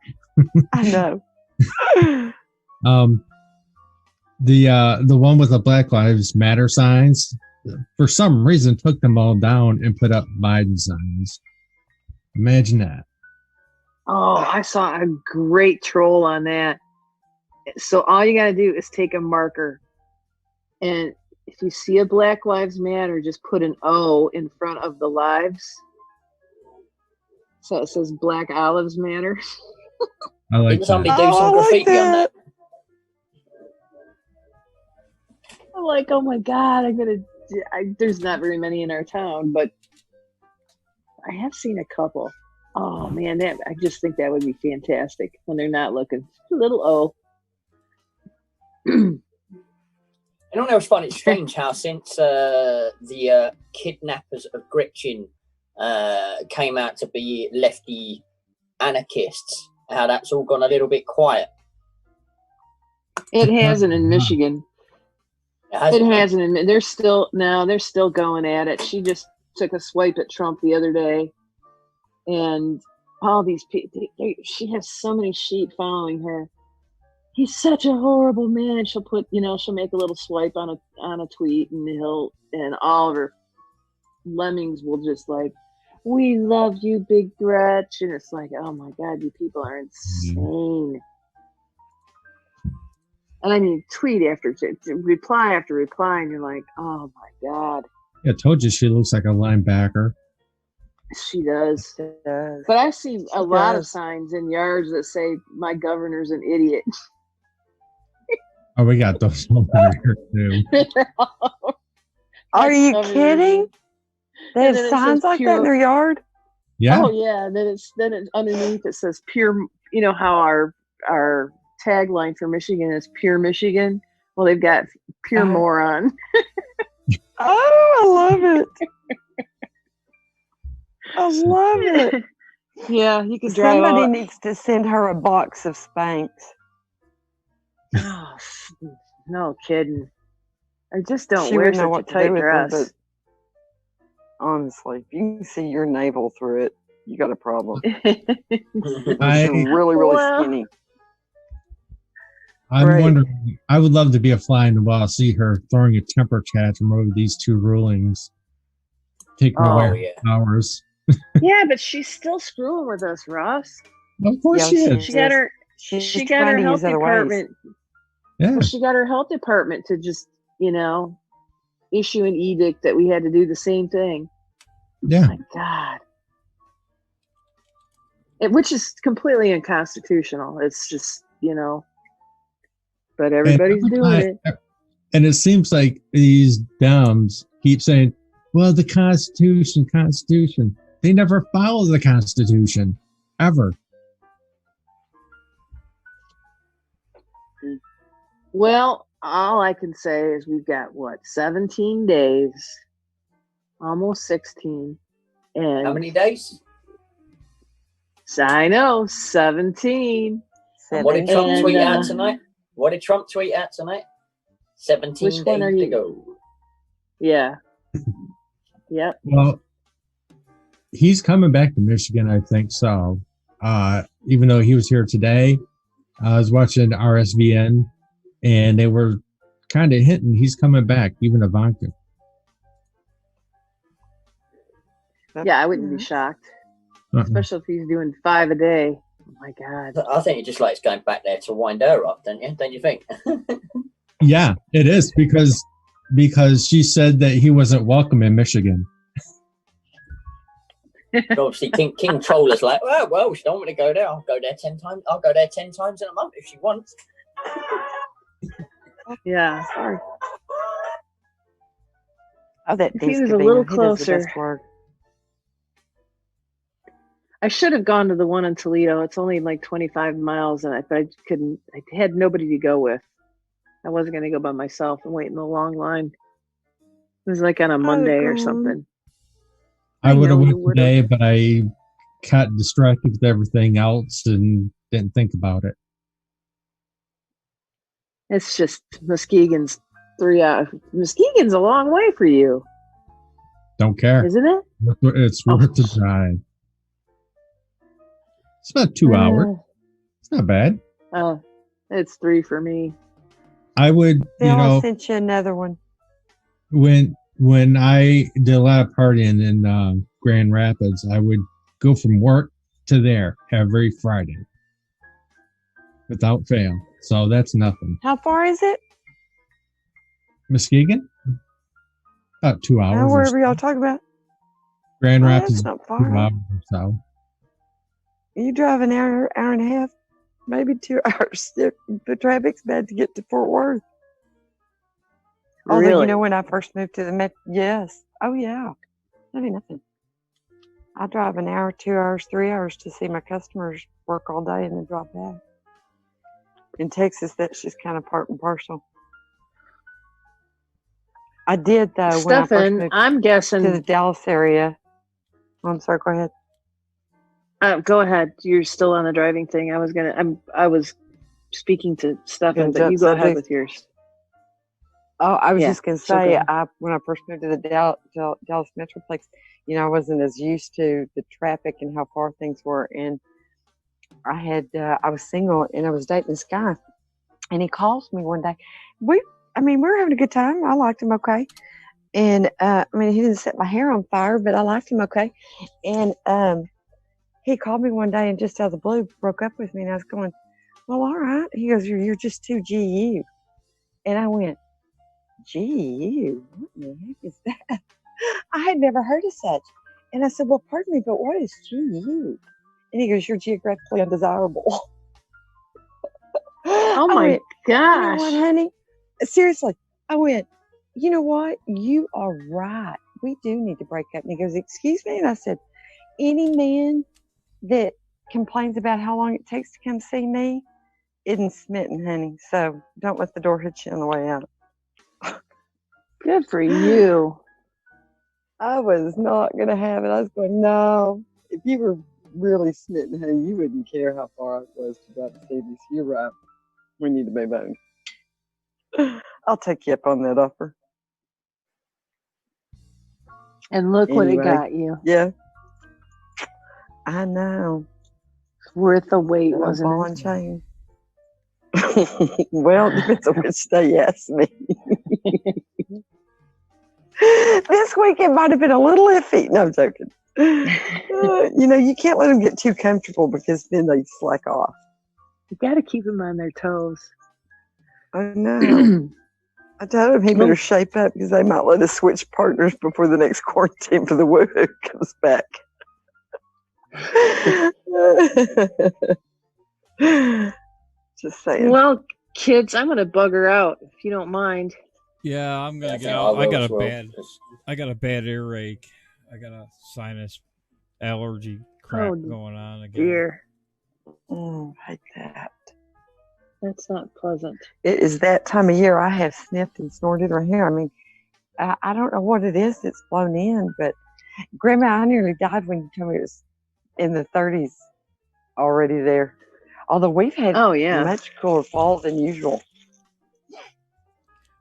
I know. The one with the Black Lives Matter signs, for some reason, took them all down and put up Biden signs. Imagine that. Oh, I saw a great troll on that. So all you gotta do is take a marker, and if you see a Black Lives Matter, just put an O in front of the lives. So it says Black Olives Matter. I like Didn't somebody that. do some graffiti on that? I'm like, oh my God, there's not very many in our town, but I have seen a couple. Oh man, I just think that would be fantastic when they're not looking. A little O. You know, I always find it strange how since the kidnappers of Gretchen came out to be lefty anarchists. How that's all gone a little bit quiet. It hasn't in Michigan. It hasn't. They're still going at it. She just took a swipe at Trump the other day, and all these people. She has so many sheep following her. He's such a horrible man. She'll put, she'll make a little swipe on a tweet, and all of her lemmings will just like, we love you, Big Gretch, and it's like, oh my God, you people are insane. And I mean, tweet after reply after reply, and you're like, oh my God. Yeah, I told you she looks like a linebacker. She does. But I see a lot of signs in yards that say, my governor's an idiot. Oh, we got those over here too. Are you kidding? They have signs like that in their yard? Yeah. Oh yeah. And then it's underneath it says pure. You know how our tagline for Michigan is pure Michigan. Well, they've got pure moron. Oh, I love it. I love it. Yeah, you can drive. Somebody needs to send her a box of Spanx. Oh, no kidding. I just don't She wear would know such what a to tight do with her, dress. but honestly, if you can see your navel through it, you got a problem. You're really, really skinny. I'm wondering, I would love to be a fly in the wall, see her throwing a temper tantrum over these two rulings. Taking away hours. Yeah, but she's still screwing with us, Ross. Of course she is. She got her. She got her health department. Yeah. Well, she got her health department to just, issue an edict that we had to do the same thing. Yeah. Oh my God. Which is completely unconstitutional. It's just, but everybody's doing it. And it seems like these dumbs keep saying, well, the Constitution. They never follow the Constitution, ever. Well, all I can say is we've got, 17 days, almost 16. And how many days? I know, 17. And what did Trump tweet out tonight? 17 days to go. Yeah. Yep. Well, he's coming back to Michigan, I think so. Even though he was here today, I was watching RSVN, and they were kind of hinting he's coming back, even Ivanka. Yeah, I wouldn't be shocked. Especially if he's doing 5 a day. Oh my God. I think he just likes going back there to wind her up, don't you? Don't you think? Yeah, it is because she said that he wasn't welcome in Michigan. Obviously, King Troller's like, well, she don't want me to go there. I'll go there 10 times. I'll go there 10 times in a month if she wants. Yeah, sorry. Oh, that if he was a little closer. I should have gone to the one in Toledo. It's only like 25 miles, but I couldn't. I had nobody to go with. I wasn't going to go by myself and wait in the long line. It was like on a Monday or something. I would have went today, but I got distracted with everything else and didn't think about it. It's just Muskegon's 3 hours. Muskegon's a long way for you. Don't care. Isn't it? It's worth the drive. It's about 2 hours. It's not bad. It's 3 for me. I would, I'll send you another one. When I did a lot of partying in Grand Rapids, I would go from work to there every Friday without fail. So that's nothing. How far is it? Muskegon? About 2 hours. Wherever y'all talk about. Grand Rapids is not far. 2 hours or so. You drive an hour and a half, maybe 2 hours. The traffic's bad to get to Fort Worth. Really? Although, when I first moved to the Met, yes. Oh, yeah. That'd be nothing. I drive an hour, 2 hours, 3 hours to see my customers work all day and then drop back. In Texas, that's just kind of part and parcel. I did, though, when I first moved I'm guessing to the Dallas area. I'm sorry. Go ahead. Go ahead. You're still on the driving thing. I was speaking to Stefan, but you go ahead with yours. Oh, I was Yeah, just gonna so go say, ahead. when I first moved to the Dallas Metroplex, I wasn't as used to the traffic and how far things were, and I was single and I was dating this guy, and he calls me one day. We were having a good time. I liked him okay, and he didn't set my hair on fire, but I liked him okay, and he called me one day and just out of the blue broke up with me, and I was going, well, all right. He goes, you're just too GU, and I went, GU? What the heck is that? I had never heard of such. And I said, well, pardon me, but what is GU? And he goes, you're geographically undesirable. Oh I my went, you know gosh. what, honey? Seriously. I went, you know what? You are right. We do need to break up. And he goes, excuse me? And I said, any man that complains about how long it takes to come see me isn't smitten, honey. So don't let the door hit you on the way out. Good for you. I was not going to have it. I was going, no. If you were really smitten, honey, you wouldn't care how far it was to drive to see me. So you're right. We need to move on. I'll take you up on that offer. And look what it got you. Yeah. I know. It's worth the wait, And wasn't ball it? and chain. Well, it depends on which day you ask me. This week it might have been a little iffy. No, I'm joking. You can't let them get too comfortable because then they slack off. You got to keep them on their toes. I know. I told him he better shape up because they might let us switch partners before the next quarantine for the woohoo comes back. Just saying. Well, kids, I'm gonna bugger out if you don't mind. Yeah, I'm gonna get think out. I I will got as a well, bad, I got a bad earache. I got a sinus allergy crap going on again. Dear. I hate that. That's not pleasant. It is that time of year. I have sniffed and snorted right here. I don't know what it is that's blown in, but Grandma, I nearly died when you told me it was in the 30s already there. Although we've had much cooler fall than usual.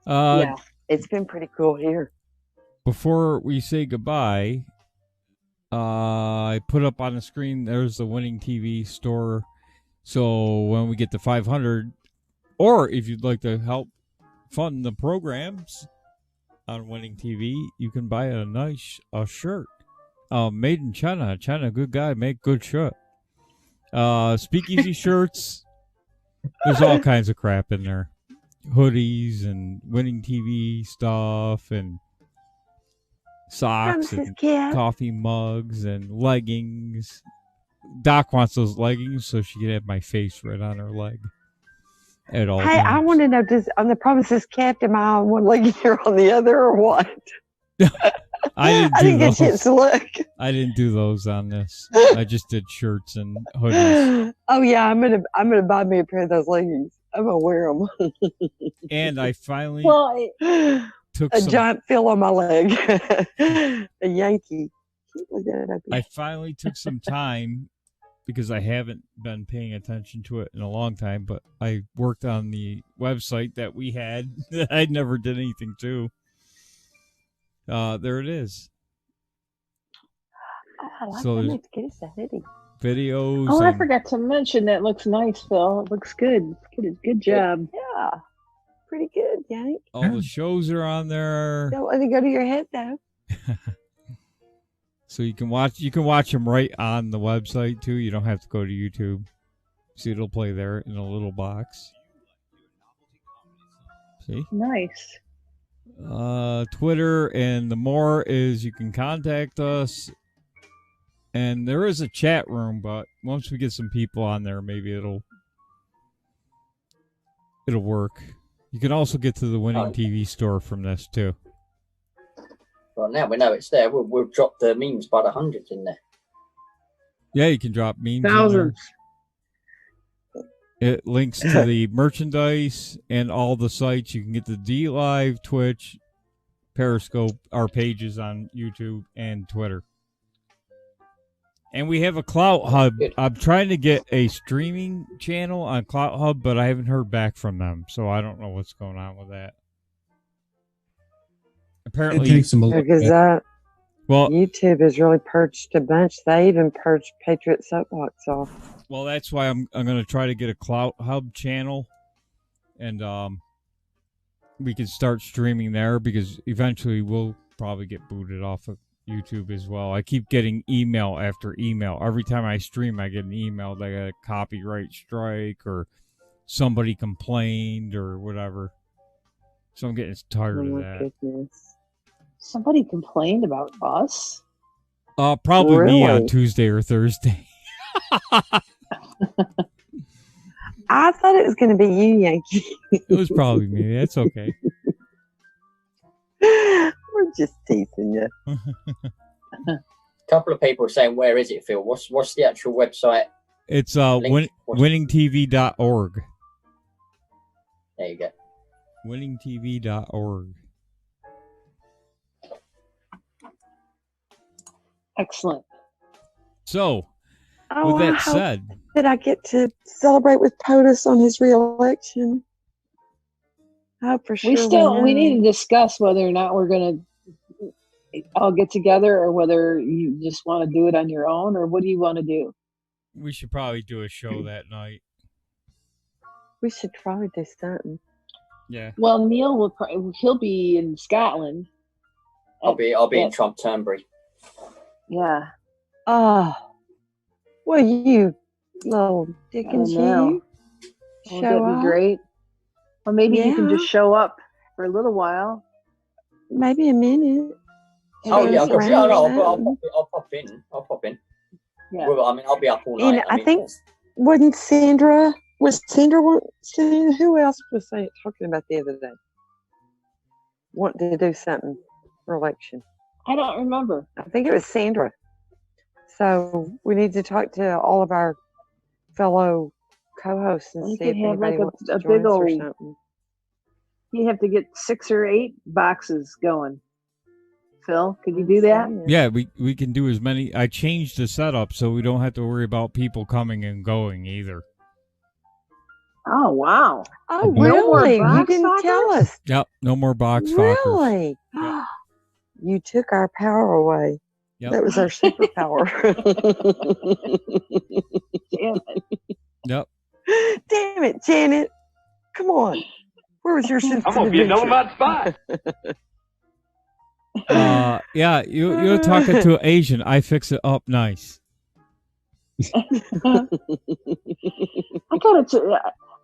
Yeah, it's been pretty cool here. Before we say goodbye, I put up on the screen, there's the Winning TV store. So when we get to 500, or if you'd like to help fund the programs on Winning TV, you can buy a nice shirt. Made in China. China, good guy, make good shirt. Speakeasy shirts. There's all kinds of crap in there. Hoodies and Winning TV stuff and socks and coffee mugs and leggings. Doc wants those leggings so she can have my face right on her leg at all Hey, times. I want to know, on the Promises Kept, am I on one leg here on the other or what? I didn't get a chance to look. I didn't do those on this. I just did shirts and hoodies. Oh yeah, I'm gonna buy me a pair of those leggings. I'm gonna wear them. And I finally took a some, giant fill on my leg, a Yankee. Look at that. I finally took some time because I haven't been paying attention to it in a long time, but I worked on the website that we had that I never did anything to. There it is. Oh, I like So that. there's Let's get us a hoodie. videos. Oh, I and forgot to mention that looks nice, Phil. It looks good. Good job. Yeah, pretty good, Yank. all the shows are on there. Don't let it go to your head though. So you can watch them right on the website too. You don't have to go to YouTube. See, it'll play there in a little box. See? Nice. Twitter, and the more is you can contact us. And there is a chat room, but once we get some people on there, maybe it'll work. You can also get to the Winning TV store from this too. Well, now we know it's there. We'll drop the memes by the hundreds in there. Yeah, you can drop memes. Thousands. It links to the merchandise and all the sites. You can get the DLive, Twitch, Periscope, our pages on YouTube and Twitter. And we have a Clout Hub. I'm trying to get a streaming channel on Clout Hub, but I haven't heard back from them, so I don't know what's going on with that. Apparently, it takes them a little Because bit. Well, YouTube has really purged a bunch. They even purged Patriot Soapbox off. Well, that's why I'm going to try to get a Clout Hub channel, and we can start streaming there because eventually we'll probably get booted off of YouTube as well. I keep getting email after email. Every time I stream, I get an email that I got a copyright strike or somebody complained or whatever. So I'm getting tired of that. Goodness. Somebody complained about us? Probably me on Really? Tuesday or Thursday. I thought it was going to be you, Yankee. It was probably me. That's okay. We're just teasing you. Couple of people saying, "Where is it, Phil? What's the actual website?" It's Link. winningtv.org. There you go. Winningtv.org. Excellent. So, Oh, with I that hope said, that I get to celebrate with POTUS on his reelection. I hope for sure. We need to discuss whether or not we're going to all get together or whether you just want to do it on your own, or what do you want to do? we should probably do a show that night. We should probably do something. Yeah. Well, Neil he'll be in Scotland. I'll be in Trump Turnberry. Yeah. Oh, well, you little Dickens, know. you Won't show that be up. great? Or maybe you can Yeah. just show up for a little while. Maybe a minute. Oh yeah, Show us around or something. I'll pop in. I'll pop in. Yeah. Well, I mean, I'll be up all night. And I think wasn't Sandra? Was Sandra? Who else was talking about the other day? Wanting to do something for election. I don't remember. I think it was Sandra. So we need to talk to all of our fellow co-hosts and We see could if have anybody like wants a to join big us or old. something. You have to get 6 or 8 boxes going. Phil, could you do that? Yeah, we can do as many. I changed the setup so we don't have to worry about people coming and going either. Oh wow! Oh No more really? You box didn't tell fockers? us. Yep, no more box fockers. Really? You took our power away. Yep. That was our superpower. Damn it. Yep. Damn it, Janet. Come on. Where was your sense I'm gonna of be a adventure? nomad spy. Yeah, you're talking to an Asian. I fix it up nice.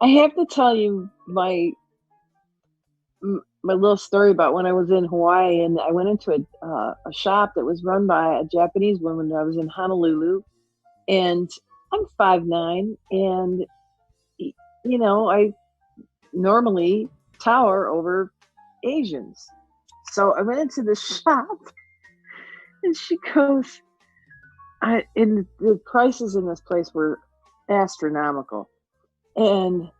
I have to tell you my little story about when I was in Hawaii, and I went into a shop that was run by a Japanese woman. I was in Honolulu, and I'm 5'9", and you know I normally tower over Asians. So I went into the shop, and she goes, and the prices in this place were astronomical. And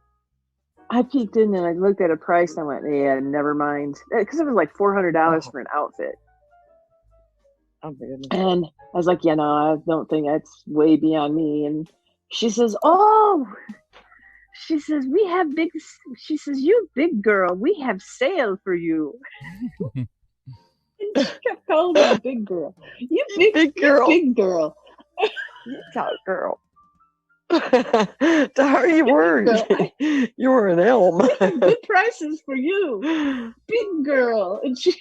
I peeked in and I looked at a price and I went, yeah, never mind. Because it was like $400 for an outfit. Oh, my goodness. And I was like, yeah, no, I don't think that's way beyond me. And she says, she says, you big girl, we have sale for you. And she kept calling me a big girl. You big girl. Big girl. You talk, girl. To her, you were. You were an elm. Good prices for you. Big girl. And she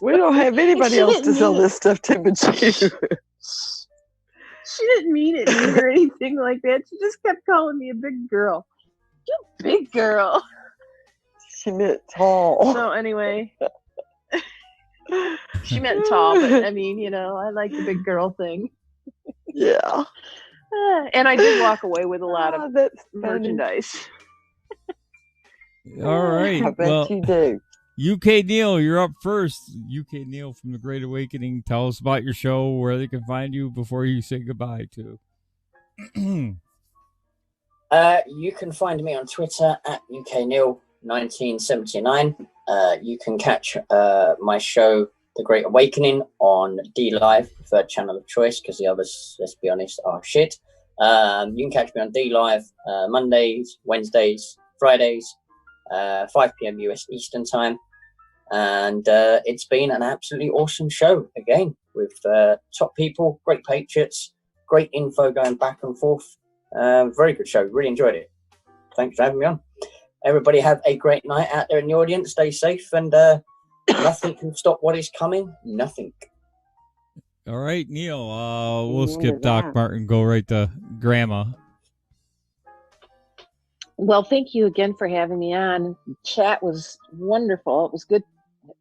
we don't have anybody else to sell this stuff to but you. She didn't mean it mean or anything like that. She just kept calling me a big girl. You big girl. She meant tall. So anyway, she meant tall, but I mean, you know, I like the big girl thing. Yeah. And I did walk away with a lot of that's merchandise. All right. I bet well, you do. UK Neil, you're up first. UK Neil from The Great Awakening. Tell us about your show, where they can find you before you say goodbye to. You can find me on Twitter at UKNeil1979. You can catch my show The Great Awakening on D Live, preferred channel of choice, because the others, let's be honest, are shit. You can catch me on D Live Mondays, Wednesdays, Fridays, 5 p.m. US Eastern Time. And it's been an absolutely awesome show, again, with top people, great patriots, great info going back and forth. Very good show. Really enjoyed it. Thanks for having me on. Everybody have a great night out there in the audience. Stay safe, and nothing can stop what is coming. Nothing. All right, Neil. We'll skip Doc Martin. Go right to Grandma. Well, thank you again for having me on. Chat was wonderful. It was good,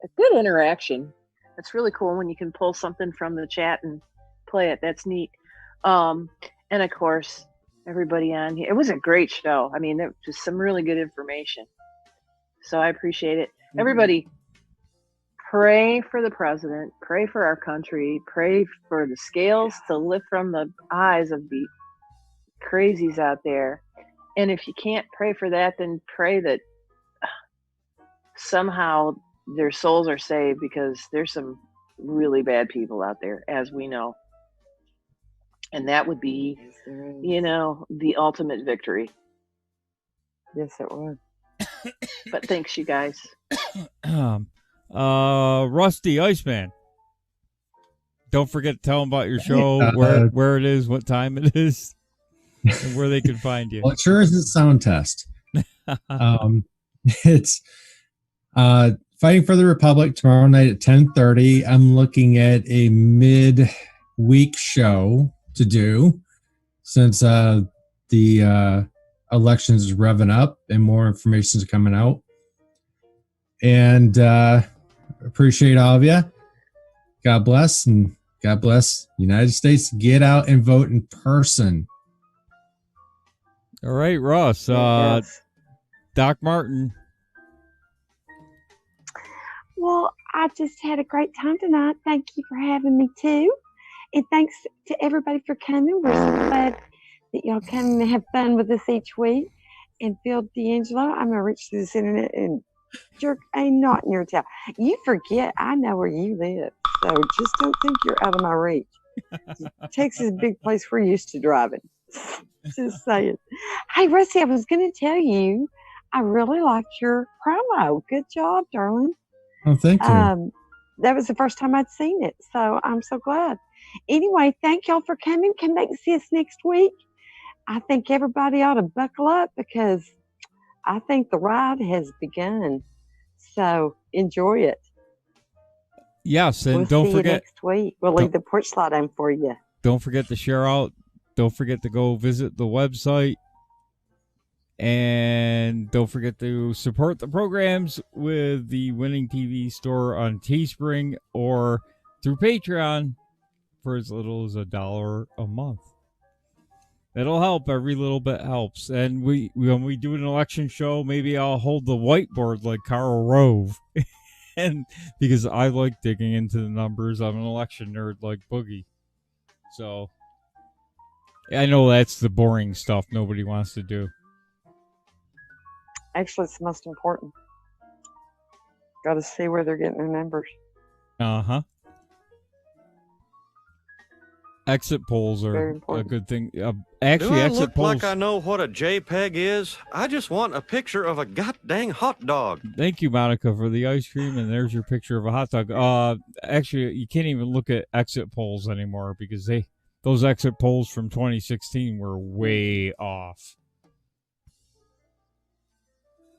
a good interaction. It's really cool when you can pull something from the chat and play it. That's neat. And of course, everybody on here. It was a great show. I mean, it was just some really good information. So I appreciate it. Everybody, pray for the president. Pray for our country. Pray for the scales to lift from the eyes of the crazies out there. And if you can't pray for that, then pray that somehow their souls are saved, because there's some really bad people out there, as we know. And that would be, you know, the ultimate victory. Yes, it would. But thanks, you guys. Rusty Iceman. Don't forget to tell them about your show, where it is, what time it is, and where they can find you. Well, it sure is a sound test. It's Fighting for the Republic tomorrow night at 10:30. I'm looking at a mid-week show to do, since the elections is revving up and more information is coming out. And appreciate all of you. God bless, and God bless the United States. Get out and vote in person. All right, Ross. Yes. Doc Martin. Well, I just had a great time tonight. Thank you for having me too. And thanks to everybody for coming. We're so glad that y'all come and have fun with us each week. And Phil D'Angelo, I'm going to reach through this internet and jerk a knot in your tail. You forget I know where you live. So just don't think you're out of my reach. Texas is a big place we're used to driving. Just saying. Hey, Rusty, I was going to tell you, I really liked your promo. Good job, darling. Oh, thank you. That was the first time I'd seen it, so I'm so glad. Anyway, thank y'all for coming. Come back and see us next week. I think everybody ought to buckle up, because I think the ride has begun. So enjoy it. Yes, and we'll don't see forget you next week. We'll leave the porch slide on for you. Don't forget to share out. Don't forget to go visit the website. And don't forget to support the programs with the Winning TV store on Teespring or through Patreon for as little as $1 a month. It'll help. Every little bit helps. And when we do an election show, maybe I'll hold the whiteboard like Karl Rove. And because I like digging into the numbers, I'm an election nerd like Boogie. So I know that's the boring stuff nobody wants to do. Actually, it's the most important. Got to see where they're getting their numbers. Uh-huh. Exit polls are a good thing. Actually, Do I exit look polls. like I know what a JPEG is? I just want a picture of a goddamn hot dog. Thank you, Monica, for the ice cream, and there's your picture of a hot dog. Actually, you can't even look at exit polls anymore, because those exit polls from 2016 were way off.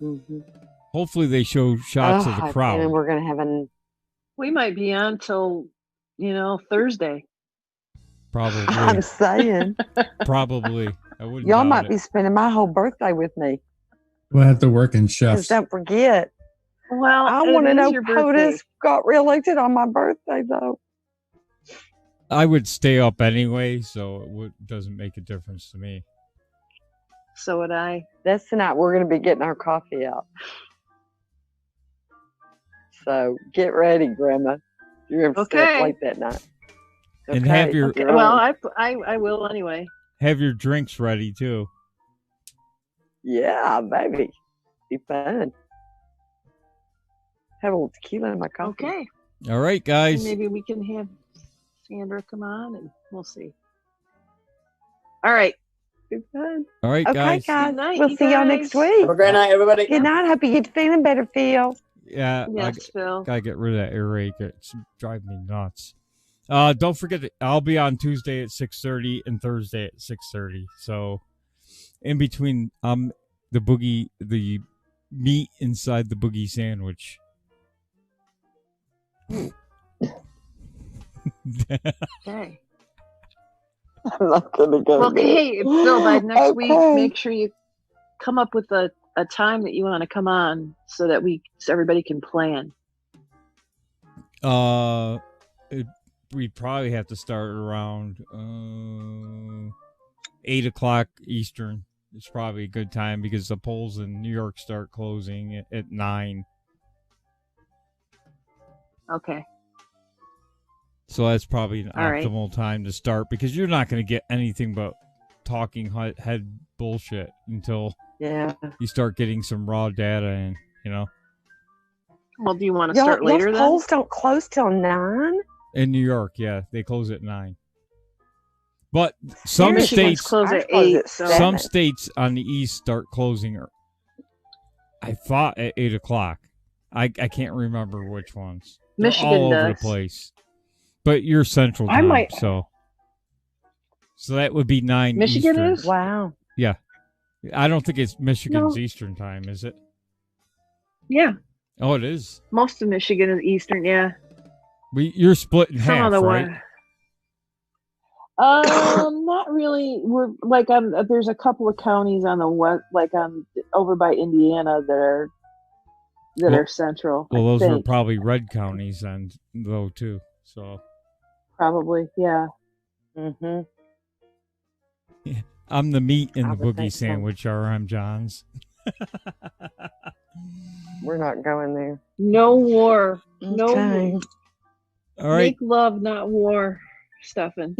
Mm-hmm. Hopefully, they show shots of the crowd. And we're gonna have We might be on till, Thursday. Probably. I'm saying. Probably. I wouldn't. Y'all doubt might it. be spending my whole birthday with me. We'll have to work in Because chefs. don't forget, Well, I it want to is know your birthday. POTUS got reelected on my birthday, though. I would stay up anyway, so it doesn't make a difference to me. So would I. That's the night we're going to be getting our coffee out. So get ready, Grandma. You're going to stay up Okay. late that night. And have your Okay, well, I will anyway. have your drinks ready too. Yeah, baby. Be fun. Have a little tequila in my coffee. Okay. All right, guys. Maybe we can have Sandra come on, and we'll see. All right. Goodbye. All right, Okay, guys. guys. Good night, We'll you see y'all guys. next week. Have a great night, everybody. Good night. Hope you get feeling better, Phil. Yeah, Yes, Phil. Gotta get rid of that earache. It's driving me nuts. Don't forget that I'll be on Tuesday at 6:30 and Thursday at 6:30. So, in between, the meat inside the boogie sandwich. Okay. I'm not gonna go. Well, there. hey, Phil, by next week, Okay. make sure you come up with a time that you want to come on so that so everybody can plan. We'd probably have to start around 8 o'clock Eastern. It's probably a good time because the polls in New York start closing at 9. Okay. So that's probably an All right. optimal time to start because you're not going to get anything but talking head bullshit until you start getting some raw data in, you know. Well, do you want to start later then? Polls don't close till 9. In New York, yeah, they close at 9. But some Michigan's states close at 8. So. Some states on the east start closing. I thought at 8 o'clock. I can't remember which ones. They're Michigan all over the does. place. But you're Central time, so that would be 9 Michigan Eastern. is? Wow. Yeah. I don't think it's Michigan's No. Eastern time, is it? Yeah. Oh, it is. Most of Michigan is Eastern, yeah. You're split in Some half, of the right? Not really. We're like there's a couple of counties on the west, like over by Indiana that are central. Well, I those are think. probably red counties, and though too. So Probably, yeah. Mm-hmm. I'm the meat in I the would boogie think so. sandwich, or I'm John's. We're not going there. No war. No. Okay. All right. Make love, not war. Stuffing.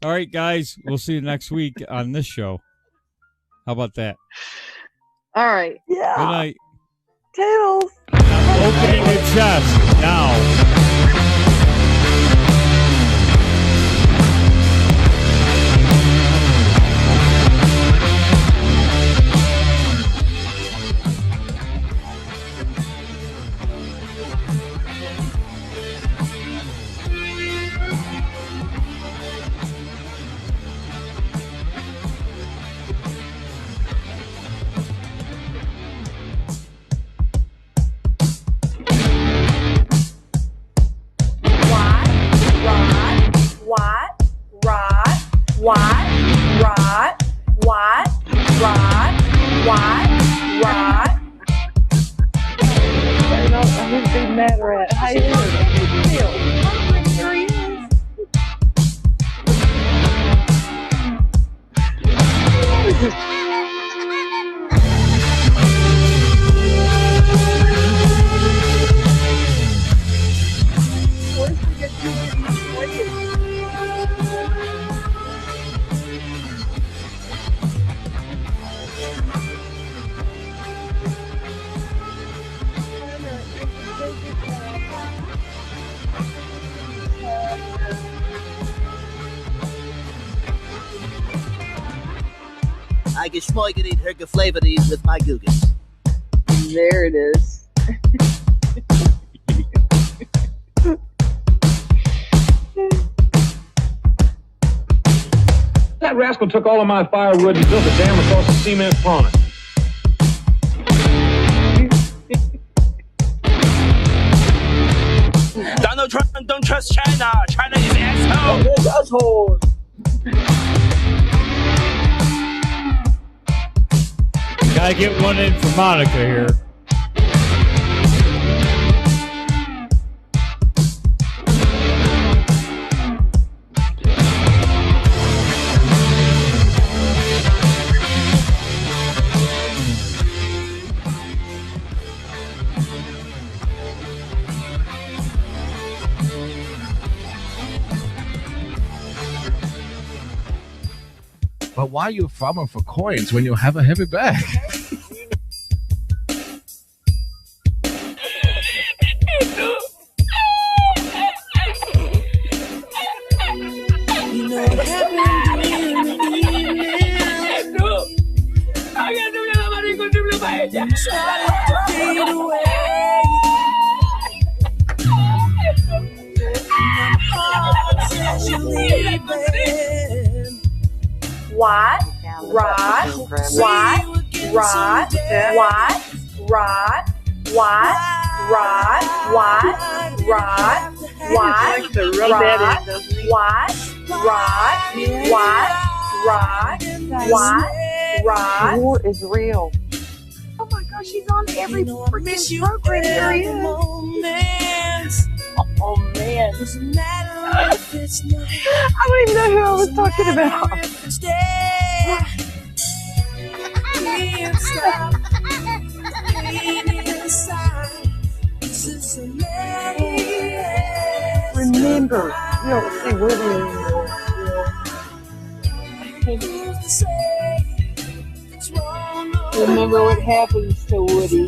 All right, guys. We'll see you next week on this show. How about that? All right. Yeah. Good night. Toodles. Opening the chest now. Who's being mad at? Hey, Phil. There he is. I geschmoigeried her geflavoried with my Googans. There it is. That rascal took all of my firewood and built a dam across the cement pond. Donald Trump don't trust China. China is asshole. Asshole. Gotta get one in for Monica here. But why are you farming for coins when you have a heavy bag? What? Rod? What? Rod? What? Rod? What? Rod? What? Rod? What? What? Rod? What? Rod? What? Rod? War is real. Oh my gosh, she's on every freaking program there is. Oh man. I don't even know who I was talking about. Remember, you don't see Woody anymore. Remember what happens to Woody.